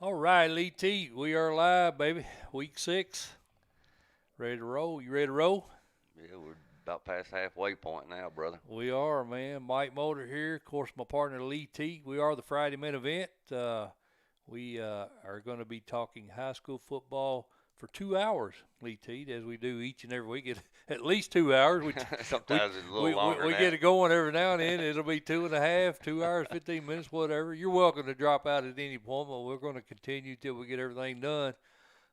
All right, Lee Teat, we are live, baby. Week 6. Ready to roll? You ready to roll? Yeah, we're about past halfway point now, brother. We are, man. Mike Molder here. Of course, my partner Lee Teat. We are the Friday main event. We are going to be talking high school football for 2 hours, Lee Teat, as we do each and every week. At least 2 hours. Sometimes it's a little longer we than get that. it going every now and then. It'll be 2.5, 2 hours, 15 minutes, whatever. You're welcome to drop out at any point, but we're going to continue till we get everything done.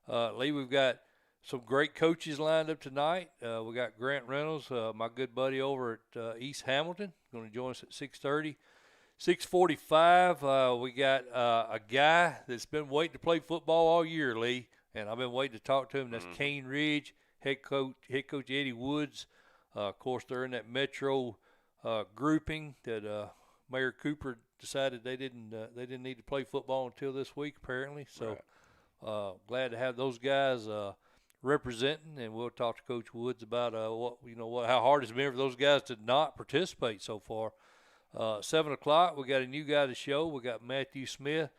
Lee, we've got some great coaches lined up tonight. We got Grant Reynolds, my good buddy over at East Hamilton, going to join us at 6:30. 6:45, we got a guy that's been waiting to play football all year, Lee, and I've been waiting to talk to him. That's Kane Ridge, head coach Eddie Woods. Of course, they're in that Metro grouping that Mayor Cooper decided they didn't need to play football until this week, apparently. So glad to have those guys representing, and we'll talk to Coach Woods about how hard it's been for those guys to not participate so far. 7 o'clock, we got a new guy to show. We got Matthew Smith,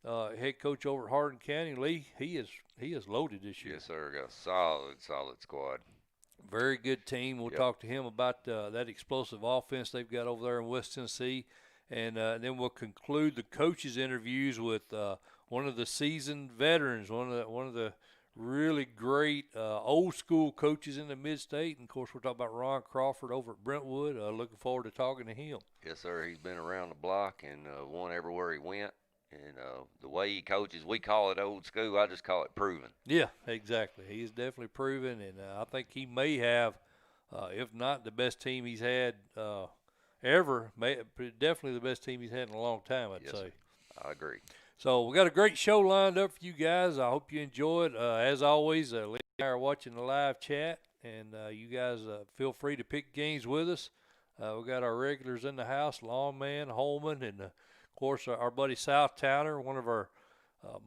head coach over at Hardin County. Lee, he is loaded this year. Yes, sir. Got a solid squad. Very good team. We'll talk to him about that explosive offense they've got over there in West Tennessee, and then we'll conclude the coaches' interviews with one of the seasoned veterans, one of the really great old school coaches in the mid-state. And, of course, we're talking about Ron Crawford over at Brentwood. Looking forward to talking to him. Yes, sir. He's been around the block and won everywhere he went. And the way he coaches, we call it old school. I just call it proven. Yeah, exactly. He's definitely proven, and I think he may have, if not the best team he's had ever, definitely the best team he's had in a long time, I'd say. Sir. I agree. So we got a great show lined up for you guys. I hope you enjoy it. As always, Lee and I are watching the live chat, and you guys feel free to pick games with us. We got our regulars in the house, Lawman, Holman, and, of course, our buddy South Towner, one of our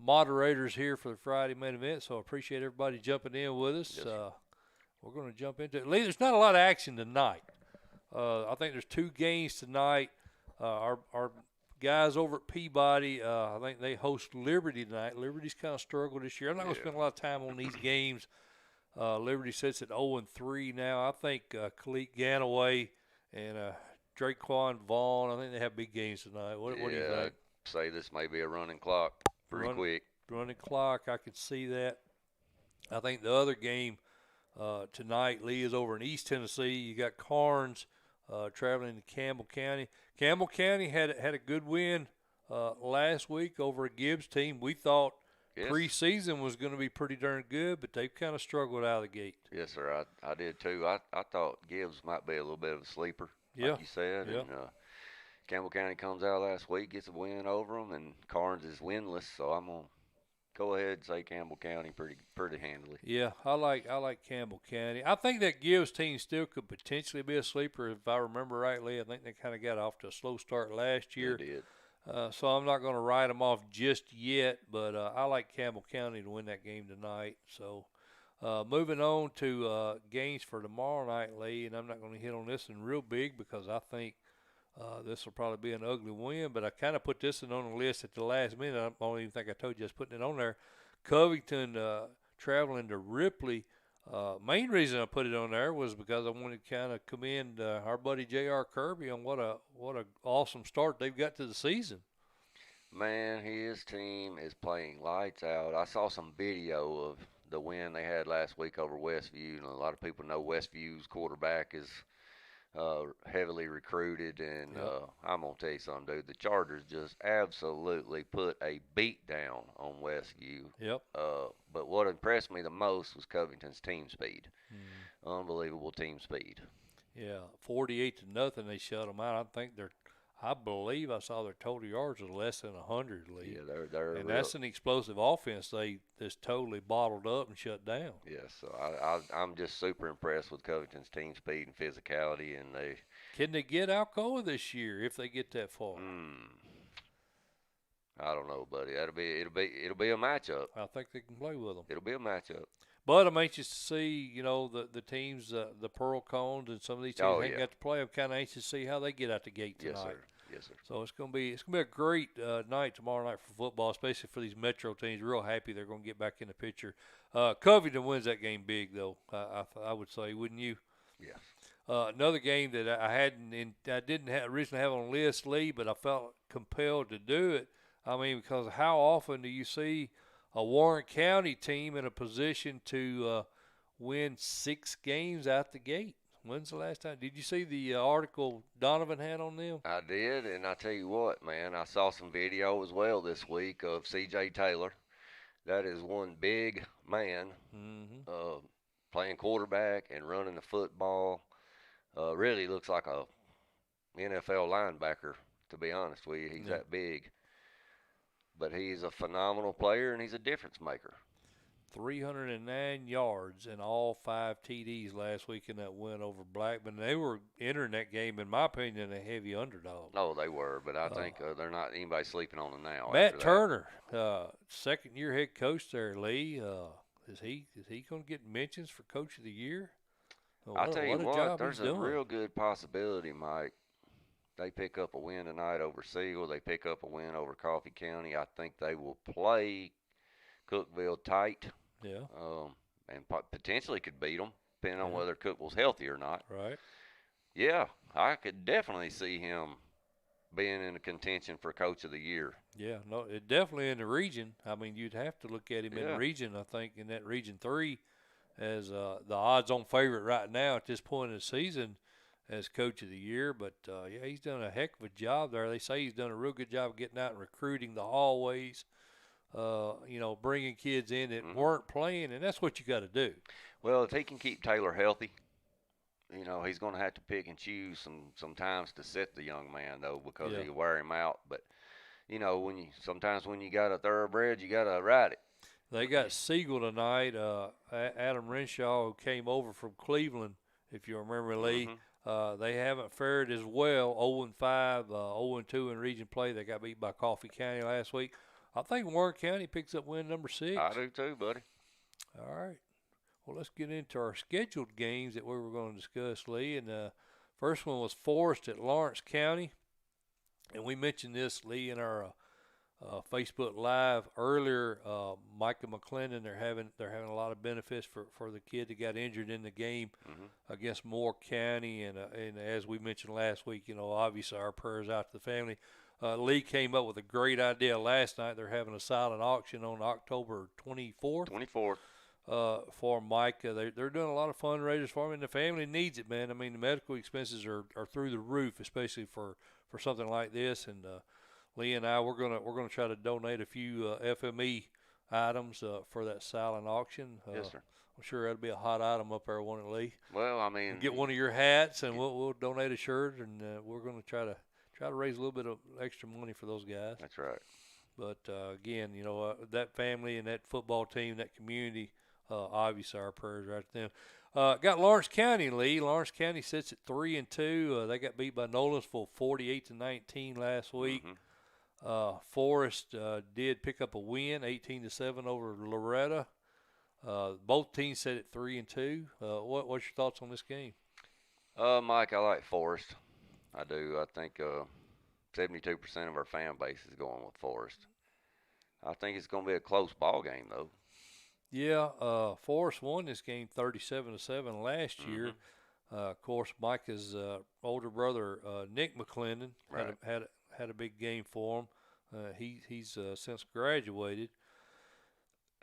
moderators here for the Friday main event. So I appreciate everybody jumping in with us. Yes, we're going to jump into it. Lee, there's not a lot of action tonight. I think there's 2 games tonight. Our guys over at Peabody, I think they host Liberty tonight. Liberty's kind of struggled this year. I'm not going to spend a lot of time on these games. Liberty sits at 0-3 now. I think Khalid Ganaway and Draquan Vaughn, I think they have big games tonight. What do you think? I'd say this may be a running clock pretty quick. Running clock, I could see that. I think the other game tonight, Lee, is over in East Tennessee. You got Carnes traveling to Campbell County. Campbell County had a good win last week over a Gibbs team. We thought preseason was going to be pretty darn good, but they've kind of struggled out of the gate. Yes, sir. I did too. I thought Gibbs might be a little bit of a sleeper, like you said. Yeah. And Campbell County comes out last week, gets a win over them, and Carnes is winless. So I'm gonna go ahead and say Campbell County pretty handily. Yeah, I like Campbell County. I think that Gibbs team still could potentially be a sleeper if I remember rightly. I think they kind of got off to a slow start last year. They did. So I'm not going to write them off just yet, but I like Campbell County to win that game tonight. So moving on to games for tomorrow night, Lee, and I'm not going to hit on this one real big because I think this will probably be an ugly win, but I kind of put this one on the list at the last minute. I don't even think I told you I was putting it on there. Covington traveling to Ripley. Main reason I put it on there was because I wanted to kind of commend our buddy J.R. Kirby on what a awesome start they've got to the season. Man, his team is playing lights out. I saw some video of the win they had last week over Westview, and a lot of people know Westview's quarterback is heavily recruited, and I'm going to tell you something, dude. The Chargers just absolutely put a beat down on Westview. Yep. But what impressed me the most was Covington's team speed. Unbelievable team speed. Yeah, 48-0, they shut them out. I believe I saw their total yards was less than 100, Lee. Yeah, they're and that's an explosive offense they just totally bottled up and shut down. Yes, so I'm just super impressed with Covington's team speed and physicality, and they can they get Alcoa this year if they get that far? I don't know, buddy. It'll be a matchup. I think they can play with them. It'll be a matchup. But I'm anxious to see, the teams, the Pearl Cones and some of these teams ain't got to play. I'm kind of anxious to see how they get out the gate tonight. Yes, sir. So it's gonna be a great night tomorrow night for football, especially for these Metro teams. Real happy they're gonna get back in the picture. Covington wins that game big though. I would say, wouldn't you? Yes. Another game that I didn't originally have on the list, Lee, but I felt compelled to do it. I mean, because how often do you see a Warren County team in a position to win 6 games out the gate? When's the last time? Did you see the article Donovan had on them? I did, and I tell you what, man, I saw some video as well this week of C.J. Taylor. That is one big man playing quarterback and running the football. Really looks like a NFL linebacker, to be honest with you. He's that big. But he's a phenomenal player, and he's a difference maker. 309 yards and all 5 TDs last week in that win over Blackman. They were entering that game, in my opinion, a heavy underdog. No, they were, but I think they're not anybody sleeping on them now. Matt Turner, second-year head coach there, Lee. Is he going to get mentions for Coach of the Year? Well, I'll tell you what, there's a real good possibility, Mike. They pick up a win tonight over Siegel. They pick up a win over Coffee County. I think they will play Cookeville tight. Yeah. And potentially could beat them, depending on whether Cookeville's healthy or not. Right. Yeah, I could definitely see him being in a contention for Coach of the Year. Yeah, no, it definitely in the region. I mean, you'd have to look at him in the region, I think, in that Region 3 as the odds-on favorite right now at this point in the season as Coach of the Year. But, yeah, he's done a heck of a job there. They say he's done a real good job of getting out and recruiting the hallways. Bringing kids in that weren't playing, and that's what you got to do. Well, if he can keep Taylor healthy, he's going to have to pick and choose some times to set the young man, though, because he'll wear him out. But, sometimes when you got a thoroughbred, you got to ride it. They got Siegel tonight. Adam Renshaw, who came over from Cleveland, if you remember, Lee. They haven't fared as well, 0-5, 0-2 in region play. They got beat by Coffee County last week. I think Warren County picks up win number 6. I do too, buddy. All right. Well, let's get into our scheduled games that we were going to discuss, Lee. And the first one was Forrest at Lawrence County. And we mentioned this, Lee, in our Facebook Live earlier. Micah McClendon, they're having a lot of benefits for the kid that got injured in the game against Moore County. And as we mentioned last week, obviously our prayers out to the family. Lee came up with a great idea last night. They're having a silent auction on October 24th. 24th. For Micah. They're doing a lot of fundraisers for him, and the family needs it, man. I mean, the medical expenses are through the roof, especially for something like this. And Lee and I, we're gonna try to donate a few FME items for that silent auction. Yes, sir. I'm sure that'll be a hot item up there, won't it, Lee? Well, I mean, get one of your hats, and we'll donate a shirt, and we're gonna try to raise a little bit of extra money for those guys. That's right. But, again, that family and that football team, that community, obviously our prayers are out to them. Got Lawrence County, Lee. Lawrence County sits at 3-2. They got beat by Nolensville 48-19 last week. Forrest did pick up a win, 18-7 over Loretta. Both teams sit at 3-2. What's your thoughts on this game? Mike, I like Forrest. I do. I think 72% of our fan base is going with Forrest. I think it's going to be a close ball game, though. Yeah, Forrest won this game 37-7 last year. Of course, Micah's older brother Nick McClendon had a big game for him. He's since graduated.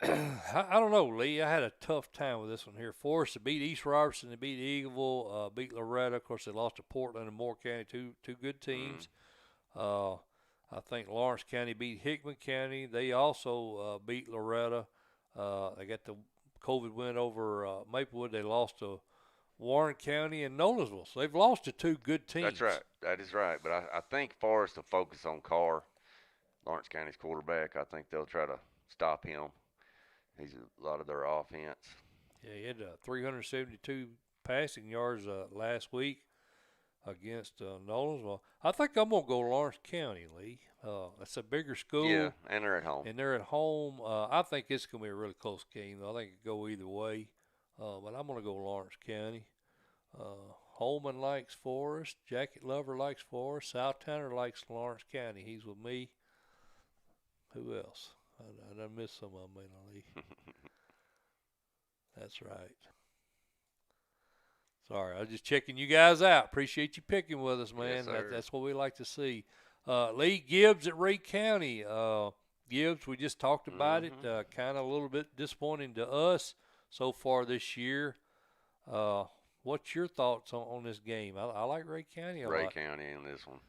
I don't know, Lee. I had a tough time with this one here. Forrest to beat East Robertson, they beat Eagleville, beat Loretta. Of course, they lost to Portland and Moore County, two good teams. I think Lawrence County beat Hickman County. They also beat Loretta. They got the COVID win over Maplewood. They lost to Warren County and Nolensville. So they've lost to 2 good teams. That's right. That is right. But I think Forrest will focus on Carr, Lawrence County's quarterback. I think they'll try to stop him. He's a lot of their offense. Yeah, he had 372 passing yards last week against Nolensville. I think I'm going to go Lawrence County, Lee. It's a bigger school. Yeah, and they're at home. I think it's going to be a really close game. I think it could go either way. But I'm going to go Lawrence County. Holman likes Forrest. Jacket Lover likes Forrest. South Tanner likes Lawrence County. He's with me. Who else? I done missed some of them, Lee. That's right. Sorry, I was just checking you guys out. Appreciate you picking with us, man. Yes, That's what we like to see. Lee Gibbs at Ray County. Gibbs, we just talked about it. Kind of a little bit disappointing to us so far this year. What's your thoughts on this game? I like Ray County a lot. Ray County in this one.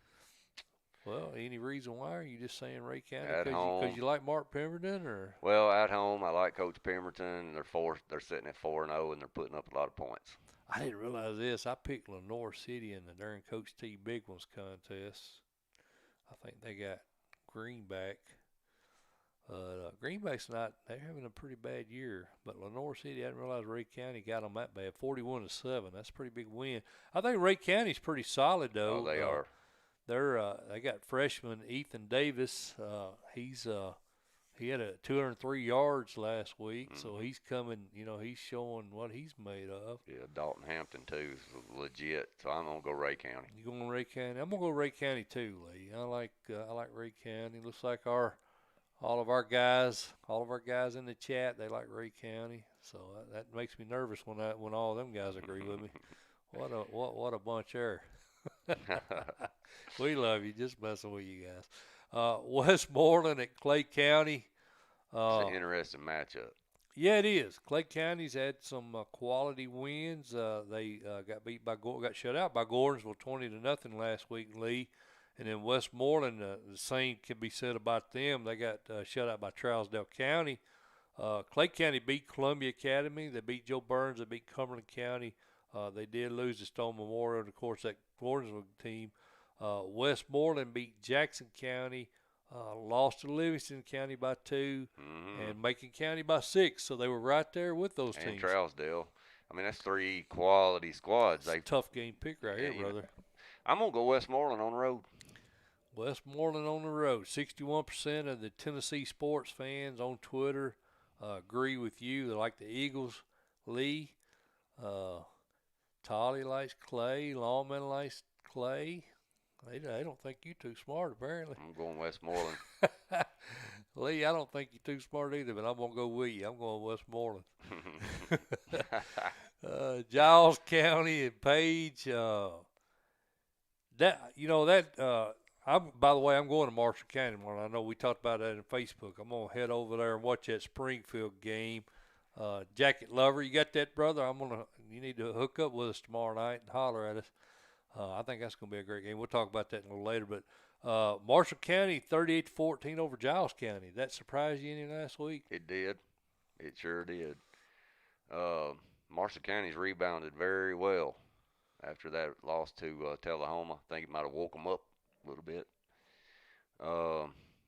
Well, any reason why? Are you just saying Ray County At home. because you like Mark Pemberton, or? Well, at home, I like Coach Pemberton. They're sitting at 4-0, and they're putting up a lot of points. I didn't realize this. I picked Lenore City in the during Coach T Big Ones contest. I think they got Greenback. Greenback's they're having a pretty bad year. But Lenore City, I didn't realize Ray County got them that bad. 41-7. That's a pretty big win. I think Ray County's pretty solid, though. Oh, they are. They got freshman Ethan Davis. He had 203 yards last week, so he's coming. He's showing what he's made of. Yeah, Dalton Hampton too is legit. So I'm gonna go Ray County. You going Ray County? I'm gonna go Ray County too, Lee. I like Ray County. Looks like all of our guys in the chat, they like Ray County. So that makes me nervous when all them guys agree with me. What a bunch there. We love you. Just messing with you guys. Westmoreland at Clay County. It's an interesting matchup. Yeah, it is. Clay County's had some quality wins. They got shut out by Gordonsville 20-0 last week, Lee. And then Westmoreland, the same can be said about them. They got shut out by Trousdale County. Clay County beat Columbia Academy. They beat Joe Burns. They beat Cumberland County. They did lose to Stone Memorial, and of course that Gordonsville team. Westmoreland beat Jackson County, lost to Livingston County by 2, and Macon County by 6. So they were right there with those teams. And Trousdale. I mean, that's 3 quality squads. That's a tough game pick right here, brother. I'm going to go Westmoreland on the road. Westmoreland on the road. 61% of the Tennessee sports fans on Twitter agree with you. They like the Eagles. Lee, Tolly likes Clay. Lawman likes Clay. They don't think you too smart, apparently. I'm going Westmoreland. Lee, I don't think you're too smart either, but I'm going to go with you. I'm going Westmoreland. Giles County and Page. By the way, I'm going to Marshall County tomorrow. I know we talked about that in Facebook. I'm going to head over there and watch that Springfield game. Jacket Lover, you got that, brother? You need to hook up with us tomorrow night and holler at us. I think that's going to be a great game. We'll talk about that a little later. But Marshall County, 38-14 over Giles County. That surprised you any last week? It did. It sure did. Marshall County's rebounded very well after that loss to Tullahoma. I think it might have woke them up a little bit.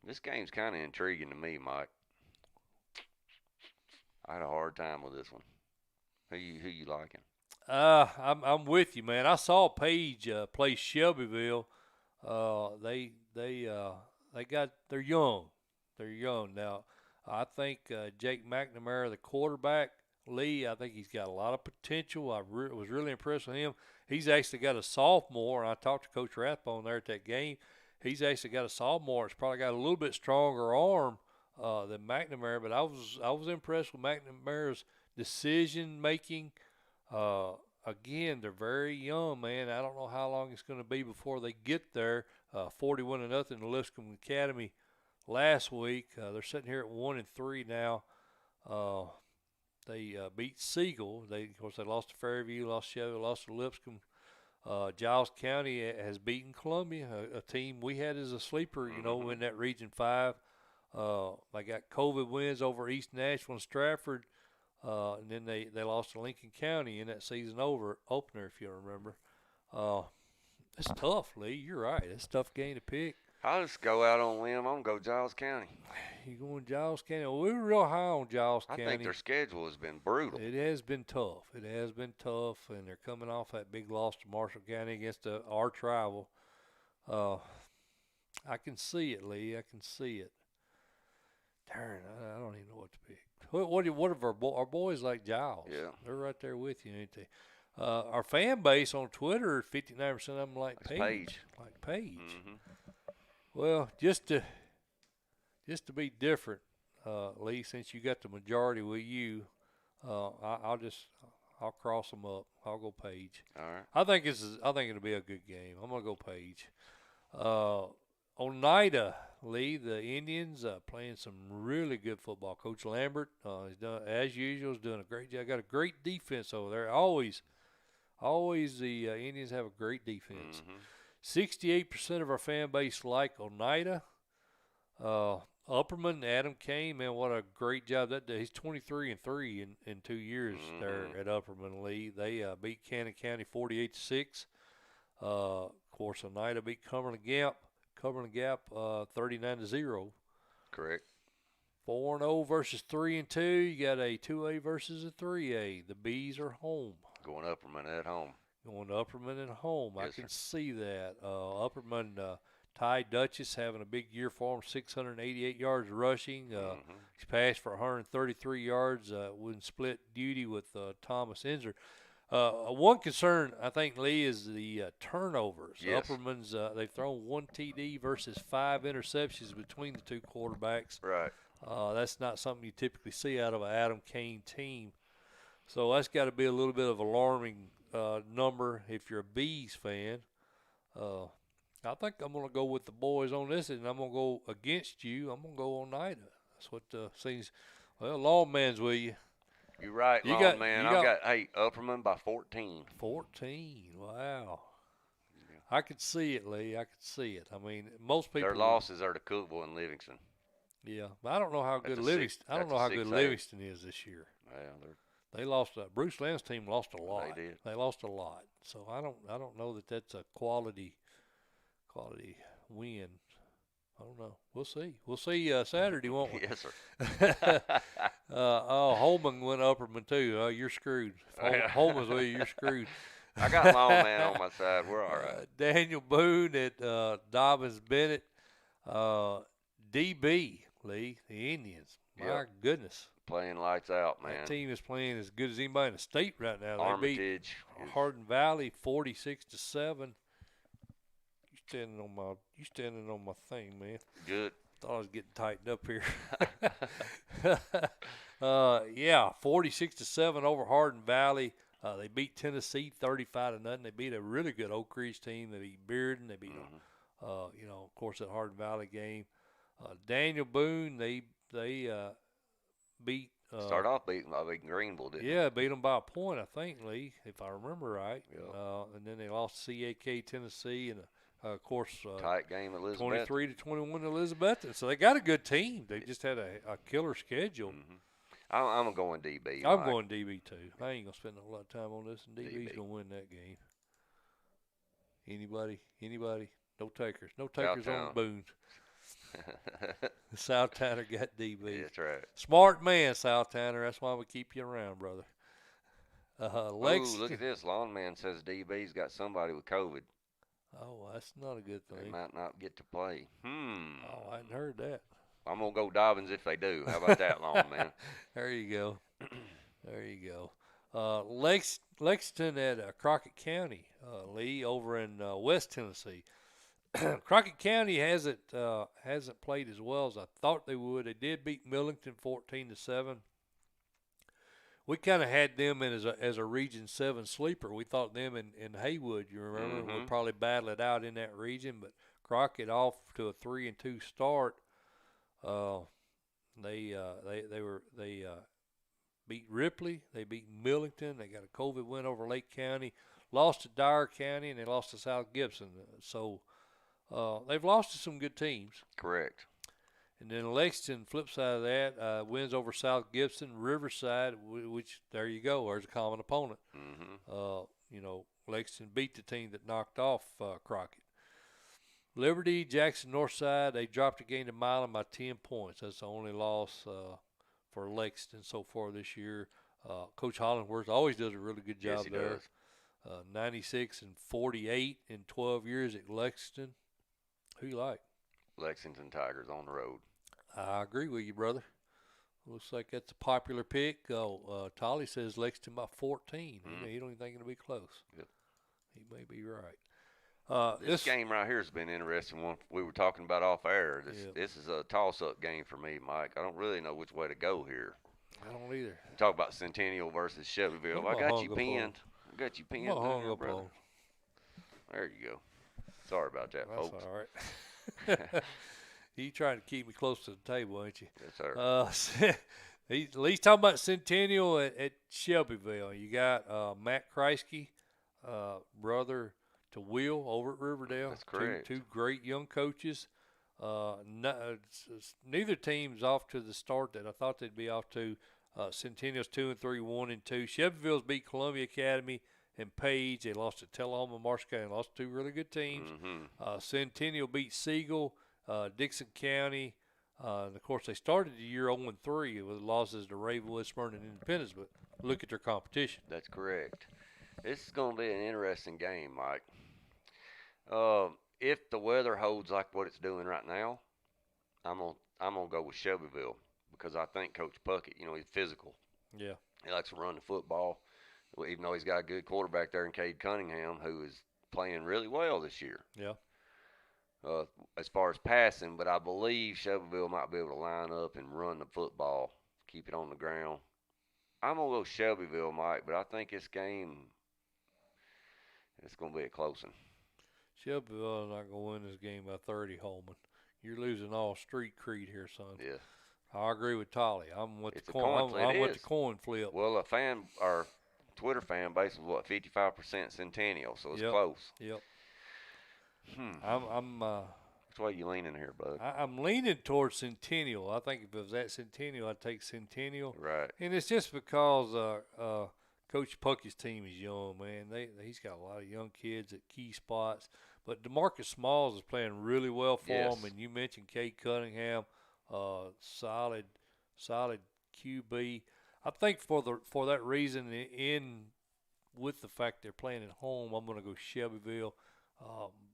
This game's kind of intriguing to me, Mike. I had a hard time with this one. Who you liking? I'm with you, man. I saw Page play Shelbyville. They're young. They're young now. I think Jake McNamara, the quarterback, Lee, I think he's got a lot of potential. I was really impressed with him. He's actually got a sophomore, and I talked to Coach Rathbone there at that game. He's actually got a sophomore. It's probably got a little bit stronger arm than McNamara, but I was impressed with McNamara's decision making. Again, they're very young, man. I don't know how long it's going to be before they get there. 41-0 to Lipscomb Academy last week. They're sitting here at 1-3 now. They beat Siegel. Of course, they lost to Fairview, lost to Shelbyville, lost to Lipscomb. Giles County has beaten Columbia, a team we had as a sleeper, in that Region 5. They got COVID wins over East Nashville and Stratford. And then they lost to Lincoln County in that season opener, if you remember. It's tough, Lee. You're right. It's a tough game to pick. I'll just go out on a limb. I'm going to go Giles County. You going Giles County? Well, we were real high on Giles County. I think their schedule has been brutal. It has been tough. And they're coming off that big loss to Marshall County against our rival. I can see it, Lee. I can see it. Darn, I don't even know what to pick. What if our boys like Giles? Yeah. They're right there with you, ain't they? Our fan base on Twitter, 59% of them like That's Page. Like Page. Mm-hmm. Well, just to be different, Lee, since you got the majority with you, I'll cross them up. I'll go Page. All right. I think it'll be a good game. I'm gonna go Page. Oneida, Lee, the Indians playing some really good football. Coach Lambert, he's done as usual. Is doing a great job. Got a great defense over there. Always the Indians have a great defense. 68% of our fan base like Oneida. Upperman, Adam Kane, man, what a great job that day. He's 23-3 in 2 years there at Upperman Lee. They beat Cannon County 48-6. Of course, Oneida beat Cumberland Gap 39-0. Correct. 4-0 versus 3-2. You got a 2A versus a 3A. The Bees are home. Going Upperman at home. Going to Upperman at home. Yes, I can sir. see that. Upperman, Ty Duchess having a big year for him, 688 yards rushing. He's passed for 133 yards when split duty with Thomas Enzer. One concern, I think, Lee, is the turnovers. Yes. Upperman's, they've thrown 1 TD versus 5 interceptions between the two quarterbacks. Right. That's not something you typically see out of an Adam Kane team. So that's got to be a little bit of alarming number if you're a Bees fan. I think I'm going to go with the boys on this, and I'm going to go against you. I'm going to go Oneida. That's what seems. Well, Lawman's with you. You're right, man. I've got Upperman by 14. 14. Wow. Yeah. I could see it, Lee. I could see it. I mean, most people. Their losses are to Cookville and Livingston. Yeah, but I don't know how good Livingston. I don't know how good Livingston is this year. Yeah, they lost. Bruce Lamb's team lost a lot. They did. They lost a lot. So I don't know that that's a quality win. I don't know. We'll see. We'll see Saturday, won't we? Yes, sir. Holman went Upperman too. You're screwed. Holman's with you. You're screwed. I got Lawman on my side. We're all right. Daniel Boone at Dobbins Bennett. DB, Lee, the Indians. My goodness. Playing lights out, man. That team is playing as good as anybody in the state right now. Armitage. They beat Hardin Valley 46-7. You standing on my thing, man. Good. Thought I was getting tightened up here. 46-7 over Hardin Valley. They beat Tennessee 35-0. They beat a really good Oak Ridge team. They beat Bearden. They beat of course, that Hardin Valley game. Daniel Boone, they beat. Start off beating Greenville, didn't they? Yeah, beat them by a point, I think, Lee, if I remember right. Yeah. And then they lost CAK Tennessee and. Of course, tight game, Elizabeth. 23-21 Elizabeth. So they got a good team. They just had a killer schedule. I'm going DB. I'm going DB too. I ain't gonna spend a lot of time on this, and DB's gonna win that game. Anybody? No takers. No takers on the Boones. South Tanner got DB. That's right. Smart man, South Tanner. That's why we keep you around, brother. Look at this. Lawn Man says DB's got somebody with COVID. Oh, that's not a good thing. They might not get to play. Oh, I hadn't heard that. I'm going to go Dobbins if they do. How about that, Lawn Man? There you go. There you go. Lexington at Crockett County, Lee, over in West Tennessee. Crockett County hasn't played as well as I thought they would. They did beat Millington 14-7. We kind of had them in as a Region 7 sleeper. We thought them in Haywood, you remember, would probably battle it out in that region. But Crockett off to a 3-2 start. They beat Ripley. They beat Millington. They got a COVID win over Lake County. Lost to Dyer County, and they lost to South Gibson. So they've lost to some good teams. Correct. And then Lexington, flip side of that, wins over South Gibson. Riverside, which there you go, there's a common opponent. Lexington beat the team that knocked off Crockett. Liberty, Jackson Northside, they dropped a game to Milan by 10 points. That's the only loss for Lexington so far this year. Coach Hollingworth always does a really good job there. 96-48 in 12 years at Lexington. Who you like? Lexington Tigers on the road. I agree with you, brother. Looks like that's a popular pick. Tolly says Lexington by 14. He don't even think it'll be close. Yep. He may be right. This game right here has been interesting. One we were talking about off air. This is a toss-up game for me, Mike. I don't really know which way to go here. I don't either. Talk about Centennial versus Shelbyville. I got you pinned. I got you pinned there, brother. There you go. Sorry about that, That's folks. all right. You trying to keep me close to the table, ain't you? Yes, sir. He's talking about Centennial at Shelbyville. You got Matt Kreisky, brother to Will over at Riverdale. That's correct. Two great young coaches. Neither team's off to the start that I thought they'd be off to. Centennial's 2-3, 1-2. Shelbyville's beat Columbia Academy and Page. They lost to Tullahoma, Marshall County. Lost two really good teams. Centennial beat Siegel, Dixon County. And of course, they started the year 0-3 with losses to Ravenwood, Smyrna, and Independence. But look at their competition. That's correct. This is going to be an interesting game, Mike. If the weather holds like what it's doing right now, I'm gonna go with Shelbyville because I think Coach Puckett, he's physical. Yeah. He likes to run the football, even though he's got a good quarterback there in Cade Cunningham, who is playing really well this year. Yeah. As far as passing, but I believe Shelbyville might be able to line up and run the football, keep it on the ground. I'm gonna go Shelbyville, Mike, but I think this game, it's gonna be a close one. Shelbyville is not going to win this game by 30, Holman. You're losing all street creed here, son. Yeah. I agree with Tolly. I'm with it's the coin. I'm with the coin flip. Well, our Twitter fan base is 55% Centennial, so it's close. Yep. Which way you leaning here, bud? I'm leaning towards Centennial. I think if it was at Centennial, I'd take Centennial. Right. And it's just because Coach Puckett's team is young, man. He's got a lot of young kids at key spots. But DeMarcus Smalls is playing really well for him. And you mentioned Cade Cunningham, solid QB. I think for that reason, with the fact they're playing at home, I'm going to go Shelbyville.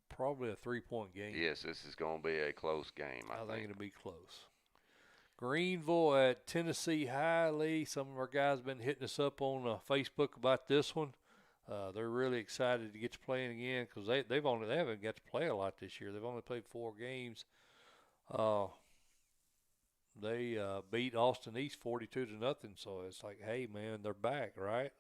Probably a 3-point game. Yes, this is going to be a close game, I think it'll be close. Greenville at Tennessee High, Lee. Some of our guys have been hitting us up on Facebook about this one. They're really excited to get to playing again because they haven't got to play a lot this year. They've only played 4 games. They beat Austin East 42-0, so it's like, hey man, they're back, right?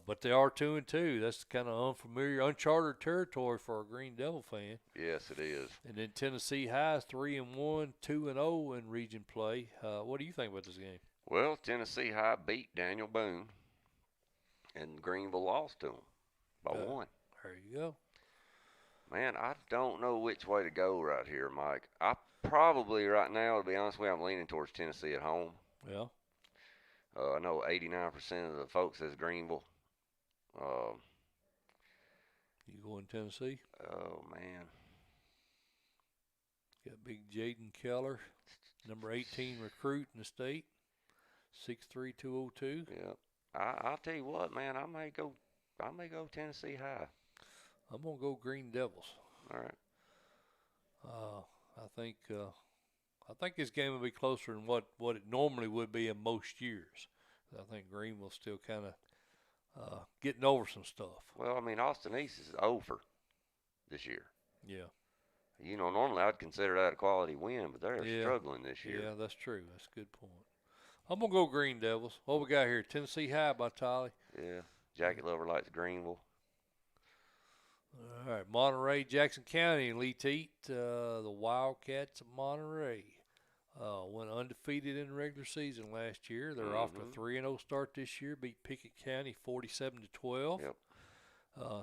But they are 2-2. That's kind of unfamiliar, uncharted territory for a Green Devil fan. Yes, it is. And then Tennessee High is 3-1, 2-0 in region play. What do you think about this game? Well, Tennessee High beat Daniel Boone, and Greenville lost to them by 1. There you go. Man, I don't know which way to go right here, Mike. I probably right now, to be honest with you, I'm leaning towards Tennessee at home. Yeah. I know 89% of the folks says Greenville. You going Tennessee? Oh, man. Got big Jaden Keller, number 18 recruit in the state, 6'3", 202. Yeah. I'll tell you what, man, I may go Tennessee High. I'm going to go Green Devils. All right. I think this game will be closer than what it normally would be in most years. I think Greenville's still kind of getting over some stuff. Well, I mean, Austin East is over this year. Yeah. Normally I'd consider that a quality win, but they're struggling this year. Yeah, that's true. That's a good point. I'm going to go Green Devils. What we got here? Tennessee High by Tolly. Yeah. Jacket Lover likes Greenville. All right, Monterey, Jackson County, Lee Teat, the Wildcats of Monterey went undefeated in the regular season last year. They're off to a 3-0 start this year, beat Pickett County 47-12. Yep.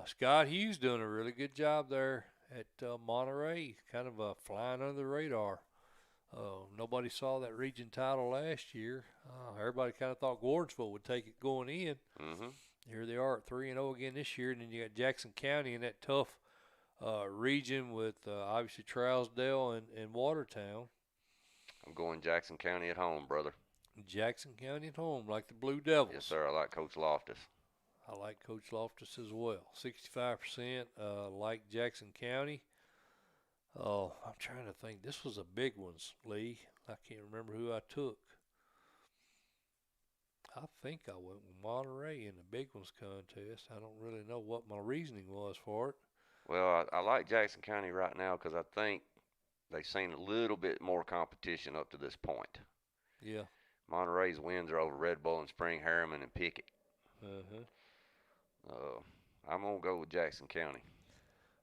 Scott Hughes doing a really good job there at Monterey, kind of flying under the radar. Nobody saw that region title last year. Everybody kind of thought Gordonsville would take it going in. Mm-hmm. Here they are at 3-0 again this year, and then you got Jackson County in that tough region with obviously Trousdale and Watertown. I'm going Jackson County at home, brother. Jackson County at home, like the Blue Devils. Yes, sir. I like Coach Loftus. I like Coach Loftus as well. 65% like Jackson County. Oh, I'm trying to think. This was a big one, Lee. I can't remember who I took. I think I went with Monterey in the big ones contest. I don't really know what my reasoning was for it. Well, I like Jackson County right now because I think they've seen a little bit more competition up to this point. Yeah. Monterey's wins are over Red Bull and Spring Harriman and Pickett. Uh-huh. Uh, I'm gonna go with Jackson County.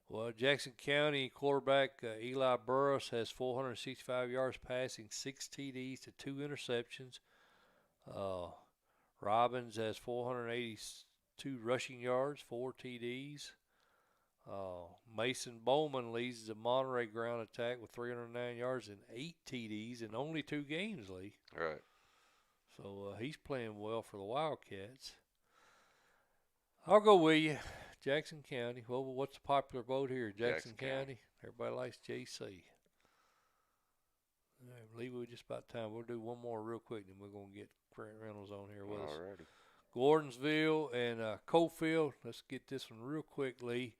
Well, Jackson County quarterback Eli Burris has 465 yards passing, 6 TDs to 2 interceptions. Uh, Robbins has 482 rushing yards, 4 TDs. Mason Bowman leads the Monterey ground attack with 309 yards and 8 TDs in only 2 games, Lee. Right. So he's playing well for the Wildcats. I'll go with you. Jackson County. Well, what's the popular vote here? Jackson County. Everybody likes JC. All right, Lee, we're just about time. We'll do one more real quick, and we're going to get Grant Reynolds on here with us. Alrighty. Gordonsville and Cofield. Let's get this one real quick, Lee.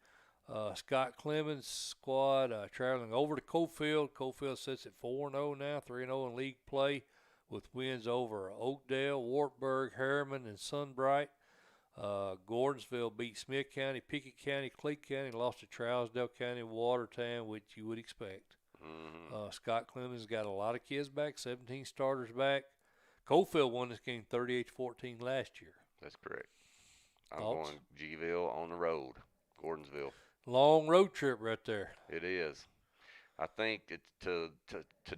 Scott Clemens' squad traveling over to Cofield. Cofield sits at 4-0 now, 3-0 in league play with wins over Oakdale, Wartburg, Harriman, and Sunbright. Gordonsville beat Smith County, Pickett County, Clay County, lost to Trousdale County, Watertown, which you would expect. Mm-hmm. Scott Clemens got a lot of kids back, 17 starters back. Cofield won this game 38-14 last year. That's correct. I'm Thoughts? going G-ville on the road. Gordonsville. Long road trip right there. It is. I think it's to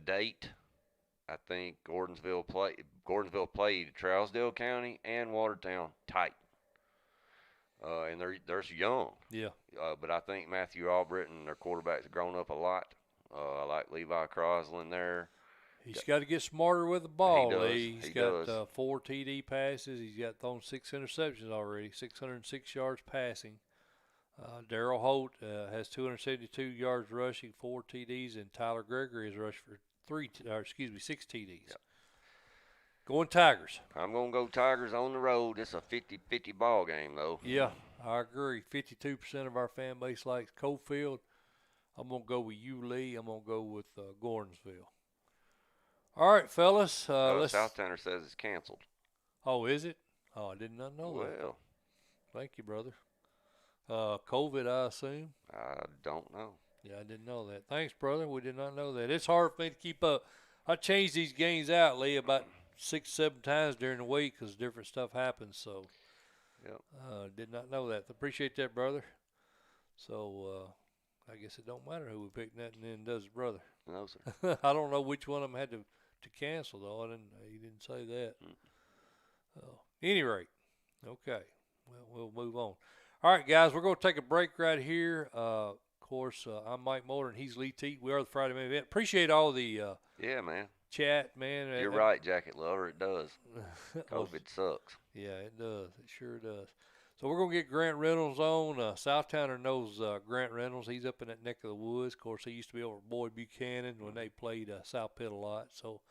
date. I think Gordonsville played Trousdale County and Watertown tight. And they're young. Yeah. But I think Matthew Albritton, their quarterback's grown up a lot. I like Levi Crosland there. He's got to get smarter with the ball, He does. Lee. He got does. 4 TD passes. He's got thrown 6 interceptions already, 606 yards passing. Darrell Holt has 272 yards rushing, 4 TDs, and Tyler Gregory has rushed for 6 TDs. Yep. Going Tigers. I'm going to go Tigers on the road. It's a 50-50 ball game, though. Yeah, I agree. 52% of our fan base likes Cofield. I'm going to go with you, Lee. I'm going to go with Gordonsville. All right, fellas. South Tanner says it's canceled. Oh, is it? Oh, I did not know that. Well, thank you, brother. COVID, I assume. I don't know. Yeah, I didn't know that. Thanks, brother. We did not know that. It's hard for me to keep up. I changed these games out, Lee, about 6-7 times during the week because different stuff happens. So, yep. Did not know that. Appreciate that, brother. So, I guess it don't matter who we pick. Nothing then does it, brother. No, sir. I don't know which one of them had to cancel though. He didn't say that. Any rate, okay. Well, we'll move on. All right, guys, we're going to take a break right here. Of course, I'm Mike Molder and he's Lee Teat. We are the Friday Main Event. Appreciate all the yeah, man. Chat, man. You're right, Jacket Lover. It does. COVID sucks. Yeah, it does. It sure does. So we're going to get Grant Reynolds on. Southtowner knows Grant Reynolds. He's up in that neck of the woods. Of course, he used to be over at Boyd Buchanan when they played South Pitt a lot. So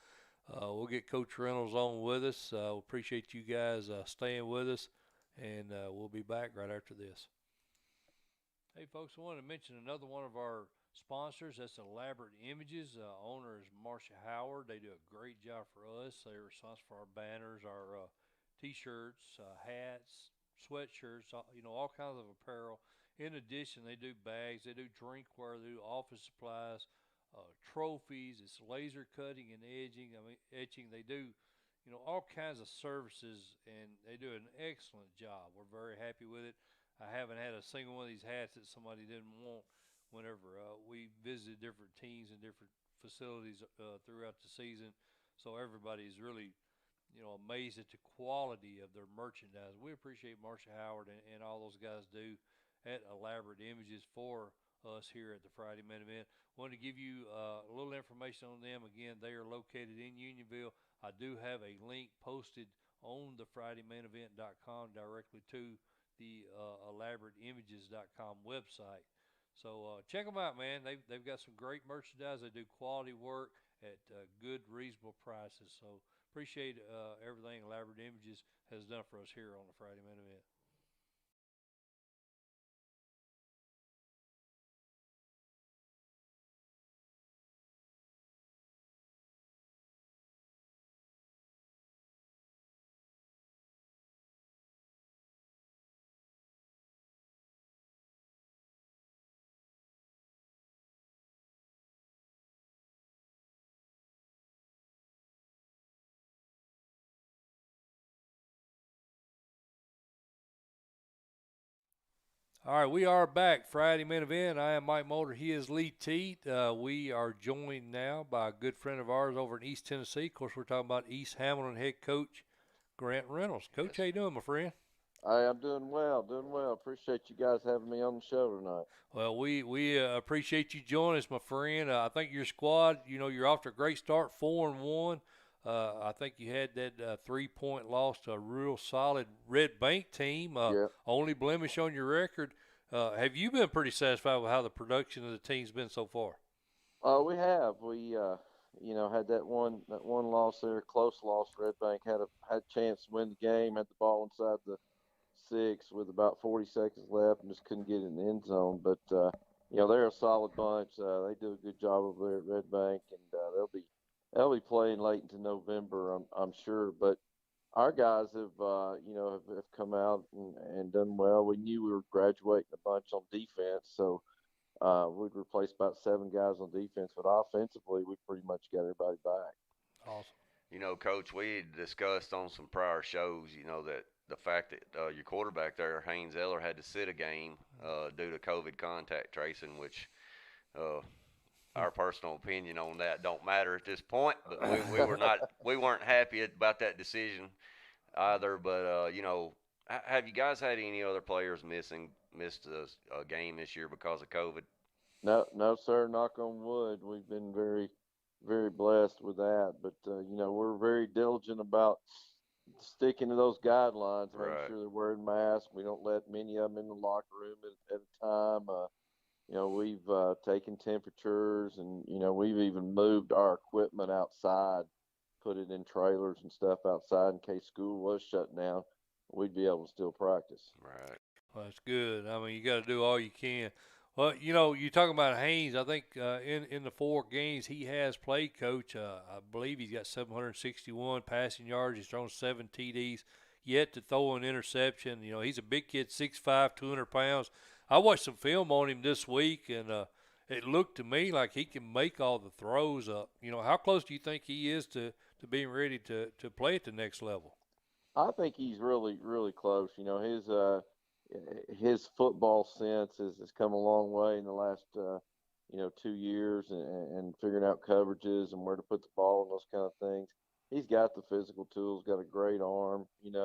we'll get Coach Reynolds on with us. We appreciate you guys staying with us, and we'll be back right after this. Hey, folks, I wanted to mention another one of our sponsors. That's Elaborate Images. Owner is Marcia Howard. They do a great job for us. They're responsible for our banners, our T-shirts, hats, sweatshirts, all kinds of apparel. In addition, they do bags, they do drinkware, they do office supplies, trophies. It's laser cutting and etching. They do, all kinds of services, and they do an excellent job. We're very happy with it. I haven't had a single one of these hats that somebody didn't want whenever we visited different teams and different facilities throughout the season. So everybody is really amazed at the quality of their merchandise. We appreciate Marcia Howard and all those guys do at Elaborate Images for us here at the Friday Main Event. Wanted to give you a little information on them. Again, they are located in Unionville. I do have a link posted on the FridayMainEvent.com directly to the ElaborateImages.com website. So check them out, man. They've got some great merchandise. They do quality work at good, reasonable prices. So appreciate everything Elaborate Images has done for us here on the Friday Main Event. All right, we are back. Friday main event. I am Mike Molder. He is Lee Teat. We are joined now by a good friend of ours over in East Tennessee. Of course, we're talking about East Hamilton head coach Grant Reynolds. Coach, Yes. how you doing, my friend? I'm doing well, doing well. Appreciate you guys having me on the show tonight. Well, we appreciate you joining us, my friend. I think your squad, you're off to a great start, 4-1. I think you had that 3-point loss to a real solid Red Bank team. Yeah. Only blemish on your record. Have you been pretty satisfied with how the production of the team's been so far? We have. We had that one loss there, close loss. Red Bank had a chance to win the game, had the ball inside the 6 with about 40 seconds left and just couldn't get it in the end zone. But they're a solid bunch. They do a good job over there at Red Bank, and they'll be playing late into November, I'm sure. But our guys have come out and done well. We knew we were graduating a bunch on defense, so we'd replace about 7 guys on defense. But offensively, we pretty much got everybody back. Awesome. Coach, we had discussed on some prior shows, that the fact that your quarterback there, Haynes Eller, had to sit a game due to COVID contact tracing, which our personal opinion on that don't matter at this point. But we weren't happy about that decision either. But have you guys had any other players missed a game this year because of COVID? No, no, sir. Knock on wood. We've been very, very blessed with that. But we're very diligent about sticking to those guidelines, making Right. sure they're wearing masks. We don't let many of them in the locker room at a time. We've taken temperatures, and we've even moved our equipment outside, put it in trailers and stuff outside in case school was shut down. We'd be able to still practice. Right. Well, that's good. I mean, you got to do all you can. Well, you're talking about Haynes. I think in the 4 games he has played, Coach, I believe he's got 761 passing yards. He's thrown 7 TDs, yet to throw an interception. He's a big kid, 6'5", 200 pounds. I watched some film on him this week, and it looked to me like he can make all the throws up. How close do you think he is to being ready to play at the next level? I think he's really, really close. His football sense has come a long way in the last 2 years, and figuring out coverages and where to put the ball and those kind of things. He's got the physical tools, got a great arm, and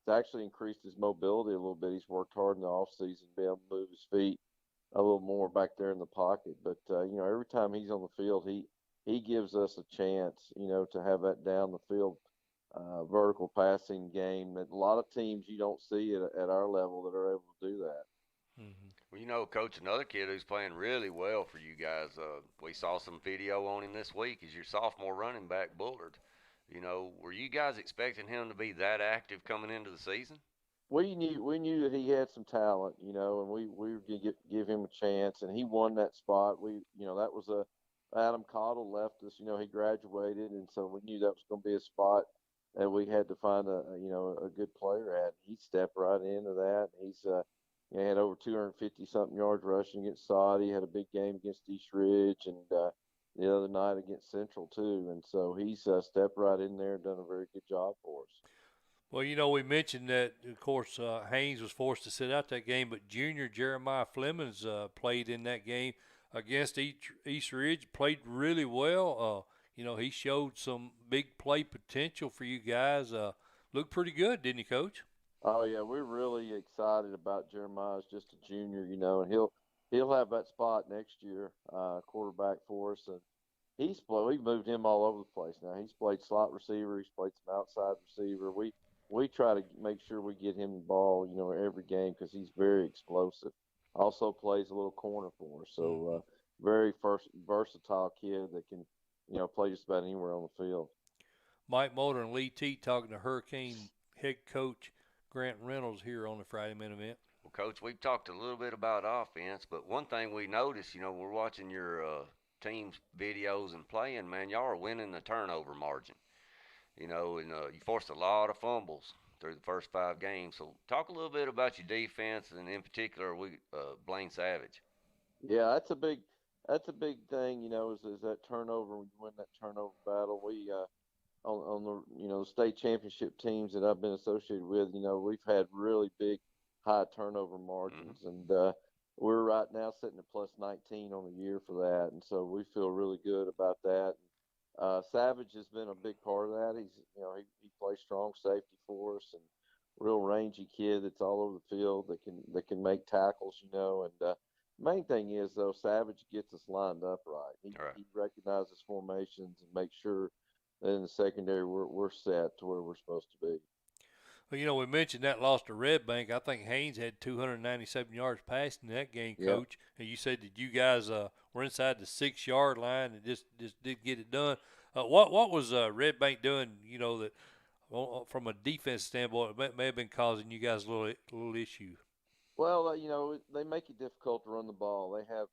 it's actually increased his mobility a little bit. He's worked hard in the off season to be able to move his feet a little more back there in the pocket. But every time he's on the field, he gives us a chance, to have that down the field vertical passing game that a lot of teams you don't see at our level that are able to do that. Mm-hmm. Well, Coach, another kid who's playing really well for you guys. We saw some video on him this week. Is your sophomore running back Bullard? Were you guys expecting him to be that active coming into the season? We knew that he had some talent, and we were gonna give him a chance, and he won that spot. That was Adam Cottle left us. He graduated, and so we knew that was going to be a spot that we had to find a good player at. He stepped right into that. He's he had over 250 something yards rushing against Saudi. Had a big game against East Ridge, and the other night against Central too. And so he's stepped right in there and done a very good job for us. Well, we mentioned that, of course, Haynes was forced to sit out that game, but junior Jeremiah Flemings played in that game against East Ridge, played really well. He showed some big play potential for you guys. Looked pretty good, didn't he, Coach? Oh yeah, we're really excited about Jeremiah as just a junior, and he'll have that spot next year, quarterback for us. And we've moved him all over the place now. He's played slot receiver, he's played some outside receiver. We try to make sure we get him the ball, every game because he's very explosive. Also plays a little corner for us, so very versatile kid that can, play just about anywhere on the field. Mike Molder and Lee Teat talking to Hurricane head coach Grant Reynolds here on the Friday main event. Well, Coach, we've talked a little bit about offense, but one thing we noticed, we're watching your team's videos and playing, man, y'all are winning the turnover margin. And you forced a lot of fumbles through the first 5 games. So talk a little bit about your defense, and in particular, Blaine Savage. Yeah, that's a big thing, is that turnover. When you win that turnover battle, we on the the state championship teams that I've been associated with, we've had really big high turnover margins. And we're right now sitting at plus 19 on the year for that, and so we feel really good about that. Savage has been a big part of that. He plays strong safety for us, and real rangy kid that's all over the field that can make tackles, and main thing is though, Savage gets us lined up right. He recognizes formations and makes sure that in the secondary we're set to where we're supposed to be. Well, we mentioned that loss to Red Bank. I think Haynes had 297 yards passing in that game, Yep. Coach. And you said that you guys were inside the 6-yard line and just did get it done. What was Red Bank doing? That from a defense standpoint, it may have been causing you guys a little issue. Well, they make it difficult to run the ball. They have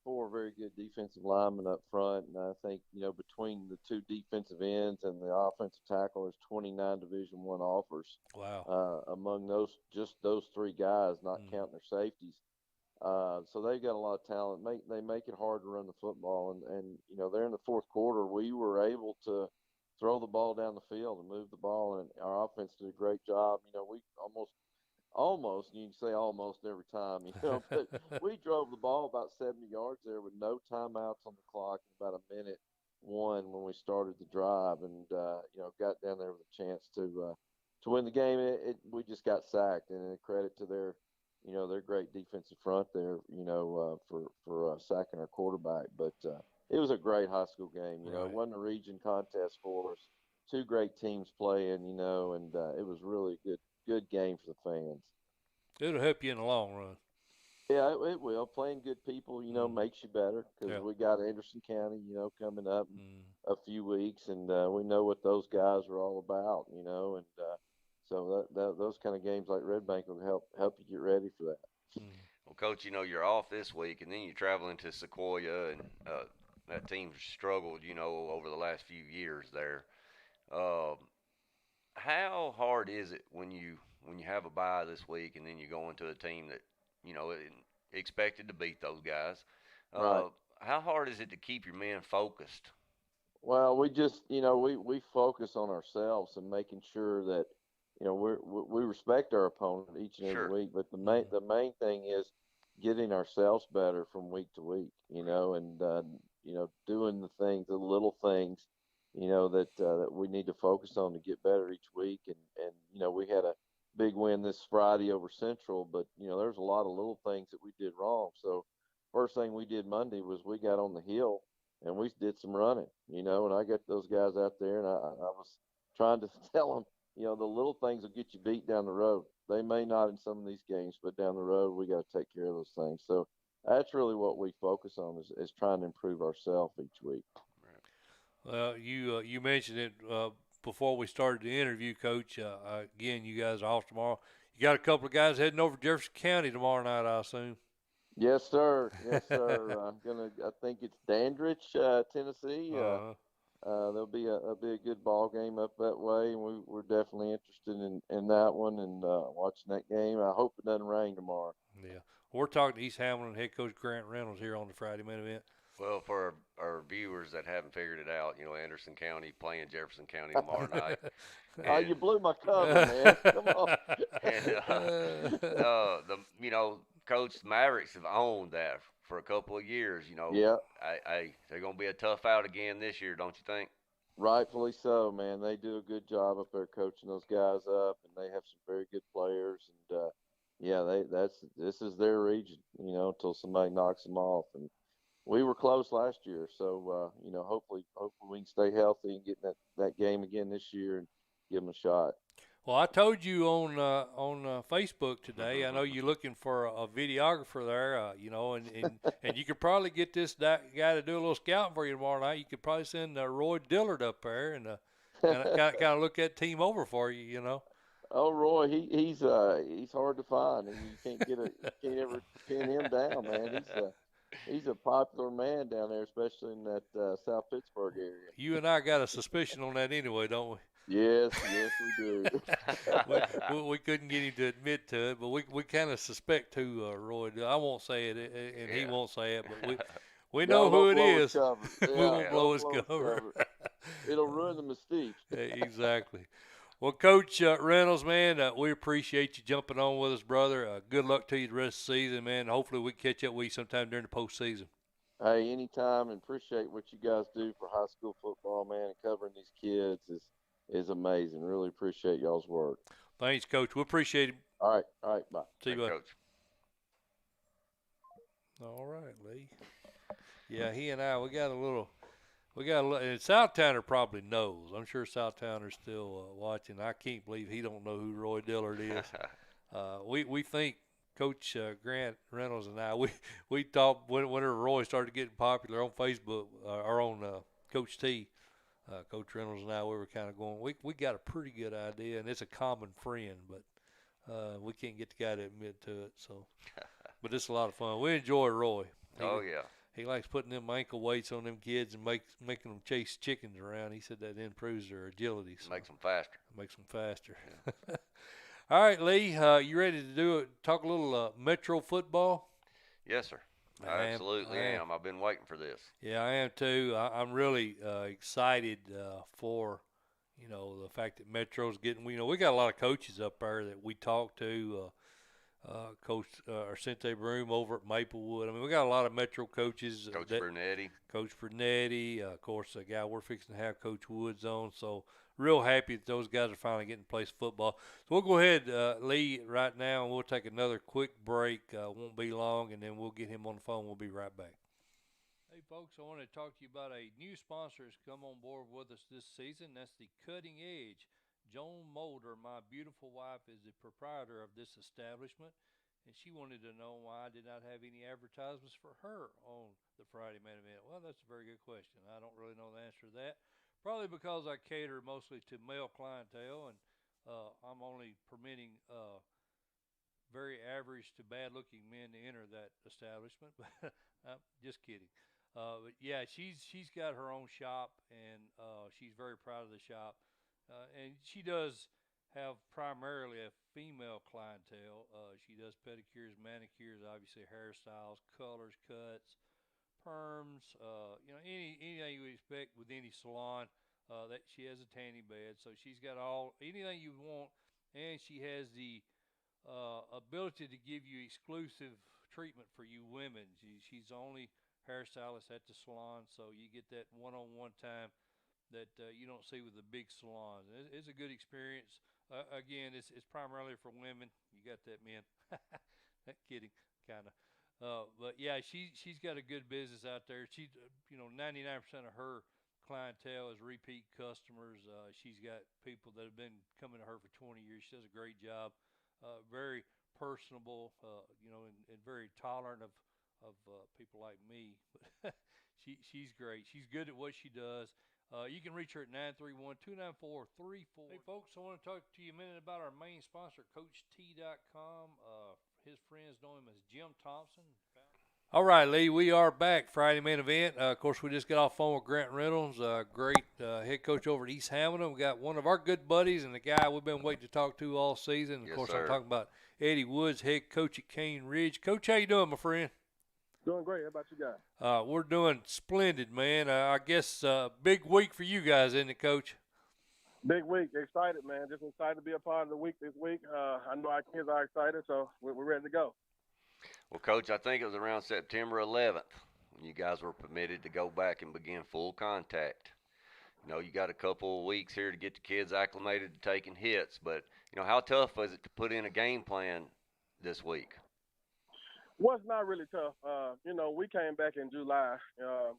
4 very good defensive linemen up front, and I think between the 2 defensive ends and the offensive tackle, there's 29 Division I offers. Wow. Among those 3 guys, not counting their safeties. So they've got a lot of talent. They make it hard to run the football, and they're in the fourth quarter. We were able to throw the ball down the field and move the ball, and our offense did a great job. We almost, and you can say almost every time, but we drove the ball about 70 yards there with no timeouts on the clock in about a minute one when we started the drive, and got down there with a chance to win the game. We just got sacked, and a credit to their great defensive front there, for sacking our quarterback. But it was a great high school game. Right. It wasn't a region contest for us. 2 great teams playing, and it was really a good game for the fans. It'll help you in the long run. Yeah, it will. Playing good people, makes you better, because we got Anderson County, coming up in a few weeks, and we know what those guys are all about, and so those kind of games like Red Bank will help you get ready for that. Well, Coach, you're off this week, and then you're traveling to Sequoia, and that team's struggled, over the last few years there. How hard is it when you have a bye this week, and then you go into a team that expected to beat those guys? Right. How hard is it to keep your men focused? Well, we just we focus on ourselves and making sure that we respect our opponent each and every week. But the main thing is getting ourselves better from week to week. And doing the little things that we need to focus on to get better each week. And we had a big win this Friday over Central, but there's a lot of little things that we did wrong. So first thing we did Monday was we got on the hill and we did some running, and I got those guys out there, and I was trying to tell them, the little things will get you beat down the road. They may not in some of these games, but down the road we got to take care of those things. So that's really what we focus on is trying to improve ourselves each week. Well, you mentioned it before we started the interview, Coach. Again, you guys are off tomorrow. You got a couple of guys heading over to Jefferson County tomorrow night, I assume. Yes, sir. Yes, sir. I think it's Dandridge, Tennessee. There'll be a good ball game up that way, and we're definitely interested in that one and watching that game. I hope it doesn't rain tomorrow. Yeah, we're talking to East Hamilton head coach Grant Reynolds here on the Friday main event. Well, for our viewers that haven't figured it out, Anderson County playing Jefferson County tomorrow night. And, you blew my cover, man. Come on. And Coach, the Mavericks have owned that for a couple of years. Yeah. They're going to be a tough out again this year, don't you think? Rightfully so, man. They do a good job up there coaching those guys up, and they have some very good players. And this is their region, until somebody knocks them off. And we were close last year, so hopefully we can stay healthy and get that game again this year and give them a shot. Well, I told you on Facebook today. I know you're looking for a videographer there, and you could probably get this guy to do a little scouting for you tomorrow night. You could probably send Roy Dillard up there and kind of look that team over for you, Oh, Roy, he's hard to find, and you can't ever pin him down, man. He's a popular man down there, especially in that South Pittsburgh area. You and I got a suspicion on that anyway, don't we? Yes, we do. we couldn't get him to admit to it, but we kind of suspect who Roy. I won't say it, and he won't say it, but we know who it is. We won't blow his cover. It'll ruin the mystique. Exactly. Well, Coach Reynolds, man, we appreciate you jumping on with us, brother. Good luck to you the rest of the season, man. Hopefully we can catch up with you sometime during the postseason. Hey, anytime, and appreciate what you guys do for high school football, man. And covering these kids is amazing. Really appreciate y'all's work. Thanks, Coach. We appreciate it. All right, bye. See you, Thanks, bud. Coach. All right, Lee. Yeah, he and I, we got a little, and Southtowner probably knows. I'm sure Southtowner's still watching. I can't believe he don't know who Roy Dillard is. We think Coach Grant Reynolds and I, we thought whenever Roy started getting popular on Facebook or on Coach T, Coach Reynolds and I, we were kind of going, we got a pretty good idea, and it's a common friend, but we can't get the guy to admit to it. So, but it's a lot of fun. We enjoy Roy. Yeah. He likes putting them ankle weights on them kids and making them chase chickens around. He said that improves their agility. So Makes them faster. Makes them faster. Yeah. All right, Lee, you ready to do it? Talk a little Metro football? Yes, sir. I absolutely am. I've been waiting for this. Yeah, I am too. I'm really excited for, the fact that Metro's getting. We got a lot of coaches up there that we talk to. Coach Arcente Broom over at Maplewood. I mean, we got a lot of Metro coaches. Coach Brunetti. Coach Brunetti. Of course, the guy we're fixing to have, Coach Woods, on. So, real happy that those guys are finally getting to play football. So, we'll go ahead, Lee, right now, and we'll take another quick break. Won't be long, and then we'll get him on the phone. We'll be right back. Hey, folks, I want to talk to you about a new sponsor that's come on board with us this season. That's the Cutting Edge. Joan Molder, my beautiful wife, is the proprietor of this establishment, and she wanted to know why I did not have any advertisements for her on the Friday Main Event. Well, that's a very good question. I don't really know the answer to that. Probably because I cater mostly to male clientele, and I'm only permitting very average to bad-looking men to enter that establishment. But I'm just kidding. But yeah, she's got her own shop, and she's very proud of the shop. And she does have primarily a female clientele. She does pedicures, manicures, obviously hairstyles, colors, cuts, perms, anything you would expect with any salon. That she has a tanning bed, so she's got anything you want, and she has the ability to give you exclusive treatment for you women. She's the only hairstylist at the salon, so you get that one-on-one time that you don't see with the big salons. It's a good experience. Again, it's primarily for women. You got that, men? Kidding, kind of. But yeah, she's got a good business out there. 99% of her clientele is repeat customers. She's got people that have been coming to her for 20 years. She does a great job. Very personable, and very tolerant of people like me. But she's great. She's good at what she does. You can reach her at 931-294-34. Hey, folks, I want to talk to you a minute about our main sponsor, CoachT.com. His friends know him as Jim Thompson. All right, Lee, we are back. Friday Main Event. Of course, we just got off the phone with Grant Reynolds, great head coach over at East Hamilton. We got one of our good buddies and the guy we've been waiting to talk to all season. Of course, sir. I'm talking about Eddie Woods, head coach at Cane Ridge. Coach, how you doing, my friend? Doing great. How about you guys? We're doing splendid, man. I guess big week for you guys, isn't it, Coach? Big week. Excited, man. Just excited to be a part of the week this week. I know our kids are excited, so we're ready to go. Well, Coach, I think it was around September 11th when you guys were permitted to go back and begin full contact. You got a couple of weeks here to get the kids acclimated to taking hits, but, how tough was it to put in a game plan this week? Well, it's not really tough. We came back in July.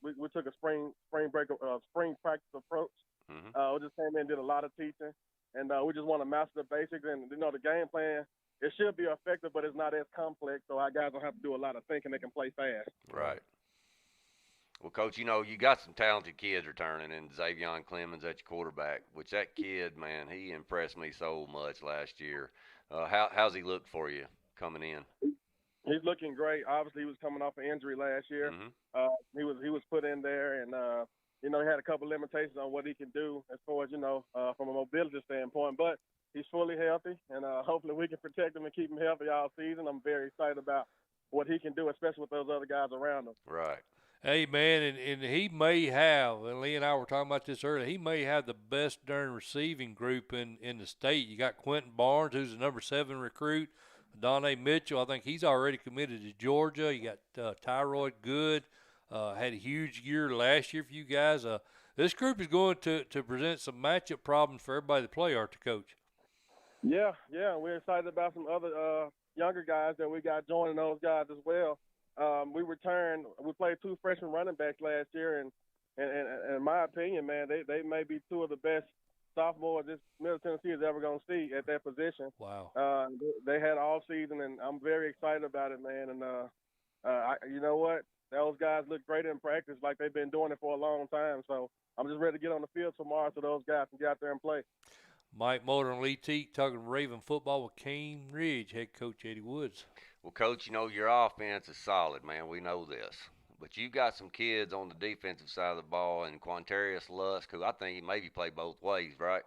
We took a spring practice approach. Mm-hmm. We just came in and did a lot of teaching, and we just want to master the basics. And, the game plan, it should be effective, but it's not as complex, so our guys don't have to do a lot of thinking. They can play fast. Right. Well, Coach, you got some talented kids returning, and Xavion Clemens at your quarterback, which that kid, man, he impressed me so much last year. How's he look for you coming in? He's looking great. Obviously, he was coming off an injury last year. Mm-hmm. He was put in there, and he had a couple limitations on what he can do as far as from a mobility standpoint. But he's fully healthy, and hopefully we can protect him and keep him healthy all season. I'm very excited about what he can do, especially with those other guys around him. Right. Hey, man, and he may have, and Lee and I were talking about this earlier, he may have the best darn receiving group in the state. You got Quentin Barnes, who's the number 7 recruit. Donnie Mitchell, I think he's already committed to Georgia. You got Tyrod Good, had a huge year last year for you guys. This group is going to present some matchup problems for everybody to play, aren't they, Coach? Yeah, we're excited about some other younger guys that we got joining those guys as well. We played 2 freshman running backs last year, and in my opinion, man, they may be 2 of the best sophomores this Middle Tennessee is ever going to see at that position. Wow. They had all season, and I'm very excited about it, man. And you know what? Those guys look great in practice, like they've been doing it for a long time. So I'm just ready to get on the field tomorrow so those guys can get out there and play. Mike Molder and Lee Teat talking Raven football with Cane Ridge head coach Eddie Woods. Well, Coach, your offense is solid, man. We know this. But you've got some kids on the defensive side of the ball, and Quantarius Lusk, who I think he maybe play both ways, right?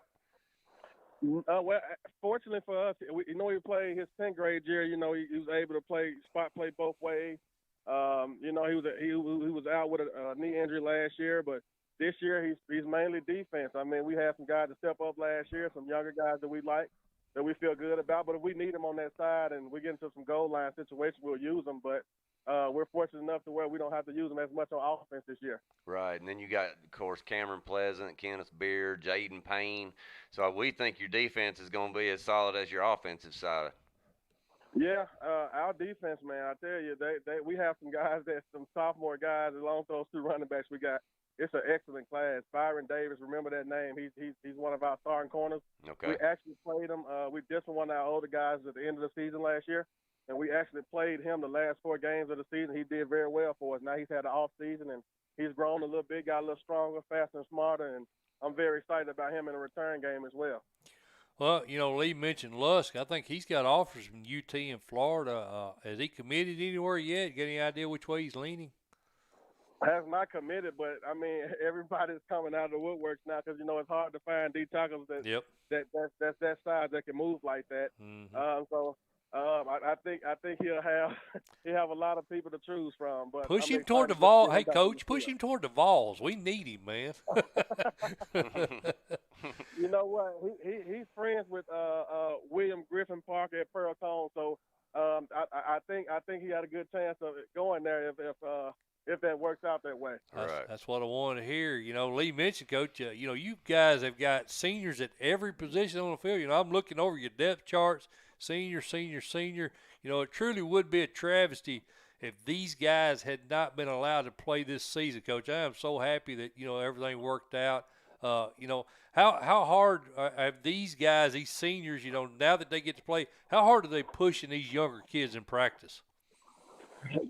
Well, fortunately for us, he played his 10th grade year. He was able to spot play both ways. He was out with a knee injury last year, but this year he's mainly defense. I mean, we had some guys to step up last year, some younger guys that we like, that we feel good about. But if we need them on that side and we get into some goal line situations, we'll use them. But we're fortunate enough to where we don't have to use them as much on offense this year. Right, and then you got, of course, Cameron Pleasant, Kenneth Beard, Jaden Payne. So we think your defense is going to be as solid as your offensive side. Yeah, our defense, man, I tell you, we have some sophomore guys along with those 2 running backs we got. It's an excellent class. Byron Davis, remember that name? He's one of our starting corners. Okay. We actually played him. We just one of our older guys at the end of the season last year, and we actually played him the last 4 games of the season. He did very well for us. Now he's had an off season, and he's grown a little bit, got a little stronger, faster, and smarter, and I'm very excited about him in the return game as well. Well, Lee mentioned Lusk. I think he's got offers from UT in Florida. Has he committed anywhere yet? Got any idea which way he's leaning? Has not committed, but I mean, everybody's coming out of the woodworks now because it's hard to find D tackles that's that size that can move like that. Mm-hmm. I think he'll have a lot of people to choose from. But push him toward the Vols. Hey, Coach, push him toward the Vols. We need him, man. You know what? He's friends with William Griffin Parker at Pearl Cone, so I think he had a good chance of going there if that works out that way. That's what I want to hear. Lee mentioned, Coach, you guys have got seniors at every position on the field. I'm looking over your depth charts, senior. It truly would be a travesty if these guys had not been allowed to play this season, Coach. I am so happy that, everything worked out. How hard have these guys, these seniors, now that they get to play, how hard are they pushing these younger kids in practice?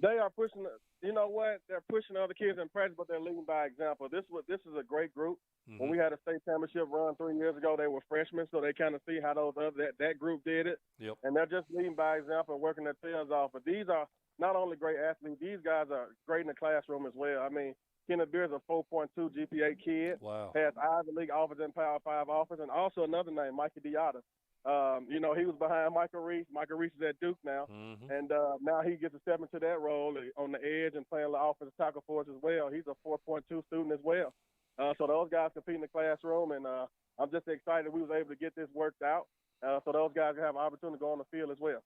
They are pushing. You know what? They're pushing other kids in practice, but they're leading by example. This is a great group. Mm-hmm. When we had a state championship run 3 years ago, they were freshmen, so they kind of see how that group did it. Yep. And they're just leading by example and working their tails off. But these are not only great athletes, these guys are great in the classroom as well. I mean, Kenneth Beard is a 4.2 GPA kid. Wow. Has Ivy League offers and Power 5 offers, and also another name, Mikey Diotta. He was behind Michael Reese. Michael Reese is at Duke now. Mm-hmm. And now he gets to step into that role on the edge and playing the offensive tackle for us as well. He's a 4.2 student as well. So those guys compete in the classroom, and I'm just excited we was able to get this worked out so those guys have an opportunity to go on the field as well.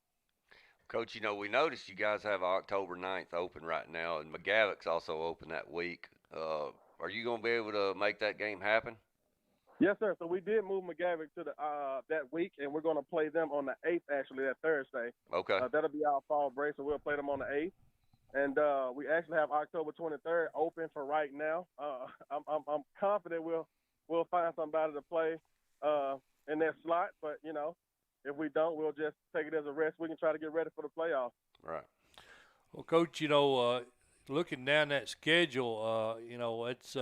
Coach, we noticed you guys have October 9th open right now, and McGavick's also open that week. Are you going to be able to make that game happen? Yes, sir. So we did move McGavick to that week, and we're going to play them on the 8th, actually, that Thursday. Okay. That'll be our fall break, so we'll play them on the 8th. And we actually have October 23rd open for right now. I'm confident we'll find somebody to play in that slot, but, if we don't, we'll just take it as a rest. We can try to get ready for the playoffs. Right. Well, Coach, looking down that schedule, it's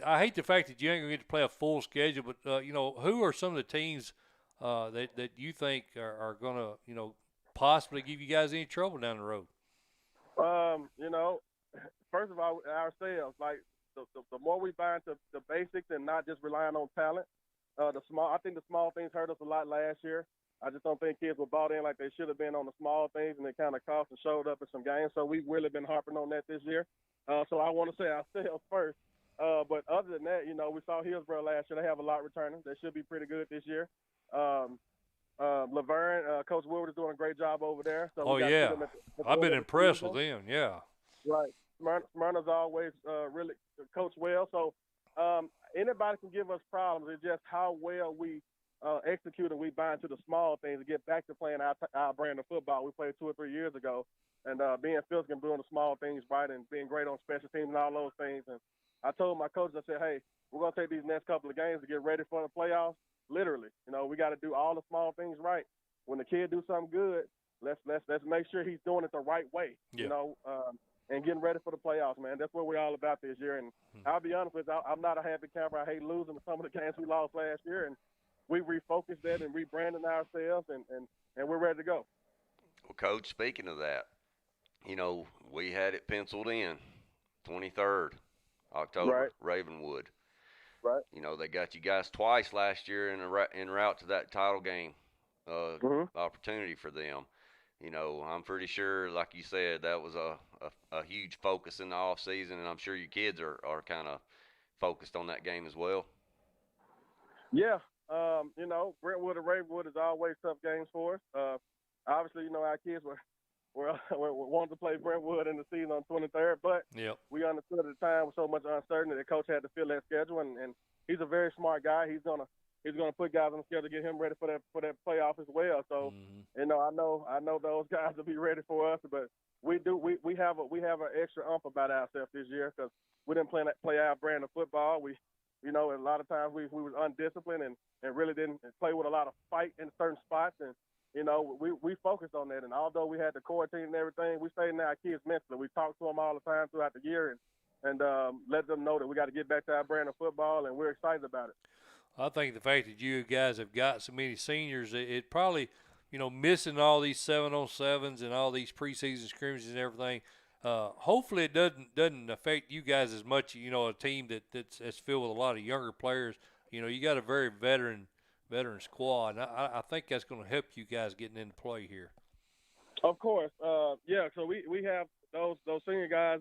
I hate the fact that you ain't going to get to play a full schedule, but, who are some of the teams that you think are going to, possibly give you guys any trouble down the road? First of all, ourselves, like the more we buy into the basics and not just relying on talent, I think the small things hurt us a lot last year. I just don't think kids were bought in like they should have been on the small things, and they kind of cost and showed up in some games. So we've really been harping on that this year. So I want to say ourselves first. But other than that, we saw Hillsborough last year. They have a lot returning. They should be pretty good this year. Laverne, Coach Woodward is doing a great job over there. So I've been impressed with them. Yeah. Right. Smyrna's always really coached well. So anybody can give us problems. It's just how well we execute and we bind to the small things to get back to playing our brand of football we played 2 or 3 years ago. And being physical and doing the small things right and being great on special teams and all those things. And I told my coaches, I said, hey, we're going to take these next couple of games to get ready for the playoffs. Literally, we got to do all the small things right. When the kid do something good, let's make sure he's doing it the right way. Yeah. And getting ready for the playoffs, man. That's what we're all about this year. And I'll be honest with you, I'm not a happy camper. I hate losing with some of the games we lost last year. And we refocused that and rebranding ourselves, and we're ready to go. Well, Coach, speaking of that, we had it penciled in, 23rd October, right. Ravenwood. Right. They got you guys twice last year en route to that title game opportunity for them. I'm pretty sure, like you said, that was a huge focus in the off season, and I'm sure your kids are kind of focused on that game as well. Yeah. Brentwood and Ravenwood is always tough games for us. Obviously, our kids were wanting to play Brentwood in the season on 23rd, but we understood at the time with so much uncertainty that coach had to fill that schedule, and he's a very smart guy. He's gonna put guys on the schedule to get him ready for that playoff as well. So, I know those guys will be ready for us, but we have an extra ump about ourselves this year because we didn't play our brand of football. A lot of times we was undisciplined and really didn't play with a lot of fight in certain spots, and we focused on that. And although we had the quarantine and everything, we stayed in our kids mentally. We talked to them all the time throughout the year and let them know that we got to get back to our brand of football, and we're excited about it. I think the fact that you guys have got so many seniors, it probably, missing all these 7-on-7s and all these preseason scrimmages and everything. Hopefully it doesn't affect you guys as much. A team that's filled with a lot of younger players. You got a very veteran squad. I think that's going to help you guys getting into play here. Of course, yeah. So we have those senior guys.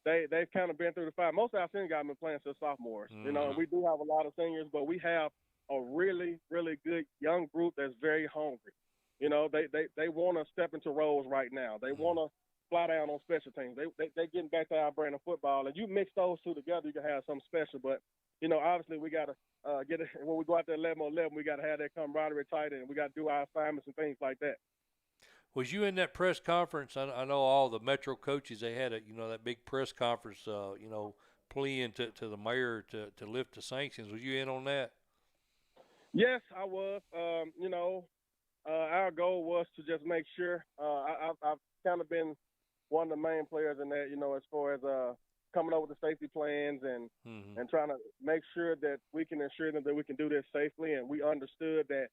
They've kind of been through the fire. Most of our senior guys have been playing since sophomores. And we do have a lot of seniors, but we have a really, really good young group that's very hungry. They want to step into roles right now. They want to fly down on special teams. They getting back to our brand of football. And you mix those two together, you can have something special. But obviously we got to get it when we go out there 11-on-11. We got to have that camaraderie tight, and we got to do our assignments and things like that. Was you in that press conference? I know all the Metro coaches, they had that big press conference, pleading to the mayor to lift the sanctions. Was you in on that? Yes, I was. Our goal was to just make sure. I've kind of been one of the main players in that, as far as coming up with the safety plans and trying to make sure that we can ensure them that we can do this safely. And we understood that,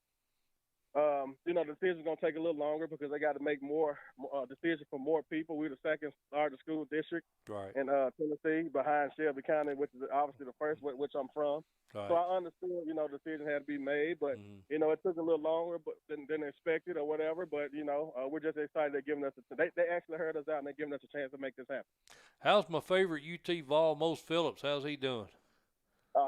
the decision's going to take a little longer because they got to make more decisions for more people. We're the second largest school district in Tennessee behind Shelby County, which is obviously the first, which I'm from. Right. So I understood, the decision had to be made, but, it took a little longer than expected or whatever. But, we're just excited they're giving us they actually heard us out and they're giving us a chance to make this happen. How's my favorite UT Vol, Mose Phillips? How's he doing?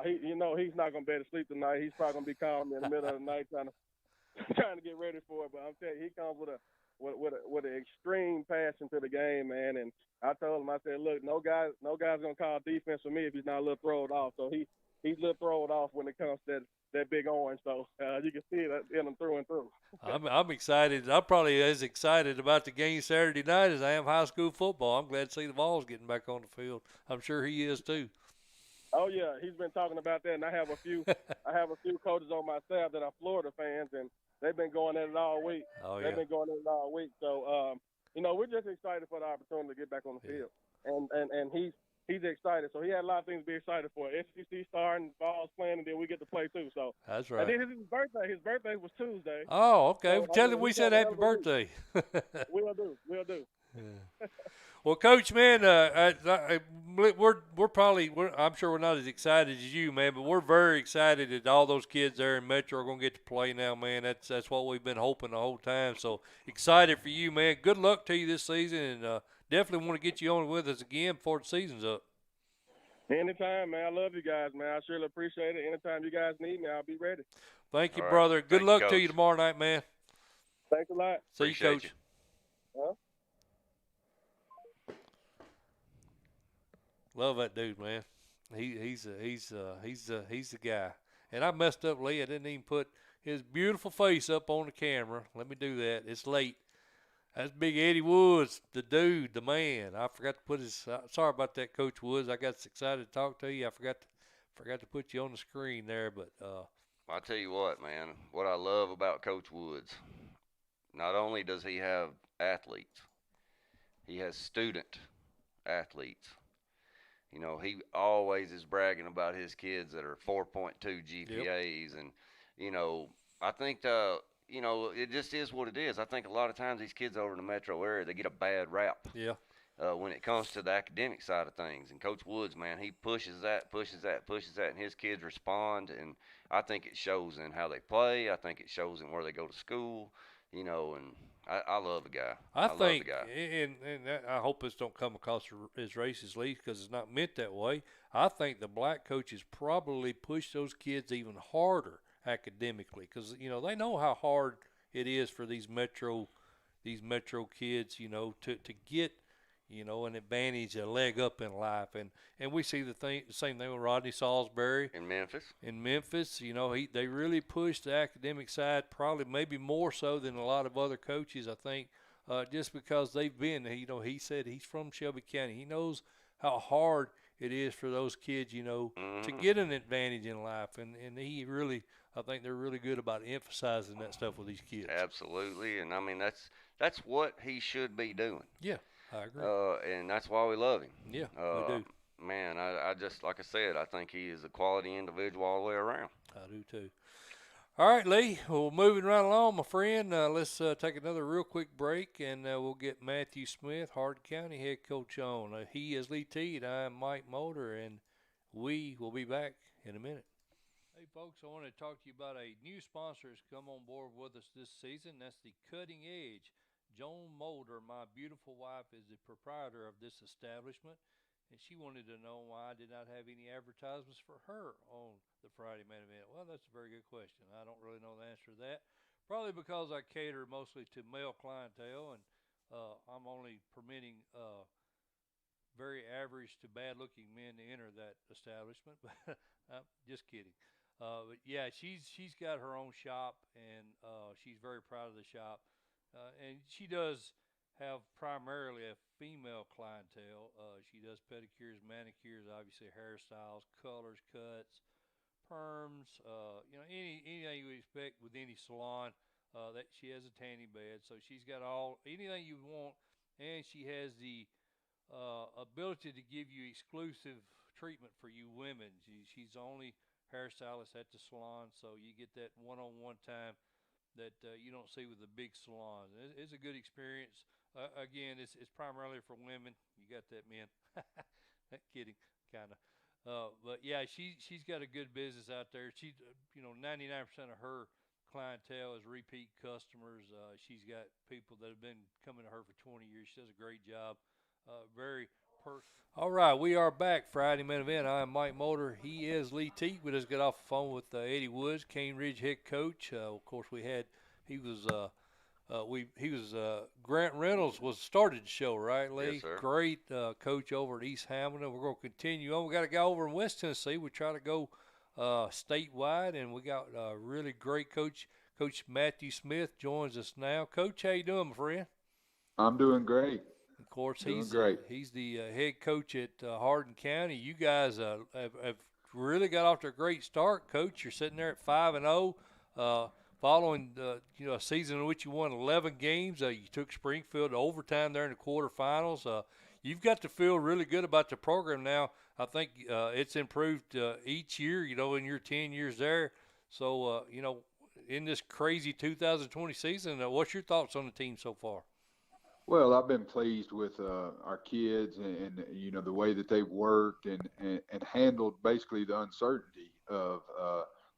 He's not going to be able to sleep tonight. He's probably going to be calling me in the middle of the night trying to get ready for it. But I'm telling you, he comes with an extreme passion to the game, man. And I told him, I said, look, no guy's going to call defense for me if he's not a little thrown off. So he's a little thrown off when it comes to that big orange. So you can see it in him through and through. I'm excited. I'm probably as excited about the game Saturday night as I am high school football. I'm glad to see the Vols getting back on the field. I'm sure he is too. Oh yeah, he's been talking about that, and I have a few coaches on my staff that are Florida fans, and they've been going at it all week. They've been going at it all week. So we're just excited for the opportunity to get back on the field, and he's excited. So he had a lot of things to be excited for. SEC starting, Vols playing, and then we get to play too. So that's right. And then his birthday. His birthday was Tuesday. Oh, okay. So, Well, tell him we said happy birthday. We'll do. Well, Coach, man, I'm sure we're not as excited as you, man, but we're very excited that all those kids there in Metro are going to get to play now, man. That's what we've been hoping the whole time. So excited for you, man. Good luck to you this season, and definitely want to get you on with us again before the season's up. Anytime, man. I love you guys, man. I surely appreciate it. Anytime you guys need me, I'll be ready. Thank you, All right. brother. Good Thank luck you, to you Coach. tomorrow night, man. Thanks a lot. See you, Appreciate Coach. you. Huh? Love that dude, man. He's the guy. And I messed up, Lee. I didn't even put his beautiful face up on the camera. Let me do that. It's late. That's Big Eddie Woods, the dude, the man. I forgot to put his. Sorry about that, Coach Woods. I got excited to talk to you. I forgot to put you on the screen there, but. I'll tell you what, man. What I love about Coach Woods, not only does he have athletes, he has student athletes. You know, he always is bragging about his kids that are 4.2 GPAs. And, you know, I think, you know, it just is what it is. I think a lot of times these kids over in the metro area, they get a bad rap. Yeah. When it comes to the academic side of things. And Coach Woods, man, he pushes that, and his kids respond. And I think it shows in how they play. I think it shows in where they go to school, you know, and I love the guy. I love think, the guy. and I hope this don't come across as racist, Lee, because it's not meant that way. I think the black coaches probably push those kids even harder academically because, you know, they know how hard it is for these metro kids, you know, to get, you know, an advantage, a leg up in life. And we see the same thing with Rodney Salisbury. In Memphis. In Memphis, you know, they really pushed the academic side, probably maybe more so than a lot of other coaches, I think, just because they've been, you know, he said he's from Shelby County. He knows how hard it is for those kids, you know, to get an advantage in life. And he really, I think they're really good about emphasizing that stuff with these kids. Absolutely. And, I mean, that's what he should be doing. Yeah, I agree. And that's why we love him. Yeah, we do. Man, I just, like I said, I think he is a quality individual all the way around. I do too. All right, Lee. Well, moving right along, my friend. Let's take another real quick break, and we'll get Matthew Smith, Hardin County head coach, on. He is Lee Teat. I am Mike Molder, and we will be back in a minute. Hey, folks, I want to talk to you about a new sponsor that's come on board with us this season. That's the Cutting Edge. Joan Molder, my beautiful wife, is the proprietor of this establishment, and she wanted to know why I did not have any advertisements for her on the Friday Main Event. Well, that's a very good question. I don't really know the answer to that. Probably because I cater mostly to male clientele, and I'm only permitting very average to bad-looking men to enter that establishment. But I'm just kidding. But yeah, she's got her own shop, and she's very proud of the shop. And she does have primarily a female clientele. She does pedicures, manicures, obviously hairstyles, colors, cuts, perms, you know, anything you would expect with any salon. That she has a tanning bed, so she's got anything you want, and she has the ability to give you exclusive treatment for you women. She's the only hairstylist at the salon, so you get that one-on-one time that you don't see with the big salons. It's a good experience. Again, it's primarily for women. You got that, men? Kidding, kind of. But yeah, she's got a good business out there. She, you know, 99% of her clientele is repeat customers. She's got people that have been coming to her for 20 years. She does a great job. All right, we are back. Friday Main Event. I am Mike Molder. He is Lee Teat. We just got off the phone with Eddie Woods, Cane Ridge head coach. Of course, he was Grant Reynolds started the show, right, Lee? Yes, sir. Great coach over at East Hamilton. We're going to continue on. We got a guy over in West Tennessee. We try to go statewide, and we got a really great coach. Coach Matthew Smith joins us now. Coach, how you doing, my friend? I'm doing great. Of course, He's the head coach at Hardin County. You guys have really got off to a great start, Coach. You're sitting there at 5-0, following a season in which you won 11 games. You took Springfield to overtime there in the quarterfinals. You've got to feel really good about the program now. I think it's improved each year, you know, in your 10 years there. So, you know, in this crazy 2020 season, what's your thoughts on the team so far? Well, I've been pleased with our kids and you know the way that they've worked and handled basically the uncertainty of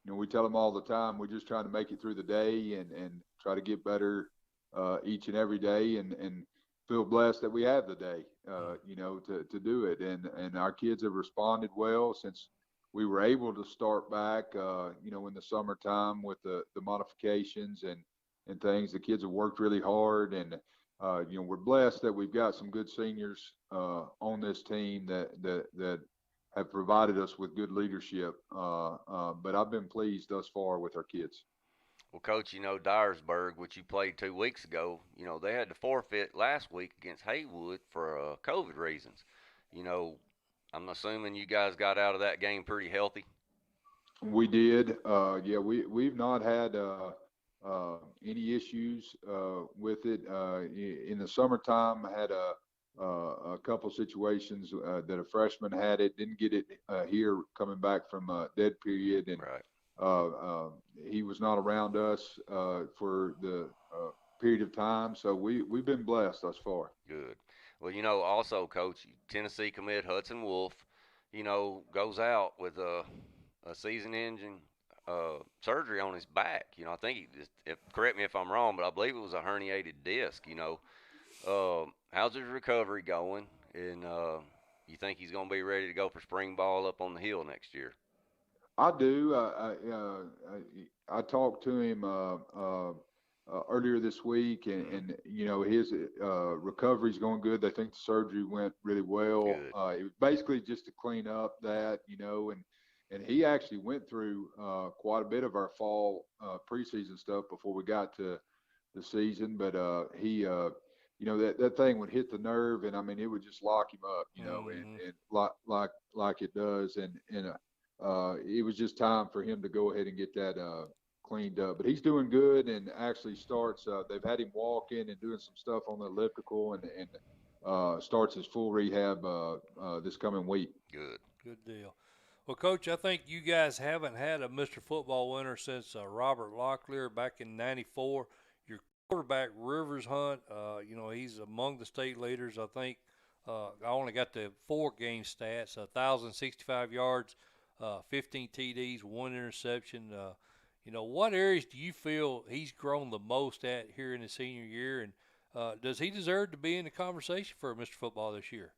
you know we tell them all the time we're just trying to make it through the day and try to get better each and every day and feel blessed that we have the day you know to do it and our kids have responded well since we were able to start back you know in the summertime with the modifications and things. The kids have worked really hard and you know, we're blessed that we've got some good seniors on this team that have provided us with good leadership. But I've been pleased thus far with our kids. Well, Coach, you know, Dyersburg, which you played 2 weeks ago, you know, they had to forfeit last week against Haywood for COVID reasons. You know, I'm assuming you guys got out of that game pretty healthy. We did. Yeah, we've not had any issues with it. In the summertime, I had a couple situations that a freshman had it, didn't get it here coming back from a dead period, and Right. he was not around us for the period of time. So we've been blessed thus far. Good. Well, you know, also, Coach, Tennessee commit Hudson Wolf, you know, goes out with a season-ending surgery on his back. You know, I think he just, correct me if I'm wrong, but I believe it was a herniated disc. You know, how's his recovery going? And you think he's going to be ready to go for spring ball up on the hill next year? I do. I talked to him earlier this week, and you know his recovery's going good. They think the surgery went really well. Good. It was basically just to clean up that, you know, and he actually went through quite a bit of our fall preseason stuff before we got to the season. But he, you know, that thing would hit the nerve, and I mean, it would just lock him up, you know, and like it does, and it was just time for him to go ahead and get that cleaned up. But he's doing good and actually starts. They've had him walking and doing some stuff on the elliptical and starts his full rehab this coming week. Good. Good deal. Well, Coach, I think you guys haven't had a Mr. Football winner since Robert Locklear back in '94. Your quarterback, Rivers Hunt, you know, he's among the state leaders. I think I only got the 4-game stats, 1,065 yards, 15 TDs, 1 interception. You know, what areas do you feel he's grown the most at here in his senior year? And does he deserve to be in the conversation for Mr. Football this year?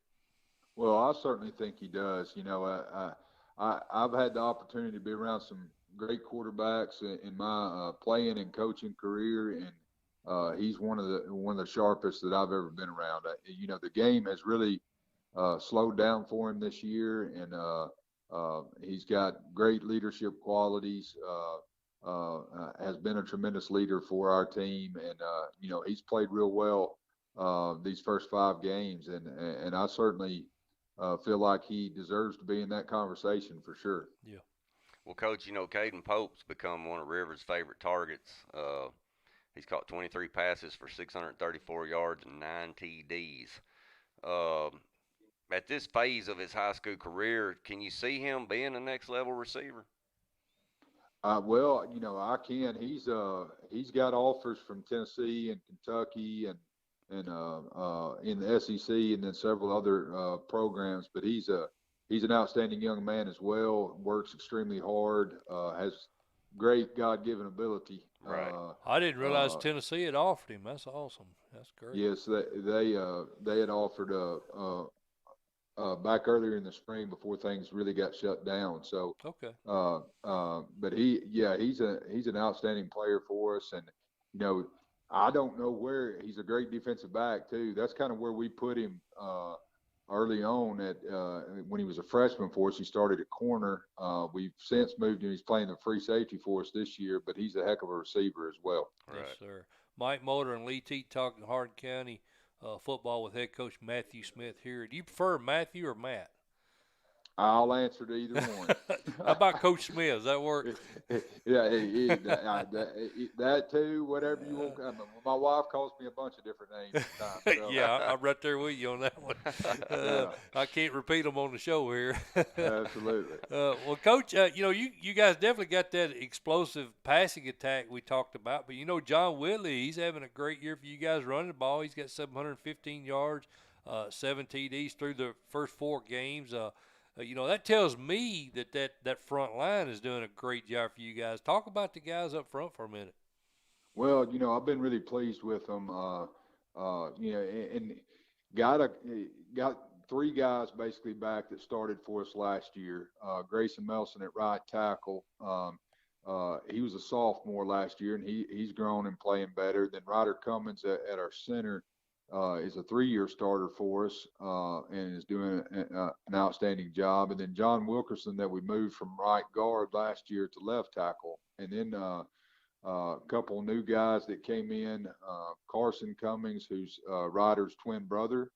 Well, I certainly think he does. You know, I've had the opportunity to be around some great quarterbacks in my playing and coaching career, and he's one of the sharpest that I've ever been around. You know, the game has really slowed down for him this year, and he's got great leadership qualities. Has been a tremendous leader for our team, and you know, he's played real well these first 5 games, and I certainly feel like he deserves to be in that conversation for sure. Yeah. Well, Coach, you know, Caden Pope's become one of Rivers' favorite targets. He's caught 23 passes for 634 yards and 9 TDs. At this phase of his high school career, can you see him being a next level receiver? Well, you know, I can. He's got offers from Tennessee and Kentucky and in the SEC and then several other programs. But he's an outstanding young man as well. Works extremely hard. Has great God-given ability. Right. I didn't realize Tennessee had offered him. That's awesome. That's great. Yes, they had offered back earlier in the spring before things really got shut down. So okay. But he's an outstanding player for us, and you know, I don't know where he's a great defensive back too. That's kind of where we put him early on at when he was a freshman for us. He started at corner. We've since moved him. He's playing the free safety for us this year, but he's a heck of a receiver as well. Right. Yes, sir. Mike Molder and Lee Teat talking Hardin County football with head coach Matthew Smith here. Do you prefer Matthew or Matt? I'll answer to either one. How about Coach Smith? Does that work? Yeah, that too. Whatever you want. My wife calls me a bunch of different names sometimes. So. Yeah, I'm right there with you on that one. Yeah. I can't repeat them on the show here. Absolutely. Well, Coach, you guys definitely got that explosive passing attack we talked about. But, John Whitley, he's having a great year for you guys running the ball. He's got 715 yards, 7 TDs through the first 4 games. That tells me that front line is doing a great job for you guys. Talk about the guys up front for a minute. Well, I've been really pleased with them. And got 3 guys basically back that started for us last year. Grayson Melson at right tackle. He was a sophomore last year, and he's grown and playing better. Then Ryder Cummins at our center is a 3-year starter for us and is doing an outstanding job. And then John Wilkerson that we moved from right guard last year to left tackle. And then a couple of new guys that came in. Carson Cummings, who's Ryder's twin brother,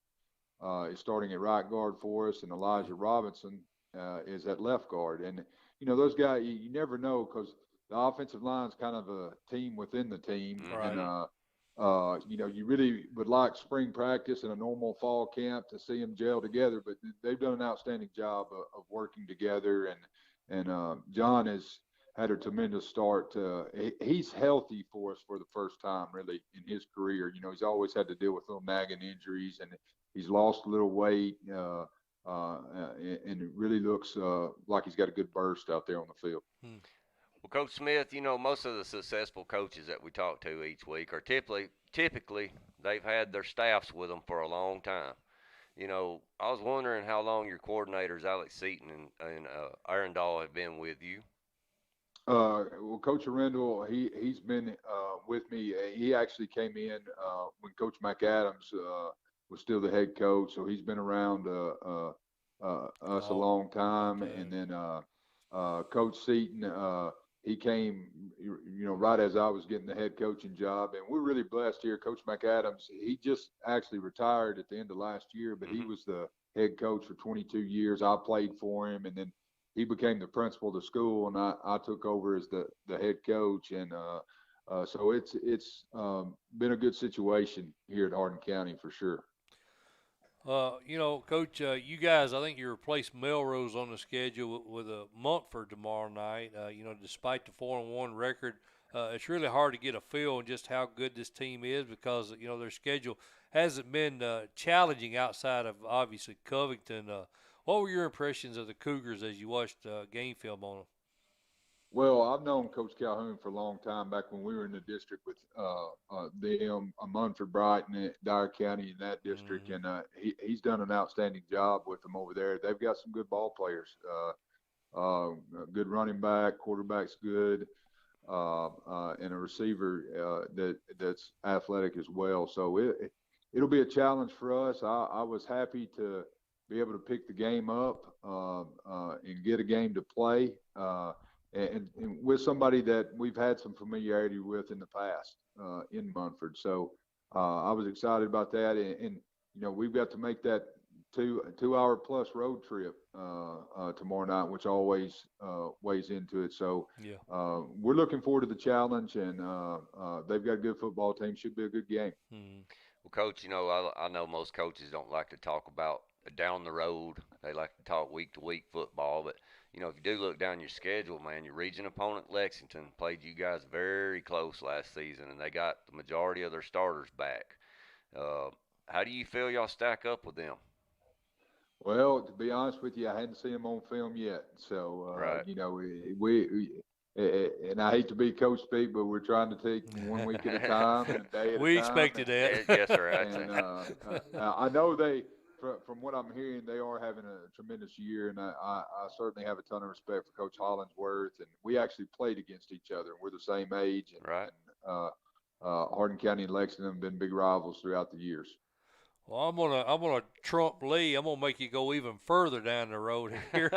is starting at right guard for us, and Elijah Robinson is at left guard. And those guys, you never know, because the offensive line is kind of a team within the team. Right. And you really would like spring practice and a normal fall camp to see them gel together, but they've done an outstanding job of working together. And John has had a tremendous start. He's healthy for us for the first time really in his career. He's always had to deal with little nagging injuries, and he's lost a little weight, and it really looks like he's got a good burst out there on the field. Well, Coach Smith, most of the successful coaches that we talk to each week are typically they've had their staffs with them for a long time. I was wondering how long your coordinators, Alex Seaton and Arundel, have been with you. Well, Coach Arundel, he's been with me. He actually came in when Coach McAdams was still the head coach, so he's been around us a long time. Okay. And then Coach Seaton, he came, right as I was getting the head coaching job, and we're really blessed here. Coach McAdams, he just actually retired at the end of last year, but he was the head coach for 22 years. I played for him, and then he became the principal of the school, and I took over as the head coach. And so it's been a good situation here at Hardin County for sure. Coach, you guys, I think you replaced Melrose on the schedule with a Montford tomorrow night. Despite the 4-1 record, it's really hard to get a feel on just how good this team is because, their schedule hasn't been challenging outside of, obviously, Covington. What were your impressions of the Cougars as you watched game film on them? Well, I've known Coach Calhoun for a long time, back when we were in the district with them, Munford, Brighton, Dyer County in that district, and he's done an outstanding job with them over there. They've got some good ball players, a good running back, quarterback's good, and a receiver that's athletic as well. So it'll be a challenge for us. I was happy to be able to pick the game up and get a game to play. And with somebody that we've had some familiarity with in the past in Munford. So I was excited about that. And we've got to make that 2-hour plus road trip tomorrow night, which always weighs into it. So we're looking forward to the challenge, and they've got a good football team. Should be a good game. Well, Coach, I know most coaches don't like to talk about down the road. They like to talk week-to-week football, but if you do look down your schedule, man, your region opponent Lexington played you guys very close last season, and they got the majority of their starters back. How do you feel y'all stack up with them? Well, to be honest with you, I hadn't seen them on film yet. So, right. We and I hate to be Coach Speak, but we're trying to take 1 week at a time and a day at a time. We expected that. Yes, sir. And I know from what I'm hearing, they are having a tremendous year, and I certainly have a ton of respect for Coach Hollingsworth. And we actually played against each other. We're the same age. And, right. And, Hardin County and Lexington have been big rivals throughout the years. Well, I'm gonna trump Lee. I'm gonna make you go even further down the road here.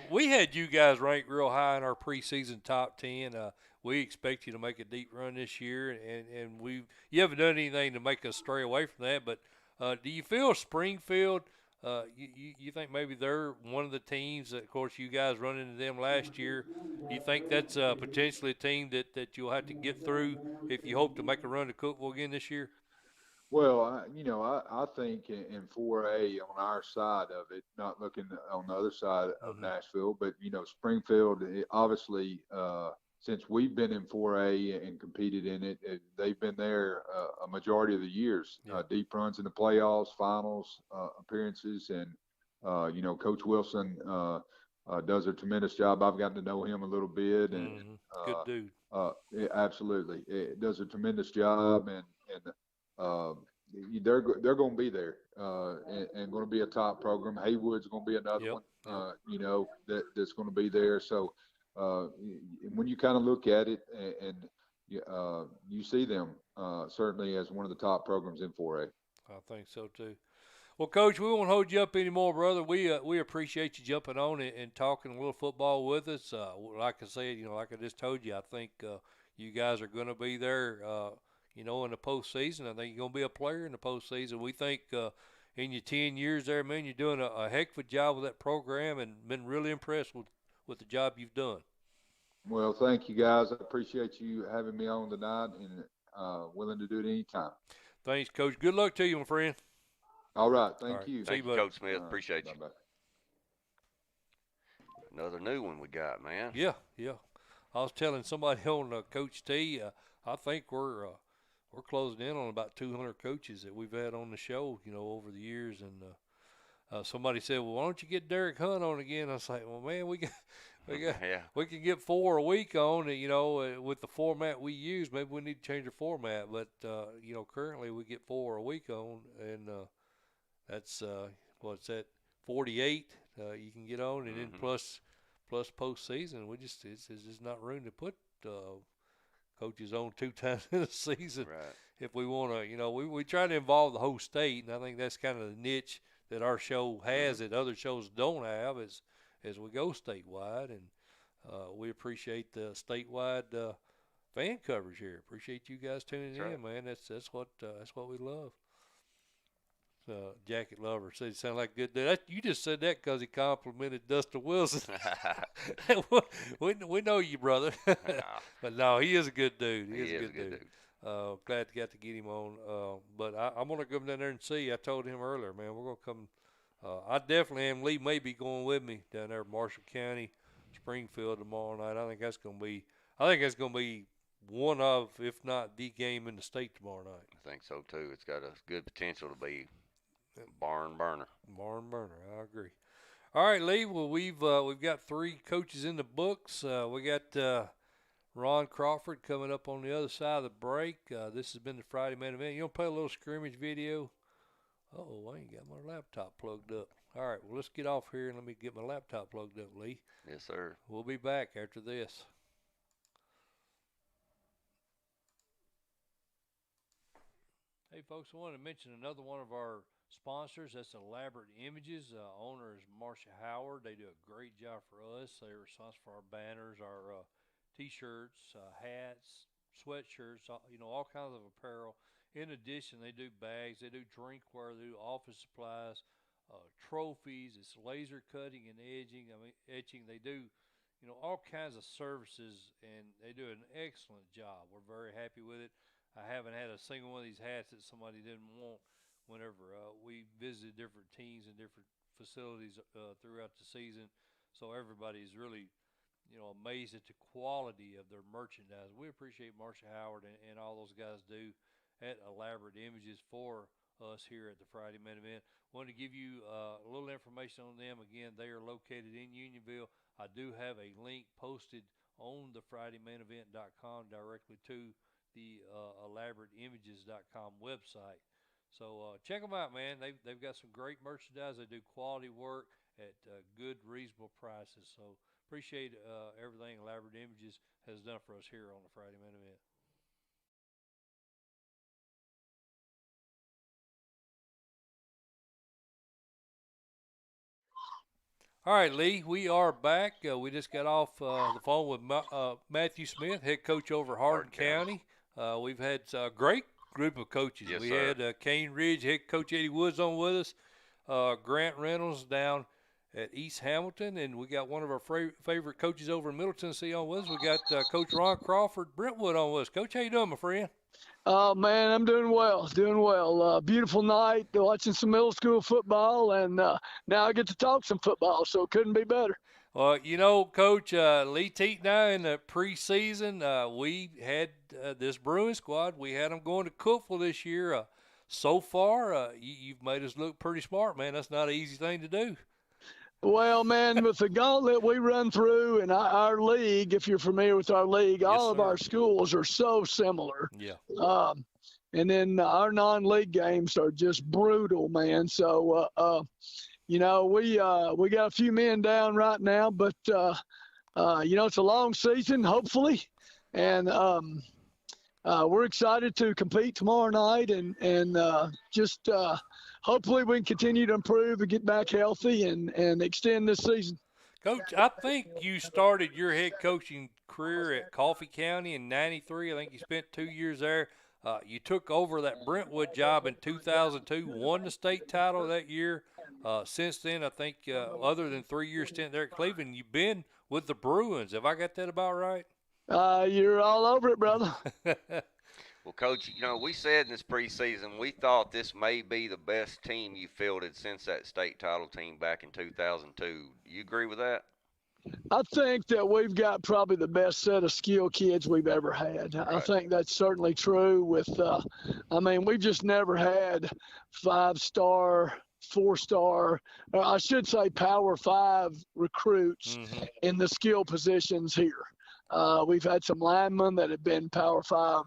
We had you guys ranked real high in our preseason top 10. We expect you to make a deep run this year, and you haven't done anything to make us stray away from that. But do you feel Springfield You think maybe they're one of the teams that, of course, you guys run into them last year. You think that's potentially a team that you'll have to get through if you hope to make a run to Cookeville again this year? Well, I think in 4A on our side of it, not looking on the other side of Nashville, but Springfield, obviously, since we've been in 4A and competed in it, they've been there a majority of the years. Yeah. Deep runs in the playoffs, finals appearances, and Coach Wilson does a tremendous job. I've gotten to know him a little bit, and good dude. yeah, absolutely, it does a tremendous job, and they're going to be there and going to be a top program. Haywood's going to be another one, that's going to be there. So when you kind of look at it and you see them certainly as one of the top programs in 4A. I think so too. Well, Coach, we won't hold you up anymore, brother. We appreciate you jumping on and talking a little football with us. Like I said, like I just told you, I think you guys are going to be there. In the postseason. I think you're going to be a player in the postseason. We think in your 10 years there, man, you're doing a heck of a job with that program and been really impressed with the job you've done. Well, thank you, guys. I appreciate you having me on tonight and willing to do it anytime. Thanks, Coach. Good luck to you, my friend. All right. Thank you. Thank you, Coach Smith. Appreciate you. Bye-bye. Another new one we got, man. Yeah. I was telling somebody on Coach T, I think we're closing in on about 200 coaches that we've had on the show, over the years. And somebody said, well, why don't you get Derek Hunt on again? I was like, well, man, we can get 4 a week on, with the format we use. Maybe we need to change the format. But, currently we get 4 a week on, and that's, what's that, 48 you can get on, and then plus postseason. It's just not room to put coaches on 2 times in a season. Right. If we want to, we try to involve the whole state, and I think that's kind of the niche that our show has that other shows don't have as we go statewide, and we appreciate the statewide fan coverage here. Appreciate you guys tuning in, right. man. That's what we love. Jacket Lover said he sounded like a good dude. You just said that because he complimented Dustin Wilson. we know you, brother. But no, he is a good dude. He is a good dude. Glad to get him on. But I'm going to come down there and see. I told him earlier, man, we're going to come. I definitely am. Lee may be going with me down there in Marshall County, Springfield tomorrow night. I think that's going to be one of, if not the game in the state tomorrow night. I think so too. It's got a good potential to be barn burner. I agree. All right, Lee. Well, we've got 3 coaches in the books. We got Ron Crawford coming up on the other side of the break. This has been the Friday Man Event. You want to play a little scrimmage video? Oh, I ain't got my laptop plugged up. All right, well, let's get off here and let me get my laptop plugged up, Lee. Yes, sir. We'll be back after this. Hey, folks, I want to mention another one of our sponsors. That's Elaborate Images. Owner is Marcia Howard. They do a great job for us. They're responsible for our banners, our T-shirts, hats, sweatshirts, all kinds of apparel. In addition, they do bags, they do drinkware, they do office supplies, trophies. It's laser cutting and etching. They do, all kinds of services, and they do an excellent job. We're very happy with it. I haven't had a single one of these hats that somebody didn't want whenever we visited different teams and different facilities throughout the season. So everybody's really, amazed at the quality of their merchandise. We appreciate Marcia Howard and all those guys do at Elaborate Images for us here at the Friday Man Event. Wanted to give you a little information on them. Again, they are located in Unionville. I do have a link posted on the FridayManEvent.com directly to the ElaborateImages.com website. So check them out, man. They've got some great merchandise. They do quality work at good, reasonable prices. So appreciate everything Elaborate Images has done for us here on the Friday Man Event. All right, Lee, we are back. We just got off the phone with Matthew Smith, head coach over Hardin County. We've had a great group of coaches. Yes, we sir. had Cane Ridge head coach Eddie Woods on with us. Grant Reynolds down at East Hamilton, and we got one of our favorite coaches over in Middle Tennessee on with us. We got Coach Ron Crawford, Brentwood on with us. Coach, how you doing, my friend? Oh, man, I'm doing well. Beautiful night, watching some middle school football, and now I get to talk some football, so it couldn't be better. Well, you know, Coach, Lee Teat and I in the preseason, we had this Bruin squad. We had them going to Cookville this year. So far, you've made us look pretty smart, man. That's not an easy thing to do. Well, man, with the gauntlet we run through in our league, if you're familiar with our league, Yes, all of sir. our schools are so similar. Yeah. And then our non-league games are just brutal, man. So, you know, we got a few men down right now, but, you know, it's a long season, hopefully. And we're excited to compete tomorrow night and just hopefully we can continue to improve and get back healthy and extend this season. Coach, I think you started your head coaching career at Coffee County in '93. I think you spent 2 years there. You took over that Brentwood job in 2002, won the state title that year. Since then, I think other than 3 years stint there at Cleveland, you've been with the Bruins. Have I got that about right? You're all over it, brother. Well, Coach, you know, we said in this preseason we thought this may be the best team you fielded since that state title team back in 2002. Do you agree with that? I think that we've got probably the best set of skill kids we've ever had. Right. I think that's certainly true with, I mean, we've just never had 5-star, 4-star, or I should say Power 5 recruits in the skill positions here. We've had some linemen that have been Power 5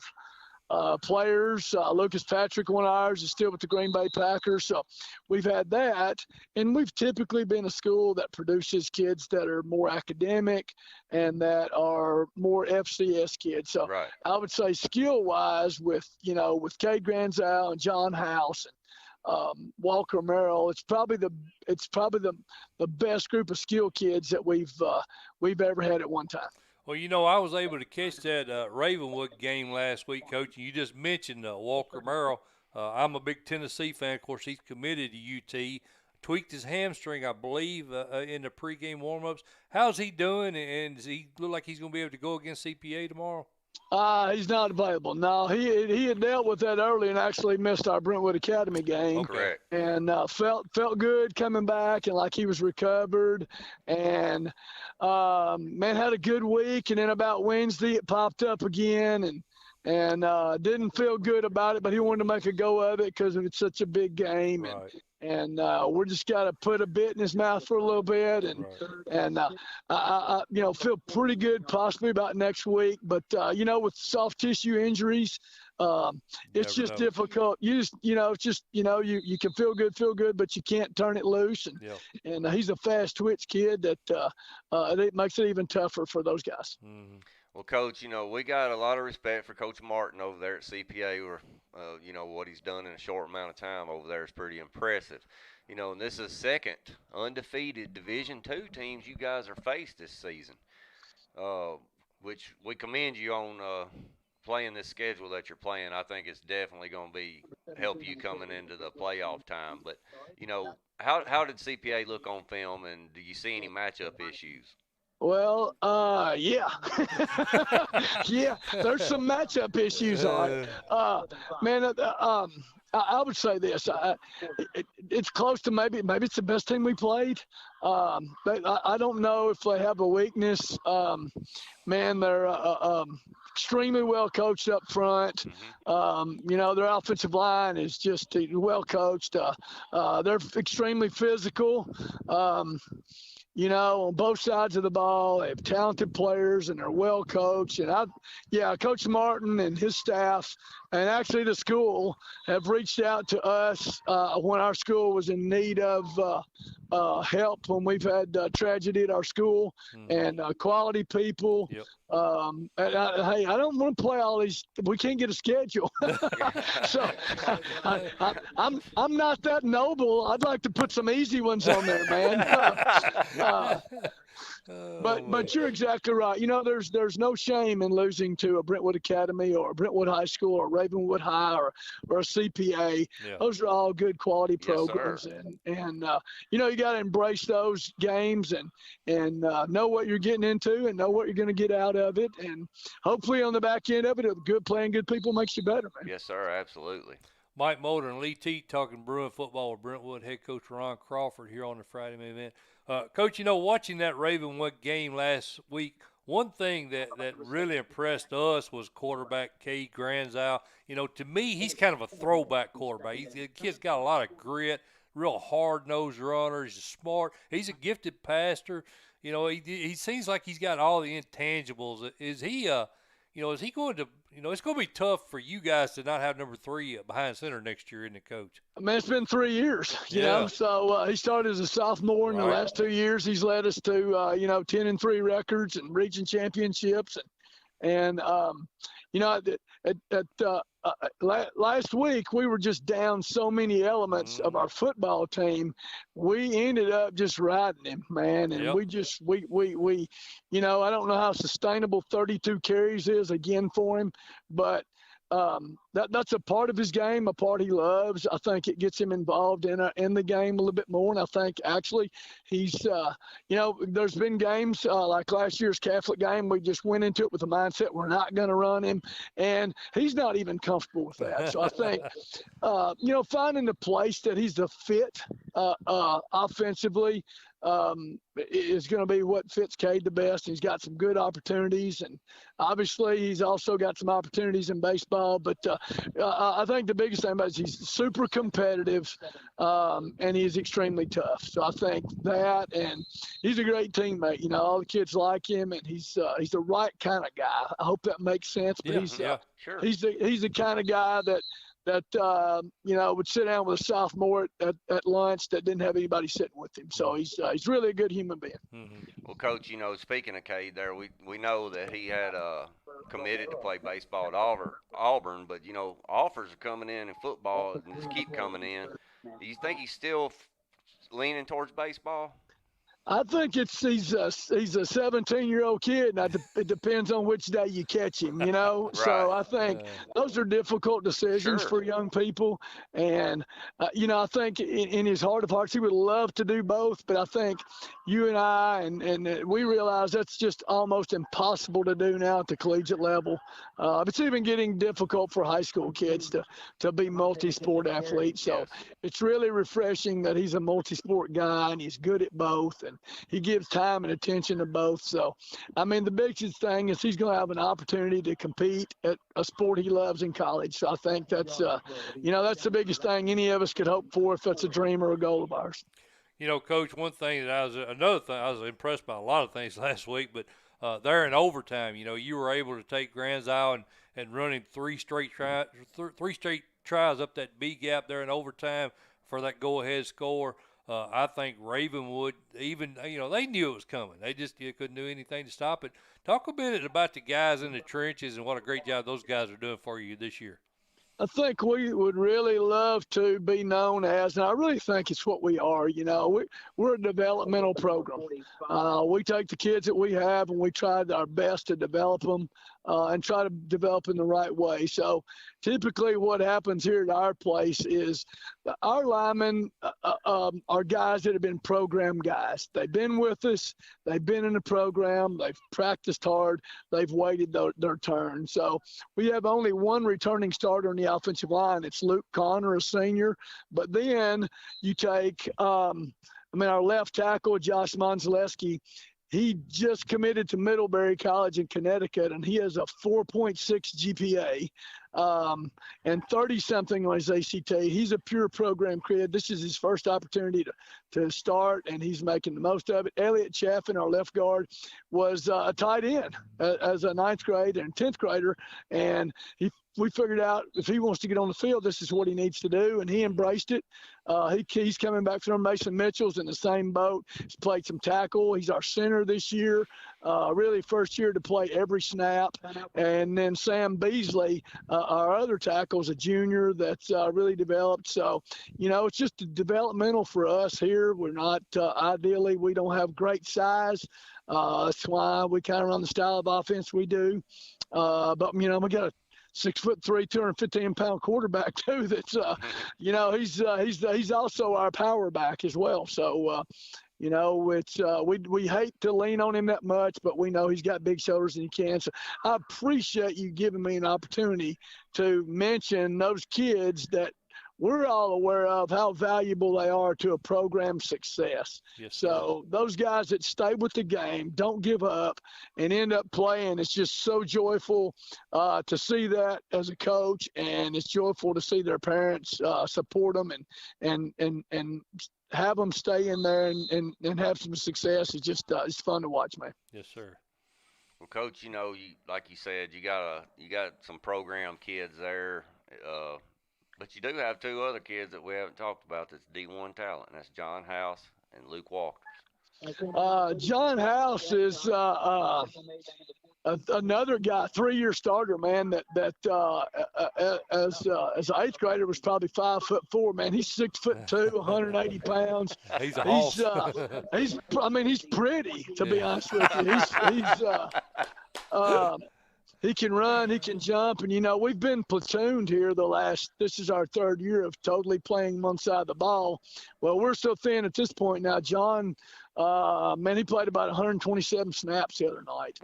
players. Lucas Patrick, one of ours, is still with the Green Bay Packers. So we've had that. And we've typically been a school that produces kids that are more academic and that are more FCS kids. So Right. I would say skill-wise with, you know, with Cade Granzow and John House and Walker Merrill, it's probably the best group of skill kids that we've ever had at one time. Well, you know, I was able to catch that Ravenwood game last week, Coach. And you just mentioned Walker Merrill. I'm a big Tennessee fan. Of course, he's committed to UT. Tweaked his hamstring, I believe, in the pregame warm-ups. How's he doing? And does he look like he's going to be able to go against CPA tomorrow? He's not available. No, he had dealt with that early and actually missed our Brentwood Academy game. Okay. Correct. And felt good coming back and like he was recovered. And man, had a good week. And then about Wednesday it popped up again and didn't feel good about it, but he wanted to make a go of it because it's such a big game. Right. And we're just got to put a bit in his mouth for a little bit, and I you know, feel pretty good possibly about next week. But you know, with soft tissue injuries, it's just difficult. You can feel good, but you can't turn it loose. And he's a fast twitch kid that it makes it even tougher for those guys. Mm-hmm. Well, Coach, you know, we got a lot of respect for Coach Martin over there at CPA. Where, you know, what he's done in a short amount of time over there is pretty impressive. You know, and this is second undefeated Division II teams you guys are faced this season, which we commend you on playing this schedule that you're playing. I think it's definitely going to help you coming into the playoff time. But, you know, how did CPA look on film, and do you see any matchup issues? Well, yeah. Yeah, there's some matchup issues on it. Man, I would say this. It's close to maybe it's the best team we played. But I don't know if they have a weakness. Man, they're extremely well coached up front. You know, their offensive line is just well coached. They're extremely physical. You know, on both sides of the ball, they have talented players and they're well coached. And Coach Martin and his staff, and actually the school, have reached out to us when our school was in need of help when we've had tragedy at our school and quality people. Yep. Hey, I don't want to play all these. We can't get a schedule, so I'm not that noble. I'd like to put some easy ones on there, man. But you're exactly right. You know, there's no shame in losing to a Brentwood Academy or a Brentwood High School or Ravenwood High or a CPA. Yeah. Those are all good quality Yes, programs, sir. and you know, you got to embrace those games and know what you're getting into and know what you're going to get out of it, and hopefully on the back end of it, good playing good people makes you better, man. Yes, sir. Absolutely. Mike Molder and Lee Teat talking Bruin football with Brentwood head coach Ron Crawford here on the Friday Main Event. Coach, you know, watching that Ravenwood game last week, one thing that really impressed us was quarterback Cade Granzow. You know, to me, he's kind of a throwback quarterback. The kid's got a lot of grit, real hard-nosed runner. He's smart. He's a gifted passer. You know, he seems like he's got all the intangibles. Is he going to, you know, it's going to be tough for you guys to not have number 3 behind center next year, isn't it, Coach? Man, it's been 3 years, you know. So he started as a sophomore in the last 2 years. He's led us to, 10-3 records and region championships. And you know, last week we were just down so many elements of our football team. We ended up just riding him, man. And we you know, I don't know how sustainable 32 carries is again for him, but that's a part of his game, a part he loves. I think it gets him involved in the game a little bit more. And I think actually he's, you know, there's been games like last year's Catholic game. We just went into it with the mindset we're not going to run him, and he's not even comfortable with that. So I think, you know, finding the place that he's the fit offensively is going to be what fits Cade the best. He's got some good opportunities, and obviously he's also got some opportunities in baseball. But I think the biggest thing about it is he's super competitive, and he's extremely tough. So I think that, and he's a great teammate. You know, all the kids like him, and he's the right kind of guy. I hope that makes sense. But Sure. he's the kind of guy that you know, would sit down with a sophomore at lunch that didn't have anybody sitting with him. So he's really a good human being. Mm-hmm. Well, Coach, you know, speaking of Cade there, we know that he had committed to play baseball at Auburn, but, you know, offers are coming in football and just keep coming in. Do you think he's still leaning towards baseball? I think he's a 17-year-old kid, and it depends on which day you catch him, you know. Right. So I think those are difficult decisions for young people, and you know, I think in his heart of hearts he would love to do both, but I think you and I and we realize that's just almost impossible to do now at the collegiate level. It's even getting difficult for high school kids to be multi-sport athletes. So it's really refreshing that he's a multi-sport guy and he's good at both, and he gives time and attention to both. So, I mean, the biggest thing is he's going to have an opportunity to compete at a sport he loves in college. So I think that's, you know, that's the biggest thing any of us could hope for if that's a dream or a goal of ours. You know, Coach, one thing that I was impressed by a lot of things last week, but there in overtime, you know, you were able to take Granzow and run him three straight tries up that B gap there in overtime for that go-ahead score. I think Ravenwood, even, you know, they knew it was coming. They just couldn't do anything to stop it. Talk a bit about the guys in the trenches and what a great job those guys are doing for you this year. I think we would really love to be known as, and I really think it's what we are, you know, we're a developmental program. We take the kids that we have and we try our best to develop them and try to develop in the right way. So typically what happens here at our place is our linemen are guys that have been program guys. They've been with us. They've been in the program. They've practiced hard. They've waited their turn. So we have only one returning starter on the offensive line. It's Luke Connor, a senior. But then you take, our left tackle, Josh Monzaleski. He just committed to Middlebury College in Connecticut, and he has a 4.6 GPA and 30-something on his ACT. He's a pure program kid. This is his first opportunity to start, and he's making the most of it. Elliot Chaffin, our left guard, was a tight end as a 9th grade and 10th grader, and we figured out if he wants to get on the field, this is what he needs to do, and he embraced it. He's coming back from Mason Mitchell's in the same boat. He's played some tackle. He's our center this year. really first year to play every snap. And then Sam Beasley, our other tackle, is a junior that's really developed. So, it's just developmental for us here. We're not, ideally, we don't have great size. That's why we kind of run the style of offense we do. But, we got a 6'3", 215-pound quarterback too. That's, he's also our power back as well. So, it's we hate to lean on him that much, but we know he's got big shoulders and he can. So I appreciate you giving me an opportunity to mention those kids that we're all aware of how valuable they are to a program's success. Yes, so those guys that stay with the game, don't give up, and end up playing, it's just so joyful to see that as a coach, and it's joyful to see their parents support them and have them stay in there and have some success. It's just it's fun to watch, man. Yes, sir. Well, Coach, you like you said, you got some program kids there. But you do have two other kids that we haven't talked about that's D1 talent, and that's John House and Luke Walker. John House is another guy, 3-year starter, man, that as an 8th grader was probably 5'4", man. He's 6'2", 180 pounds. He's a hoss. He's pretty, to be honest with you. He can run, he can jump, and we've been platooned here this is our 3rd year of totally playing one side of the ball. Well, we're so thin at this point now. John, he played about 127 snaps the other night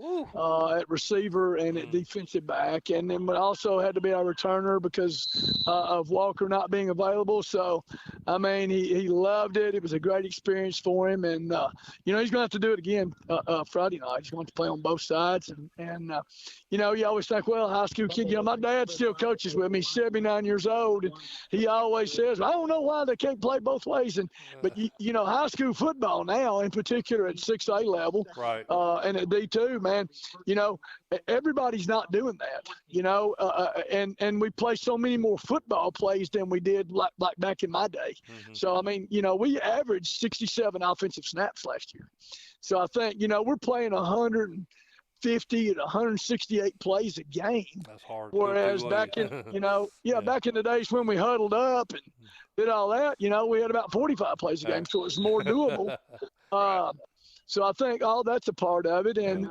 at receiver and at defensive back, and then we also had to be our returner because of Walker not being available. So, he loved it. It was a great experience for him, and he's going to have to do it again Friday night. He's going to play on both sides, and you always think, well, high school kid. My dad still coaches with me. He's 79 years old, and he always says, I don't know why they can't play both ways. But high school football now, in particular at 6A level, right, and at D2, man, everybody's not doing that. And we play so many more football plays than we did like back in my day. Mm-hmm. So we averaged 67 offensive snaps last year. So I think we're playing 150 to 168 plays a game. That's hard. Whereas back in back in the days when we huddled up and did all that, we had about 45 plays a game, so it's more doable. So I think all that's a part of it, and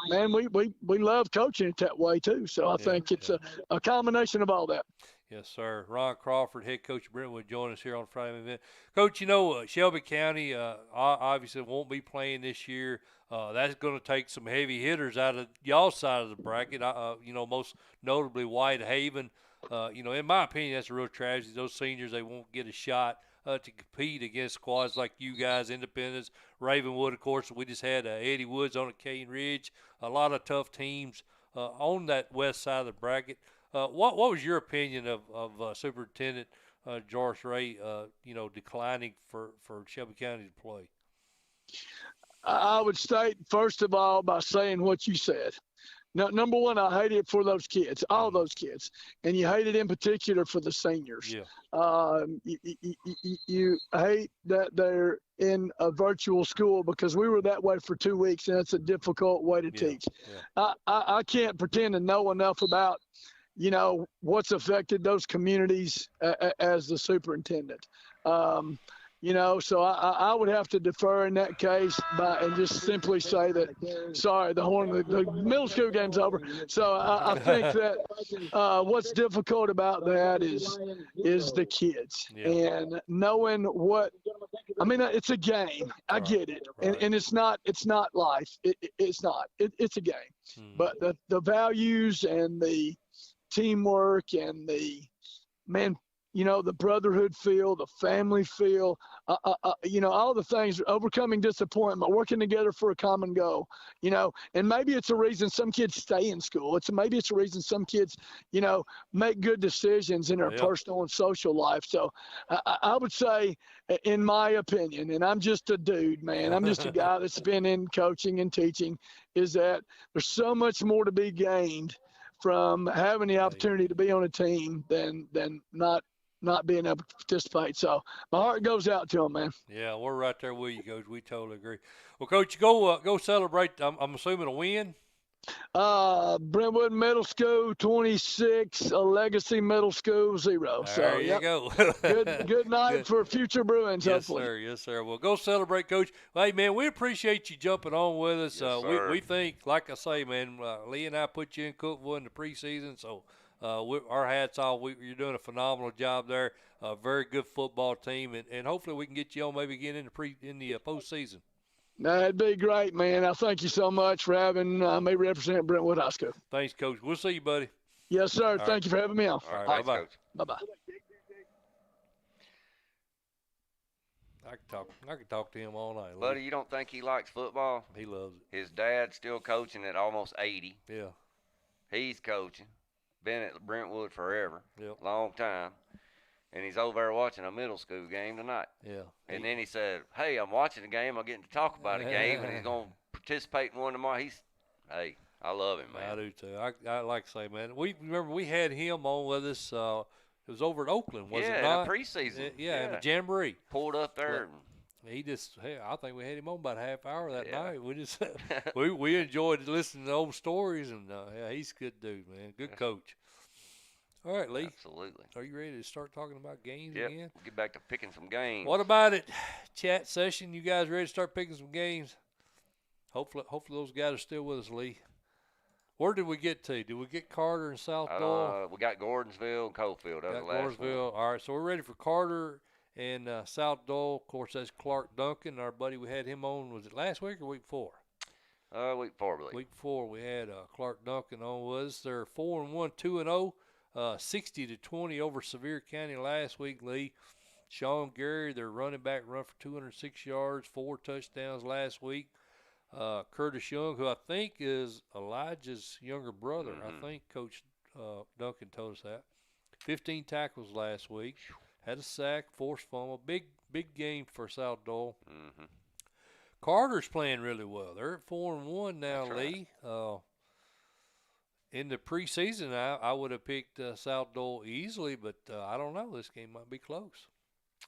man, we love coaching it that way too. So I think it's a combination of all that. Yes, sir. Ron Crawford, head coach of Brentwood, join us here on Friday event. Coach, Shelby County obviously won't be playing this year. That's going to take some heavy hitters out of y'all's side of the bracket. Most notably Whitehaven. In my opinion, that's a real tragedy. Those seniors, they won't get a shot to compete against squads like you guys, Independence, Ravenwood, of course. We just had Eddie Woods on at Cane Ridge. A lot of tough teams on that west side of the bracket. What was your opinion of Superintendent Josh Ray, declining for Shelby County to play? I would state, first of all, by saying what you said. Now, number one, I hate it for those kids, all those kids, and you hate it in particular for the seniors. Yeah. You hate that they're in a virtual school because we were that way for 2 weeks, and it's a difficult way to teach. Yeah. I can't pretend to know enough about what's affected those communities as the superintendent. So I would have to defer in that case and just simply say that, sorry, the middle school game's over. So I think that what's difficult about that is the kids and knowing it's a game. I get it. Right. And it's not life. It's not. It's a game. But the values and the teamwork and the brotherhood feel, the family feel, all the things, overcoming disappointment, working together for a common goal, and maybe it's a reason some kids stay in school. Maybe it's a reason some kids, make good decisions in their personal and social life. So I would say, in my opinion, and I'm just a dude, man, I'm just a guy that's been in coaching and teaching, is that there's so much more to be gained from having the opportunity to be on a team than not not being able to participate. So my heart goes out to them, man. Yeah, we're right there with you, Coach. We totally agree. Well, Coach, go celebrate. I'm assuming a win. Brentwood Middle School 26, Legacy Middle School 0. So There you go. good night for future Bruins. Yes, hopefully. sir. Yes, sir. Well, go celebrate, Coach. Well, hey, man, we appreciate you jumping on with us. Yes, sir. We think, like I say, man, Lee and I put you in Cookville in the preseason, so our hats off. You're doing a phenomenal job there. A very good football team, and hopefully we can get you on maybe again in the postseason. That'd be great, man. I thank you so much for having me represent Brentwood High School. Thanks, Coach. We'll see you, buddy. Yes, sir. All Thank you for having me on. All right, Bye-bye. Coach. Bye-bye. I could talk to him all night. Lee. Buddy, you don't think he likes football? He loves it. His dad's still coaching at almost 80. Yeah. He's coaching. Been at Brentwood forever. Yep. Long time. And he's over there watching a middle school game tonight. Yeah. And then he said, hey, I'm watching the game. I'm getting to talk about a game. And he's going to participate in one tomorrow. Hey, I love him, man. I do too. I like to say, man. We had him on with us. It was over at Oakland, was it not? In the preseason. Yeah, in the jamboree. Pulled up there. I think we had him on about a half hour that Yeah. night. We just we enjoyed listening to old stories, and he's a good dude, man. Good coach. All right, Lee. Absolutely. Are you ready to start talking about games Yep. again? We'll get back to picking some games. What about it? Chat session. You guys ready to start picking some games? Hopefully those guys are still with us, Lee. Where did we get to? Did we get Carter and South Doyle? We got Gordonsville and Coalfield. That was the last one. All right, so we're ready for Carter and South Doyle. Of course, that's Clark Duncan, our buddy. We had him on. Was it last week or week 4? Week 4, I believe. Week 4, we had Clark Duncan on with us. They're 4-1, 2-0, 60-20 over Sevier County last week. Lee, Sean Gary, their running back, run for 206 yards, 4 touchdowns last week. Curtis Young, who I think is Elijah's younger brother. I think Coach Duncan told us that. 15 tackles last week. Had a sack, forced fumble. Big game for South Doyle. Mm-hmm. Carter's playing really well. They're at 4-1 now, That's Lee. In the preseason, I would have picked South Doyle easily, but I don't know. This game might be close.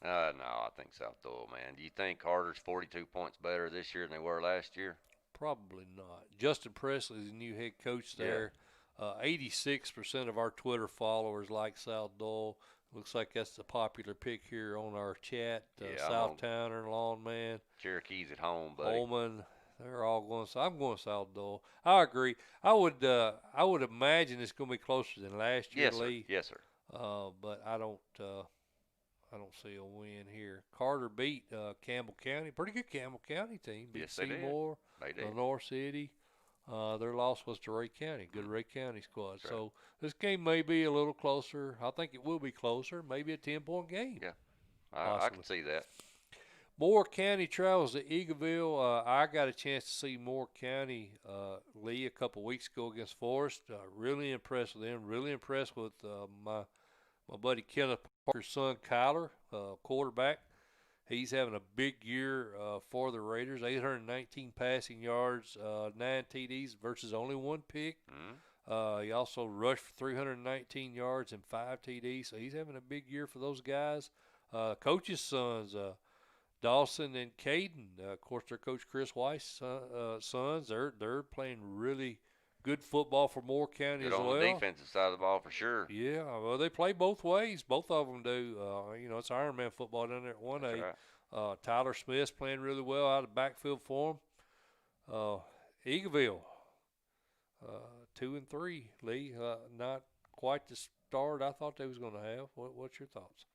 No, I think South Doyle, man. Do you think Carter's 42 points better this year than they were last year? Probably not. Justin Presley's the new head coach there. 86% of our Twitter followers like South Doyle. Looks like that's the popular pick here on our chat. Southtowner, Lawn Man. Cherokee's at home, buddy. Holman, they're all going. So I'm going South Doyle. I agree. I would imagine it's going to be closer than last year, Lee. Yes, sir. But I don't see a win here. Carter beat Campbell County. Pretty good Campbell County team. Beat Yes, they did. Seymour, They did. Lenore City. Their loss was to Ray County. Good Ray County squad. That's right. So this game may be a little closer. I think it will be closer. Maybe a 10-point game. Yeah. I can see that. Moore County travels to Eagleville. I got a chance to see Moore County, Lee, a couple weeks ago against Forrest. Really impressed with them. Really impressed with my buddy Kenneth Parker's son, Kyler, quarterback. He's having a big year for the Raiders. 819 passing yards, 9 TDs versus only 1 pick. Mm-hmm. He also rushed for 319 yards and 5 TDs. So he's having a big year for those guys. Coach's sons, Dawson and Caden. Of course, their coach Chris Weiss' sons. They're playing really good football for Moore County Good as on well. the defensive side of the ball for sure. Yeah, well, they play both ways. Both of them do. It's Ironman football down there at 1A. That's right. Tyler Smith's playing really well out of the backfield for them. Eagleville, 2-3. Lee, not quite the start I thought they was going to have. What's your thoughts?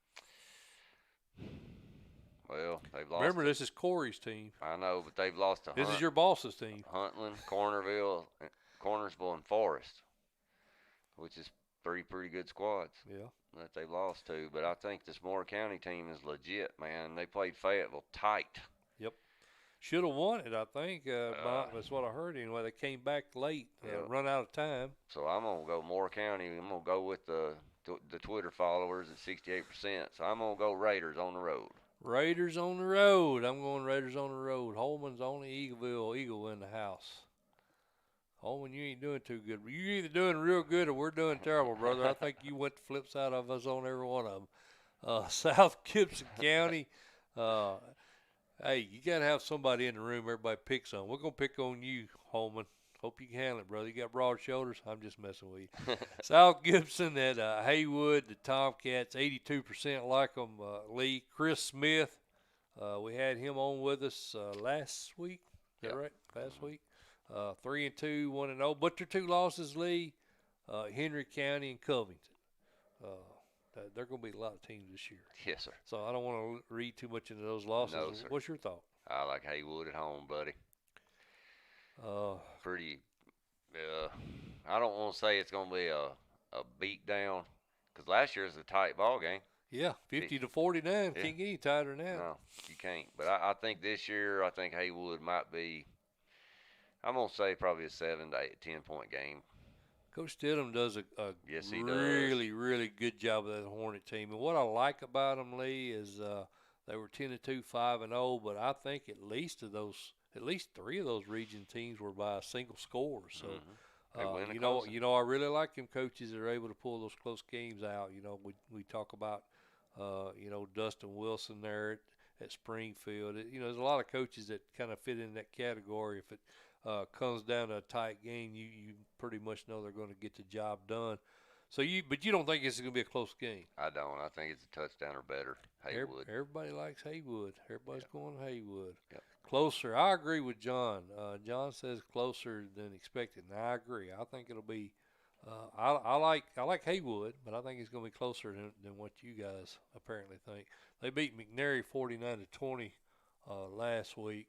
Well, they've lost. Remember, this is Corey's team. I know, but they've lost to This is your boss's team. Huntland, Cornersville, and Forrest, which is 3 pretty good squads Yeah. that they've lost to. But I think this Moore County team is legit, man. They played Fayetteville tight. Should have won it, I think. That's what I heard anyway. They came back late, Yeah. run out of time. So I'm going to go Moore County. I'm going to go with the Twitter followers at 68%. So I'm going to go Raiders on the road. Raiders on the road. I'm going Raiders on the road. Holman's only Eagle in the house. Holman, you ain't doing too good. You're either doing real good or we're doing terrible, brother. I think you went the flip side of us on every one of them. South Gibson County. Hey, you got to have somebody in the room everybody picks on. We're going to pick on you, Holman. Hope you can handle it, brother. You got broad shoulders. I'm just messing with you. South Gibson at Haywood, the Tomcats, 82% like them, Lee. Chris Smith, we had him on with us last week. Is that right? Last week. 3-2, 1-0. But their 2 losses, Lee, Henry County and Covington. They're going to be a lot of teams this year. Yes, sir. So I don't want to read too much into those losses. No, sir. What's your thought? I like Haywood at home, buddy. Pretty. I don't want to say it's going to be a beat down, because last year was a tight ball game. Yeah, 50-49. Can't get any tighter than that. No, you can't. But I think this year, I think Haywood might be, I'm going to say probably a 7 to 10 point game. Coach Stidham does a Yes, he really, really good job of that Hornet team. And what I like about them, Lee, is they were 10-2, 5-0. But I think at least 3 of those region teams were by a single score. So, you know, I really like them coaches that are able to pull those close games out. You know, we talk about, Dustin Wilson there at Springfield. There's a lot of coaches that kind of fit in that category. If it comes down to a tight game, you pretty much know they're going to get the job done. But you don't think it's going to be a close game? I don't. I think it's a touchdown or better. Haywood. Everybody likes Haywood. Everybody's going Haywood. Yep. Closer. I agree with John. John says closer than expected, and I agree. I think it'll be. I like Haywood, but I think it's going to be closer than what you guys apparently think. They beat McNary 49-20 last week.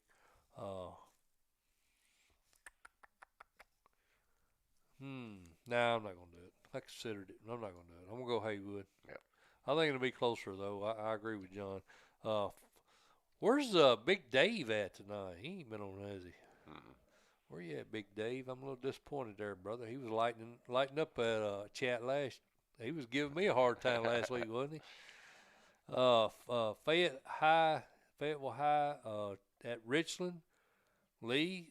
No, I'm not going to do it. I considered it, but I'm not going to do it. I'm going to go Haywood. Yep. I think it'll be closer, though. I agree with John. Where's Big Dave at tonight? He ain't been on, has he? Mm-mm. Where you at, Big Dave? I'm a little disappointed there, brother. He was lighting up at chat last. He was giving me a hard time last week, wasn't he? Fayetteville High at Richland. Lee,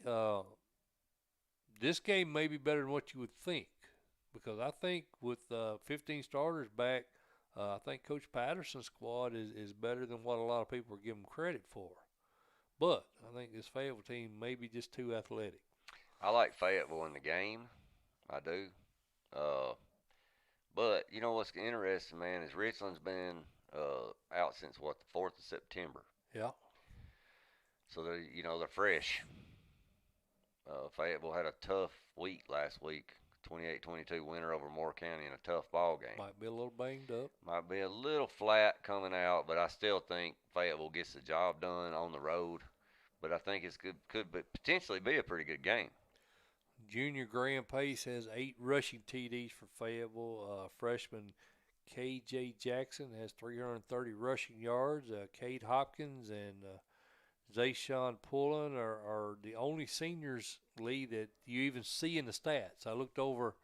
this game may be better than what you would think, because I think with 15 starters back, I think Coach Patterson's squad is better than what a lot of people are giving credit for. But I think this Fayetteville team may be just too athletic. I like Fayetteville in the game. I do. But you know what's interesting, man, is Richland's been out since, the 4th of September. Yeah. So they're fresh. Fayetteville had a tough week last week, 28-22 winner over Moore County in a tough ball game. Might be a little banged up. Might be a little flat coming out, but I still think Fayetteville gets the job done on the road. But I think it could potentially be a pretty good game. Junior Graham Pace has 8 rushing TDs for Fayetteville. Freshman K.J. Jackson has 330 rushing yards. Cade Hopkins and Zayshawn Pullen are the only seniors, Lee, that you even see in the stats. I looked over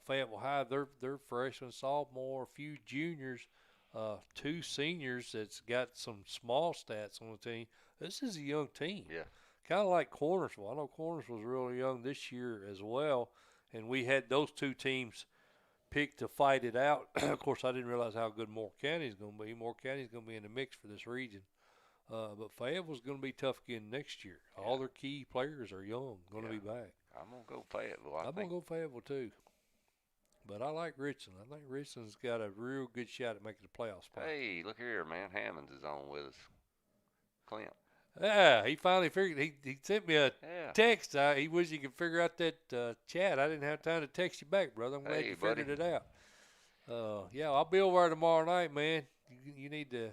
Fayetteville High. They're freshmen, sophomore, a few juniors, 2 seniors that's got some small stats on the team. This is a young team. Yeah. Kind of like Cornersville. I know Cornersville was really young this year as well, and we had those 2 teams picked to fight it out. Of course, I didn't realize how good Moore County is going to be. Moore County is going to be in the mix for this region. But Fayetteville's going to be tough again next year. Yeah. All their key players are young, going to be back. I'm going to go Fayetteville. I'm going to go Fayetteville too. But I like Richland. I think Richland's got a real good shot at making the playoff spot. Hey, look here, man. Hammonds is on with us. Clint. Yeah, he finally figured. He sent me a text. He wished he could figure out that chat. I didn't have time to text you back, brother. I'm glad you figured it out. I'll be over there tomorrow night, man. You need to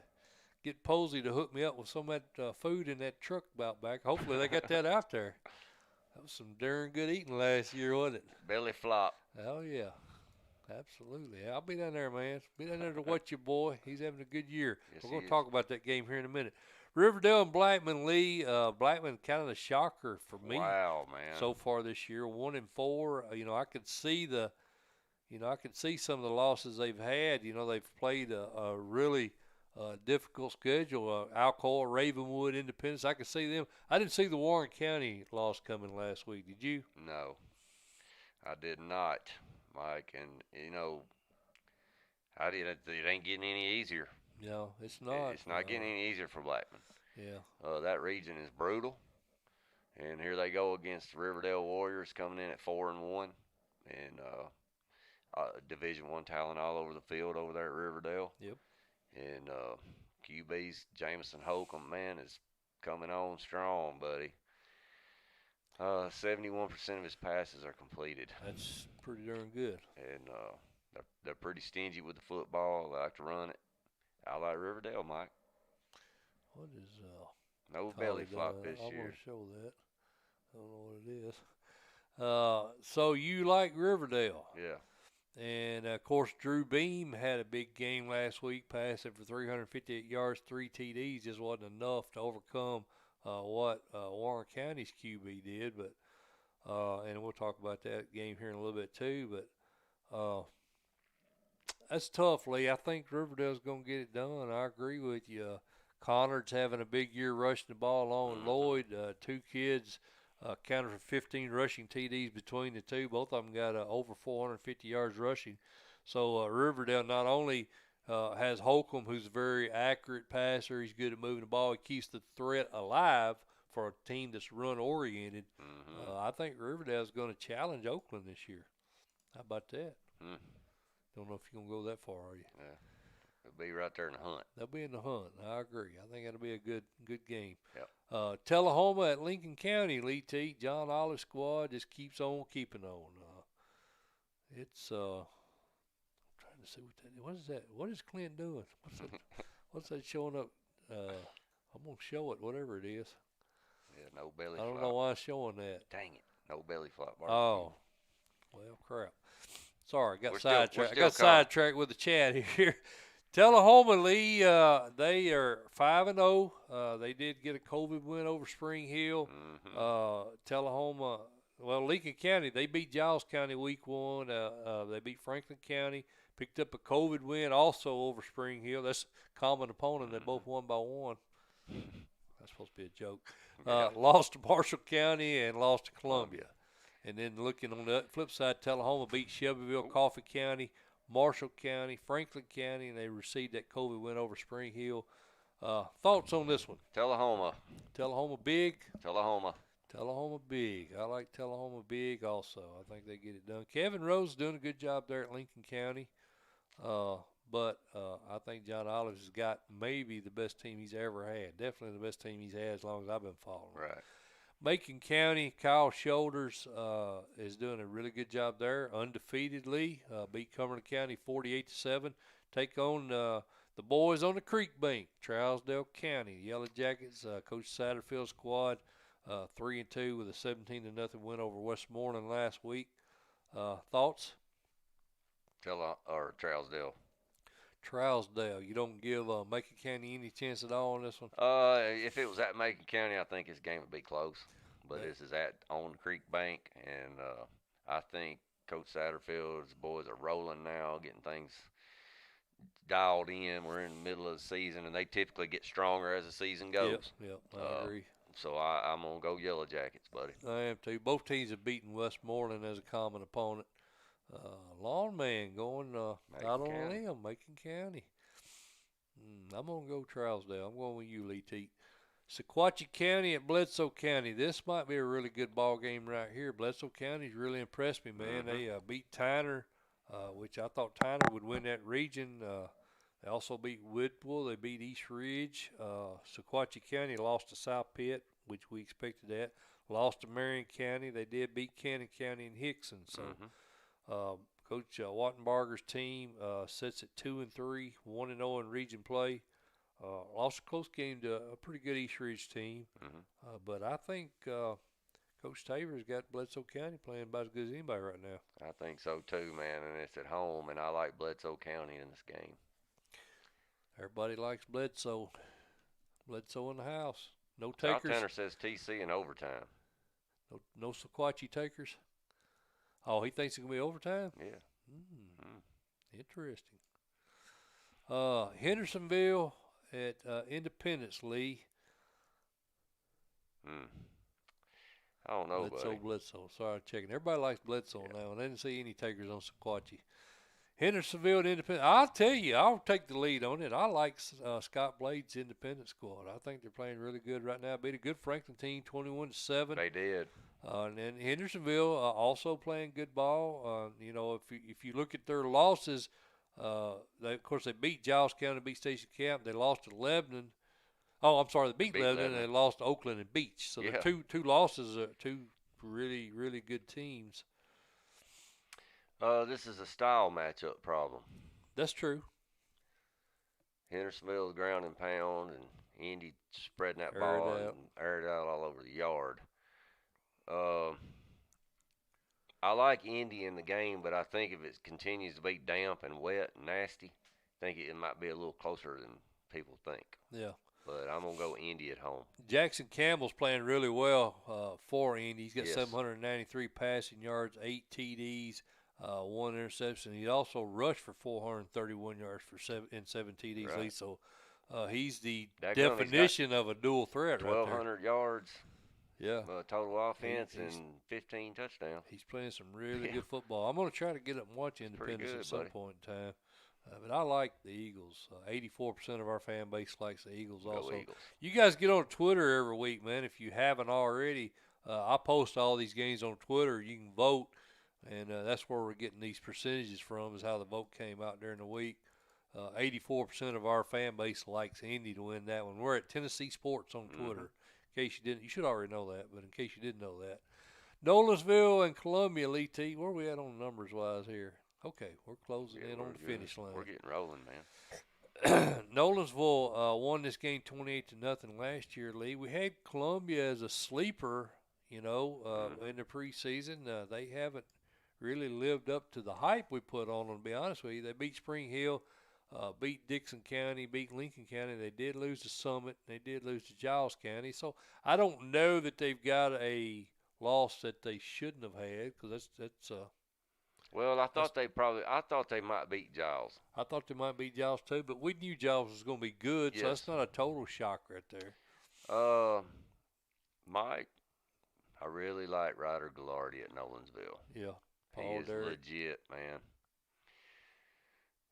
get Posey to hook me up with some of that food in that truck about back. Hopefully they got that out there. That was some darn good eating last year, wasn't it? Belly flop. Oh, yeah. Absolutely. I'll be down there, man. Be down there to watch your boy. He's having a good year. Yes, we're going to talk about that game here in a minute. Riverdale and Blackman, Lee. Blackman kind of the shocker for me. Wow, man. So far this year, 1-4. I could see I could see some of the losses they've had. They've played a really difficult schedule. Alcoa, Ravenwood, Independence. I could see them. I didn't see the Warren County loss coming last week. Did you? No, I did not, Mike. And it ain't getting any easier. No, it's not. It's not getting any easier for Blackman. Yeah. That region is brutal, and here they go against the Riverdale Warriors coming in at 4-1, and Division I talent all over the field over there at Riverdale. Yep. And QB's Jameson Holcomb, man, is coming on strong, buddy. 71% of his passes are completed. That's pretty darn good. And they're pretty stingy with the football. They like to run it. I like Riverdale, Mike. What is no belly flop this I year. want to show that. I don't know what it is. So you like Riverdale? Yeah. And of course, Drew Beam had a big game last week, passing for 358 yards, 3 TDs. Just wasn't enough to overcome what Warren County's QB did. But and we'll talk about that game here in a little bit too. But that's tough, Lee. I think Riverdale's going to get it done. I agree with you. Connor's having a big year rushing the ball along with Lloyd. 2 kids counted for 15 rushing TDs between the two. Both of them got over 450 yards rushing. So Riverdale not only has Holcomb, who's a very accurate passer. He's good at moving the ball. He keeps the threat alive for a team that's run-oriented. I think Riverdale's going to challenge Oakland this year. How about that? Don't know if you're going to go that far, are you? Yeah. They'll be right there in the hunt. They'll be in the hunt. I agree. I think that'll be a good game. Yep. Tullahoma at Lincoln County, Lee Teat. John Olive's squad just keeps on keeping on. It's I'm trying to see what that is. What is that? What is Clint doing? What's that showing up? I'm going to show it, whatever it is. Yeah, no belly I don't flop. know why it's showing that. Dang it. No belly flop. Barbecue. Oh, well, crap. Sorry, got We're sidetracked. still I got sidetracked with the chat here. Tullahoma, Lee, they are 5-0. They did get a COVID win over Spring Hill. Tullahoma, well, Lincoln County, they beat Giles County week 1. They beat Franklin County, picked up a COVID win also over Spring Hill. That's a common opponent. They both won by 1. That's supposed to be a joke. Lost to Marshall County and lost to Columbia. And then looking on the flip side, Tullahoma beat Shelbyville, Coffee County, Marshall County, Franklin County, and they received that COVID win over Spring Hill. Thoughts on this one? Tullahoma. Tullahoma big? Tullahoma. Tullahoma big. I like Tullahoma big also. I think they get it done. Kevin Rose is doing a good job there at Lincoln County. But I think John Olives has got maybe the best team he's ever had. Definitely the best team he's had as long as I've been following. Right. Macon County, Kyle Shoulders is doing a really good job there. Undefeatedly, beat Cumberland County 48-7. Take on the boys on the creek bank, Trousdale County. Yellow Jackets, Coach Satterfield's squad, 3-2 with a 17-0 win over Westmoreland last week. Thoughts? Trousdale. Trousdale. You don't give Macon County any chance at all on this one? If it was at Macon County, I think this game would be close. But this is on the creek bank, and I think Coach Satterfield's boys are rolling now, getting things dialed in. We're in the middle of the season, and they typically get stronger as the season goes. Yep, I agree. So I'm going to go Yellow Jackets, buddy. I am too. Both teams have beaten Westmoreland as a common opponent. Lawn Man going out on a limb, Macon County. I'm going to go Trousdale. I'm going with you, Lee Teat. Sequatchie County at Bledsoe County. This might be a really good ball game right here. Bledsoe County's really impressed me, man. They beat Tyner, which I thought Tyner would win that region. They also beat Woodpool. They beat East Ridge. Sequatchie County lost to South Pitt, which we expected that. Lost to Marion County. They did beat Cannon County and Hickson. So Coach Wattenbarger's team sits at 2-3, 1-0 in region play. Lost a close game to a pretty good East Ridge team. But I think Coach Tabor's got Bledsoe County playing about as good as anybody right now. I think so too, man, and it's at home, and I like Bledsoe County in this game. Everybody likes Bledsoe. Bledsoe in the house. No takers. South Tanner says TC in overtime. No Sequatchie takers. Oh, he thinks it's going to be overtime? Yeah. Interesting. Hendersonville at Independence, Lee. I don't know, Bledsoe. Sorry, I'm checking. Everybody likes Bledsoe now, and I didn't see any takers on Sequatchie. Hendersonville Independent. I'll tell you, I'll take the lead on it. I like Scott Blade's Independent squad. I think they're playing really good right now. Beat a good Franklin team, 21-7. They did. And then Hendersonville also playing good ball. You know, if you look at their losses, of course they beat Giles County, beat Station Camp. They lost to Lebanon. Oh, I'm sorry, they beat Lebanon and they lost to Oakland and Beach. So the two losses are two really, really good teams. This is a style matchup problem. That's true. Hendersonville's ground and pound, and Indy spreading that ball and aired it out all over the yard. I like Indy in the game, but I think if it continues to be damp and wet and nasty, I think it might be a little closer than people think. Yeah. But I'm going to go Indy at home. Jackson Campbell's playing really well for Indy. He's got 793 passing yards, 8 TDs, 1 interception. He also rushed for 431 yards in 7 TDs. Right. So he's the definition of a dual threat right there. 1,200 yards. Yeah. Total offense and 15 touchdowns. He's playing some really good football. I'm going to try to get up and watch Independence at some point in time. But I like the Eagles. 84% of our fan base likes the Eagles also. Eagles. You guys get on Twitter every week, man. If you haven't already, I post all these games on Twitter. You can vote, and that's where we're getting these percentages from, is how the vote came out during the week. 84% of our fan base likes Indy to win that one. We're at Tennessee Sports on Twitter. In case you didn't, you should already know that, but in case you didn't know that. Nolensville and Columbia, Lee Teat, where are we at on numbers-wise here? Okay, we're closing in on the finish line. We're getting rolling, man. Nolensville won this game 28-0 last year, Lee. We had Columbia as a sleeper, you know, in the preseason. They haven't really lived up to the hype we put on them, to be honest with you. They beat Spring Hill, beat Dixon County, beat Lincoln County. They did lose to Summit. They did lose to Giles County. So I don't know that they've got a loss that they shouldn't have had, because that's well, I thought they might beat Giles. I thought they might beat Giles too, but we knew Giles was going to be good, so that's not a total shock right there. Mike, I really like Ryder Gallardi at Nolensville. Yeah, he is legit, man.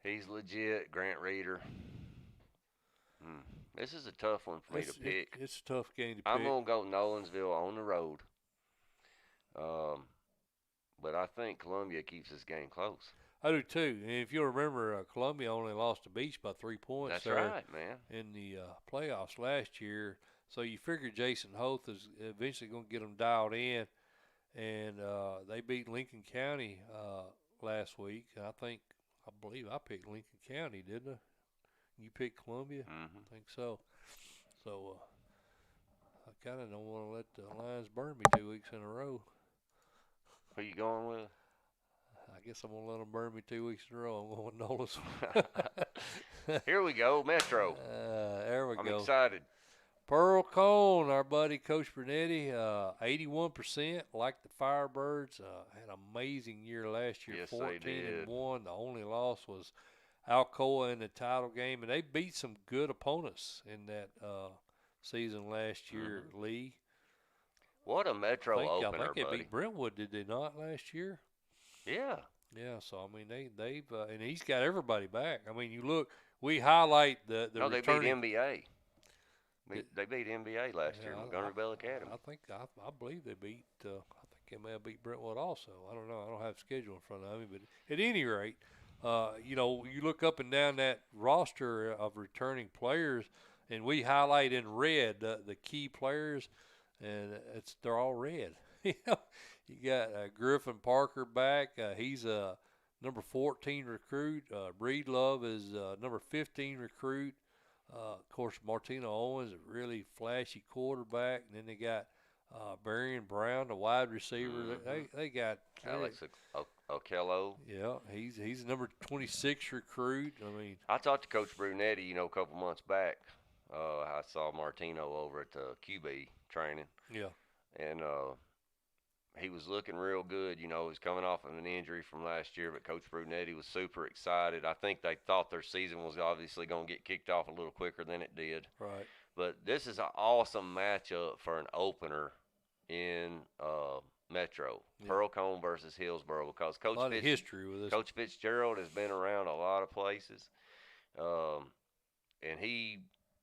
He's legit. Grant Reeder. This is a tough one for me to pick. It's a tough game to pick. I'm going to go Nolensville on the road. But I think Columbia keeps this game close. I do too. And if you'll remember, Columbia only lost to Beach by 3 points. That's right, man. In the playoffs last year. So you figure Jason Hoth is eventually going to get them dialed in. And they beat Lincoln County last week. And I believe I picked Lincoln County, didn't I? You picked Columbia? Mm-hmm. I think so. So I kind of don't want to let the Lions burn me 2 weeks in a row. Who you going with? I guess I'm going to let them burn me 2 weeks in a row. I'm going with Nolas. Here we go, Metro. There we go. I'm excited. Pearl Cone, our buddy Coach Bernetti, 81%, like the Firebirds. Had an amazing year last year, yes, 14-1. The only loss was Alcoa in the title game, and they beat some good opponents in that season last year, Lee. What a Metro opener, I think they buddy. beat Brentwood, did they not, last year? Yeah. Yeah, so, I mean, they've and he's got everybody back. I mean, you look, we highlight the No, they returning. beat NBA. They beat NBA last year, Montgomery Bell Academy. I believe they beat, I think they may have beat Brentwood also. I don't know. I don't have a schedule in front of me. But at any rate, you know, you look up and down that roster of returning players, and we highlight in red the key players, and they're all red. You know, you got Griffin Parker back. He's a number 14 recruit. Breedlove is number 15 recruit. Of course, Martino Owens, a really flashy quarterback. And then they got Barry Brown, the wide receiver. They got Alex Okello. Yeah, he's a number 26 recruit. I mean, I talked to Coach Brunetti, you know, a couple months back. I saw Martino over at the QB training. Yeah. And he was looking real good. You know, he was coming off of an injury from last year, but Coach Brunetti was super excited. I think they thought their season was obviously going to get kicked off a little quicker than it did. Right. But this is an awesome matchup for an opener in Metro, Yeah. Pearl-Cohn versus Hillsboro, because A lot of history with this. Coach Fitzgerald has been around a lot of places, and he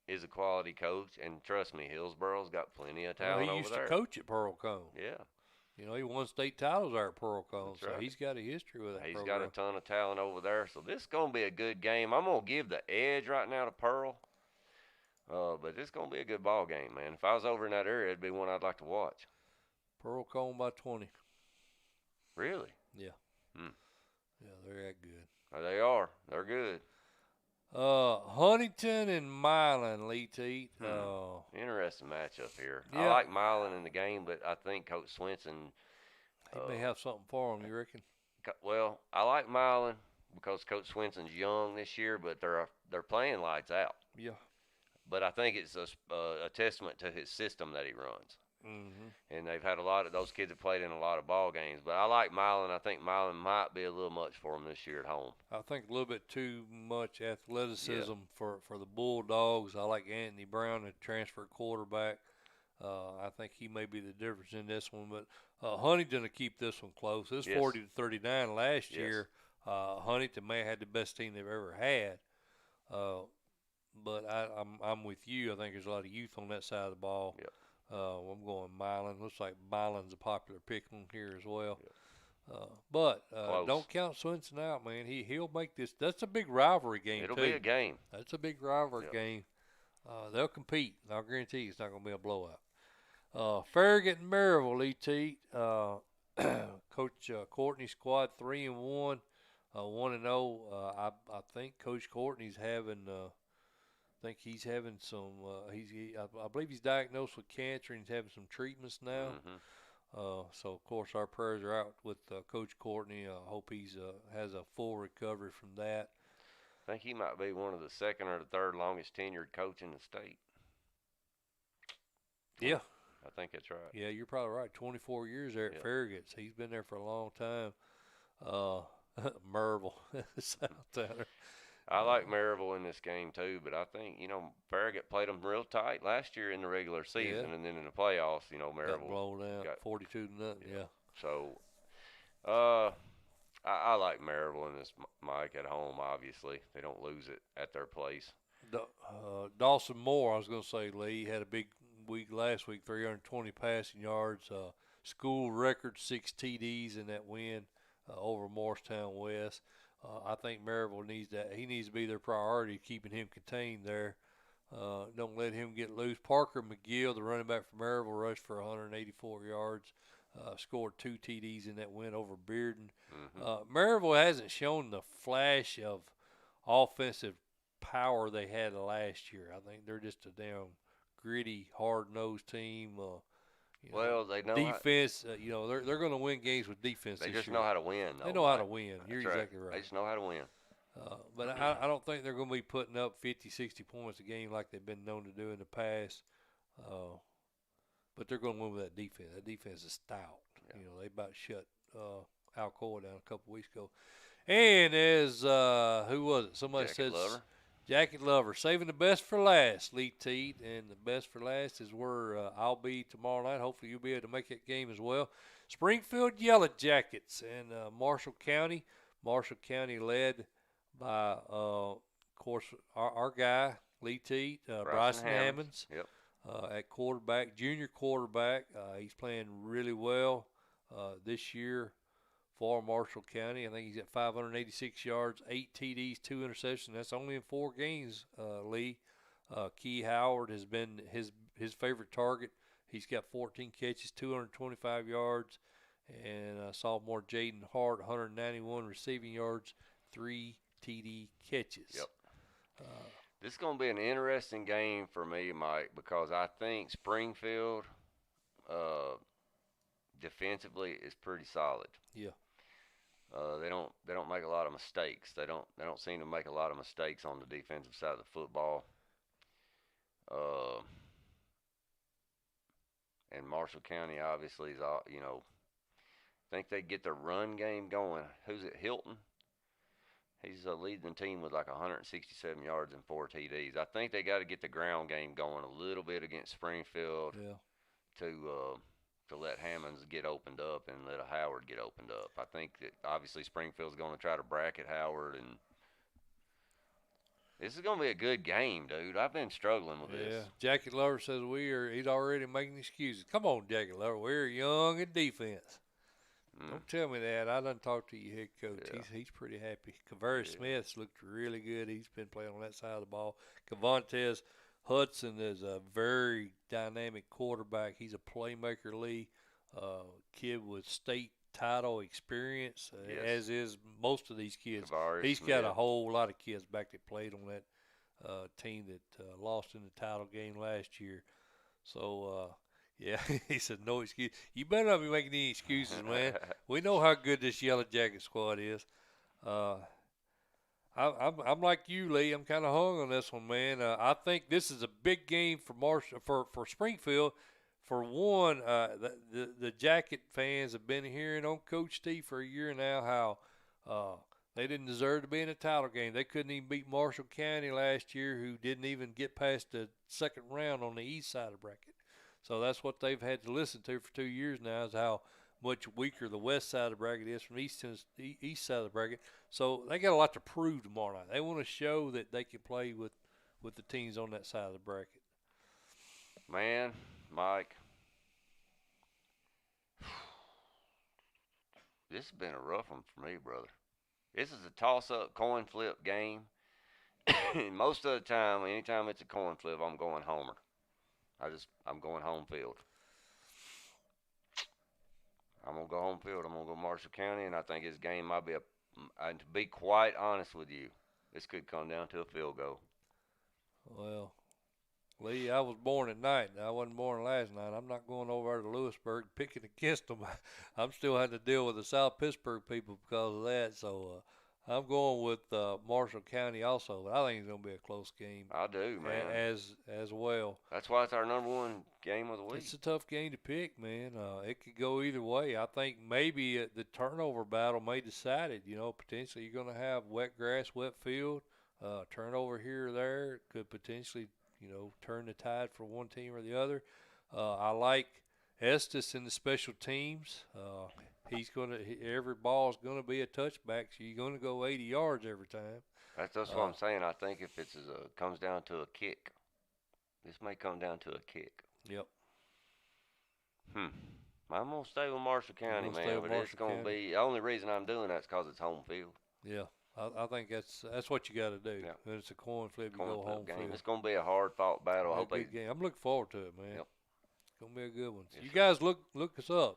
is a quality coach. And trust me, Hillsboro's got plenty of talent he over used there. to coach at Pearl-Cohn. Yeah. You know, he won state titles there at Pearl-Cohn, That's so right. he's got a history with that He's program. got a ton of talent over there, so this is going to be a good game. I'm going to give the edge right now to Pearl, but this is going to be a good ball game, man. If I was over in that area, it'd be one I'd like to watch. Pearl-Cohn by 20. Really? Yeah. Hmm. Yeah, they're that good. They are. They're good. Huntington and Milan, Lee Teat. Interesting matchup here. Yeah. I like Milan in the game, but I think Coach Swenson. He may have something for him, you reckon? Well, I like Milan because Coach Swenson's young this year, but they're playing lights out. Yeah. But I think it's a testament to his system that he runs. Mm-hmm. And they've had a lot of those kids have played in a lot of ball games. But I like Milan. I think Milan might be a little much for them this year at home. I think a little bit too much athleticism for the Bulldogs. I like Anthony Brown, the transfer quarterback. I think he may be the difference in this one. But Huntington will keep this one close. It was 40-39 last year. Huntington may have had the best team they've ever had. But I'm with you. I think there's a lot of youth on that side of the ball. Yep. I'm going Milan. Looks like Milan's a popular pick on here as well. Yep. But don't count Swenson out, man. He'll make this. That's a big rivalry game. It'll be a game. That's a big rivalry game. They'll compete. I'll guarantee you it's not going to be a blowout. Farragut and Maryville, Lee Teat. Coach Courtney's squad 3-1, 1-0. I think Coach Courtney's having. I think he's having some. I believe he's diagnosed with cancer and he's having some treatments now. Mm-hmm. So of course our prayers are out with Coach Courtney. I hope he's has a full recovery from that. I think he might be one of the second or the third longest tenured coach in the state. Yeah. I think that's right. Yeah, you're probably right. 24 years there at Farragut's. He's been there for a long time. Maryville, Southtowner. I like Maryville in this game too, but I think, Farragut played them real tight last year in the regular season, and then in the playoffs, Maryville got blown out 42-0. Yeah. So, I like Maryville in this, Mike, at home, obviously. They don't lose it at their place. Dawson Moore, I was going to say, Lee, had a big week last week, 320 passing yards, school record 6 TDs in that win over Morristown West. I think Maryville needs that. He needs to be their priority, keeping him contained there. Don't let him get loose. Parker McGill, the running back for Maryville, rushed for 184 yards, scored 2 TDs in that win over Bearden. Mm-hmm. Maryville hasn't shown the flash of offensive power they had last year. I think they're just a damn gritty, hard-nosed team. Well, they know defense. They're going to win games with defense. They this just year. know how to win. Though, they know how to win. You're exactly right. They just know how to win. But I don't think they're going to be putting up 50, 60 points a game like they've been known to do in the past. But they're going to win with that defense. That defense is stout. Yeah. They about shut Alcoa down a couple weeks ago. And as who was it? Somebody said Jacket Lover, saving the best for last, Lee Teat, and the best for last is where I'll be tomorrow night. Hopefully you'll be able to make that game as well. Springfield Yellow Jackets and Marshall County. Marshall County led by, of course, our guy, Lee Teat, Bryson Hammonds at quarterback, junior quarterback. He's playing really well this year for Marshall County. I think he's at 586 yards, 8 TDs, 2 interceptions. That's only in 4 games, Lee. Key Howard has been his favorite target. He's got 14 catches, 225 yards. And sophomore Jaden Hart, 191 receiving yards, 3 TD catches. Yep. This is going to be an interesting game for me, Mike, because I think Springfield defensively is pretty solid. Yeah. They don't make a lot of mistakes. They don't seem to make a lot of mistakes on the defensive side of the football. And Marshall County obviously is I think they get the run game going. Who's it? Hilton. He's leading the team with like 167 yards and 4 TDs. I think they got to get the ground game going a little bit against Springfield. Yeah. to let Hammonds get opened up and let a Howard get opened up. I think that obviously Springfield's going to try to bracket Howard, and this is going to be a good game, dude. I've been struggling with this. Yeah, Jackie Lover says he's already making excuses. Come on, Jackie Lover, we're young in defense. Don't tell me that. I done talked to your head coach. Yeah. He's pretty happy. Kaveri Smith's looked really good. He's been playing on that side of the ball. Cavantes Hudson is a very dynamic quarterback. He's a playmaker, Lee. Kid with state title experience, as is most of these kids. He's got a whole lot of kids back that played on that team that lost in the title game last year. So, yeah, he said no excuse. You better not be making any excuses, man. We know how good this Yellow Jacket squad is. I'm like you, Lee. I'm kind of hung on this one, man. I think this is a big game for Springfield. For one, the Jacket fans have been hearing on Coach T for a year now how they didn't deserve to be in a title game. They couldn't even beat Marshall County last year, who didn't even get past the second round on the east side of the bracket. So that's what they've had to listen to for 2 years now, is how much weaker the west side of the bracket is from the east side of the bracket. So they got a lot to prove tomorrow night. They want to show that they can play with the teams on that side of the bracket. Man, Mike, this has been a rough one for me, brother. This is a toss-up coin flip game. Most of the time, anytime it's a coin flip, I'm going homer. I'm going home field. I'm going to go home field. I'm going to go Marshall County, and I think this game might be and to be quite honest with you, this could come down to a field goal. Well, Lee, I was born at night. I wasn't born last night. I'm not going over to Lewisburg picking against them. I'm still having to deal with the South Pittsburgh people because of that. So I'm going with Marshall County also. But I think it's going to be a close game. I do, man. As well. That's why it's our number one game of the week. It's a tough game to pick, man. It could go either way. I think maybe the turnover battle may decide it. Potentially you're going to have wet grass, wet field, turnover here or there. It could potentially turn the tide for one team or the other. I like Estes in the special teams. Every ball is gonna be a touchback, so you're gonna go 80 yards every time. That's what I'm saying. I think if it comes down to a kick, this may come down to a kick. Yep. I'm gonna stay with Marshall County, man. But it's gonna be the only reason I'm doing that is because it's home field. Yeah. I think that's what you got to do. Yeah. When it's a coin flip, you go home game. field. It's going to be a hard-fought battle. I hope good game. I'm looking forward to it, man. Yep. It's going to be a good one. Yes, you guys look us up.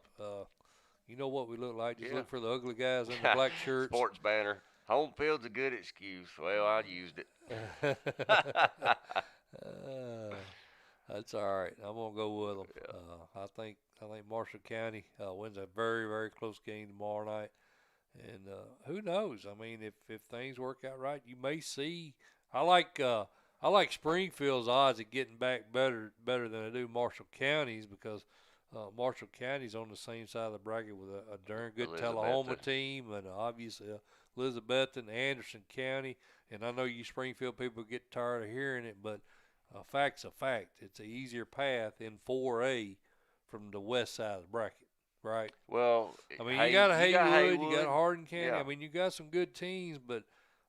You know what we look like. Just look for the ugly guys in the black shirts. Sports banner. Home field's a good excuse. Well, I used it. That's all right. I'm going to go with them. Yeah. I think Marshall County wins a very, very close game tomorrow night. And who knows? I mean, if things work out right, you may see. I like Springfield's odds at getting back better than I do Marshall County's, because Marshall County's on the same side of the bracket with a darn good Tullahoma team, and obviously Elizabethton, Anderson County. And I know you Springfield people get tired of hearing it, but a fact's a fact. It's an easier path in 4A from the west side of the bracket. Right. Well, I mean, you got Haywood, you got Hardin County. Yeah. I mean, you got some good teams, but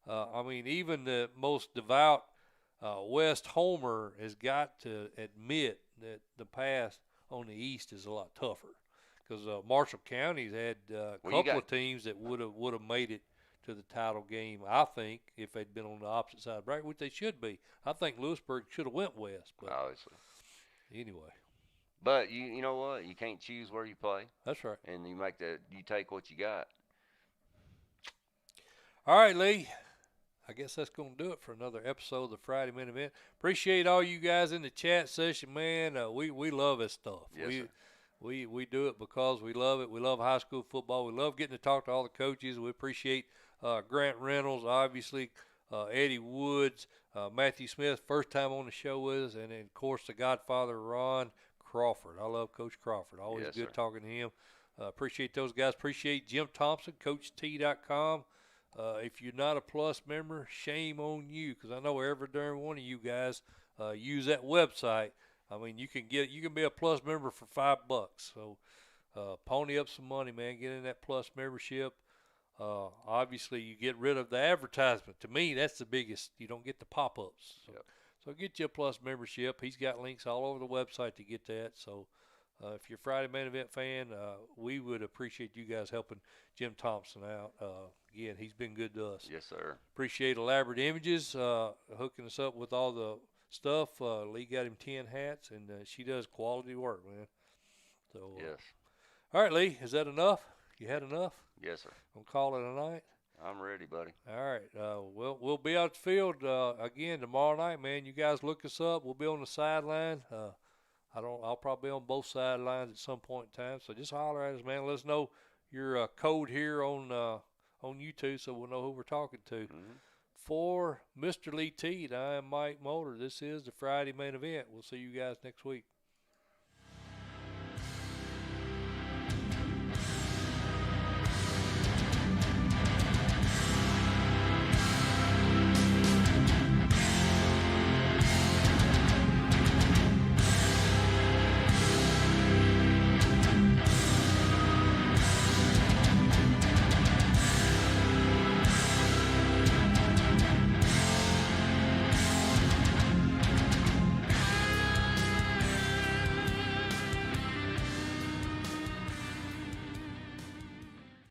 I mean, even the most devout West homer has got to admit that the path on the east is a lot tougher, because Marshall County's had a couple of teams that would have made it to the title game. I think if they'd been on the opposite side of the bracket, which they should be. I think Lewisburg should have went west, but obviously. Anyway. But you know what? You can't choose where you play. That's right. And you take what you got. All right, Lee. I guess that's going to do it for another episode of the Friday Minute Event. Appreciate all you guys in the chat session, man. We love this stuff. Yes, sir. We do it because we love it. We love high school football. We love getting to talk to all the coaches. We appreciate Grant Reynolds, obviously, Eddie Woods, Matthew Smith, first time on the show with us, and then, of course, the Godfather, Ron Crawford. I love Coach Crawford. Always good talking to him. Appreciate those guys. Appreciate Jim Thompson, CoachT.com. If you're not a Plus member, shame on you, because I know every darn one of you guys use that website. I mean, you can be a Plus member for $5. So pony up some money, man. Get in that Plus membership. Obviously, you get rid of the advertisement. To me, that's the biggest. You don't get the pop-ups. So get you a Plus membership. He's got links all over the website to get that. So if you're a Friday Main Event fan, we would appreciate you guys helping Jim Thompson out. Again, he's been good to us. Yes, sir. Appreciate Elaborate Images hooking us up with all the stuff. Lee got him 10 hats, and she does quality work, man. So yes. All right, Lee, is that enough? You had enough? Yes, sir. We'll call it a night. I'm ready, buddy. All right. We'll be out the field again tomorrow night, man. You guys look us up. We'll be on the sideline. I'll probably be on both sidelines at some point in time. So just holler at us, man. Let us know your code here on YouTube, so we'll know who we're talking to. Mm-hmm. For Mr. Lee Teat, I am Mike Molder. This is the Friday Main Event. We'll see you guys next week.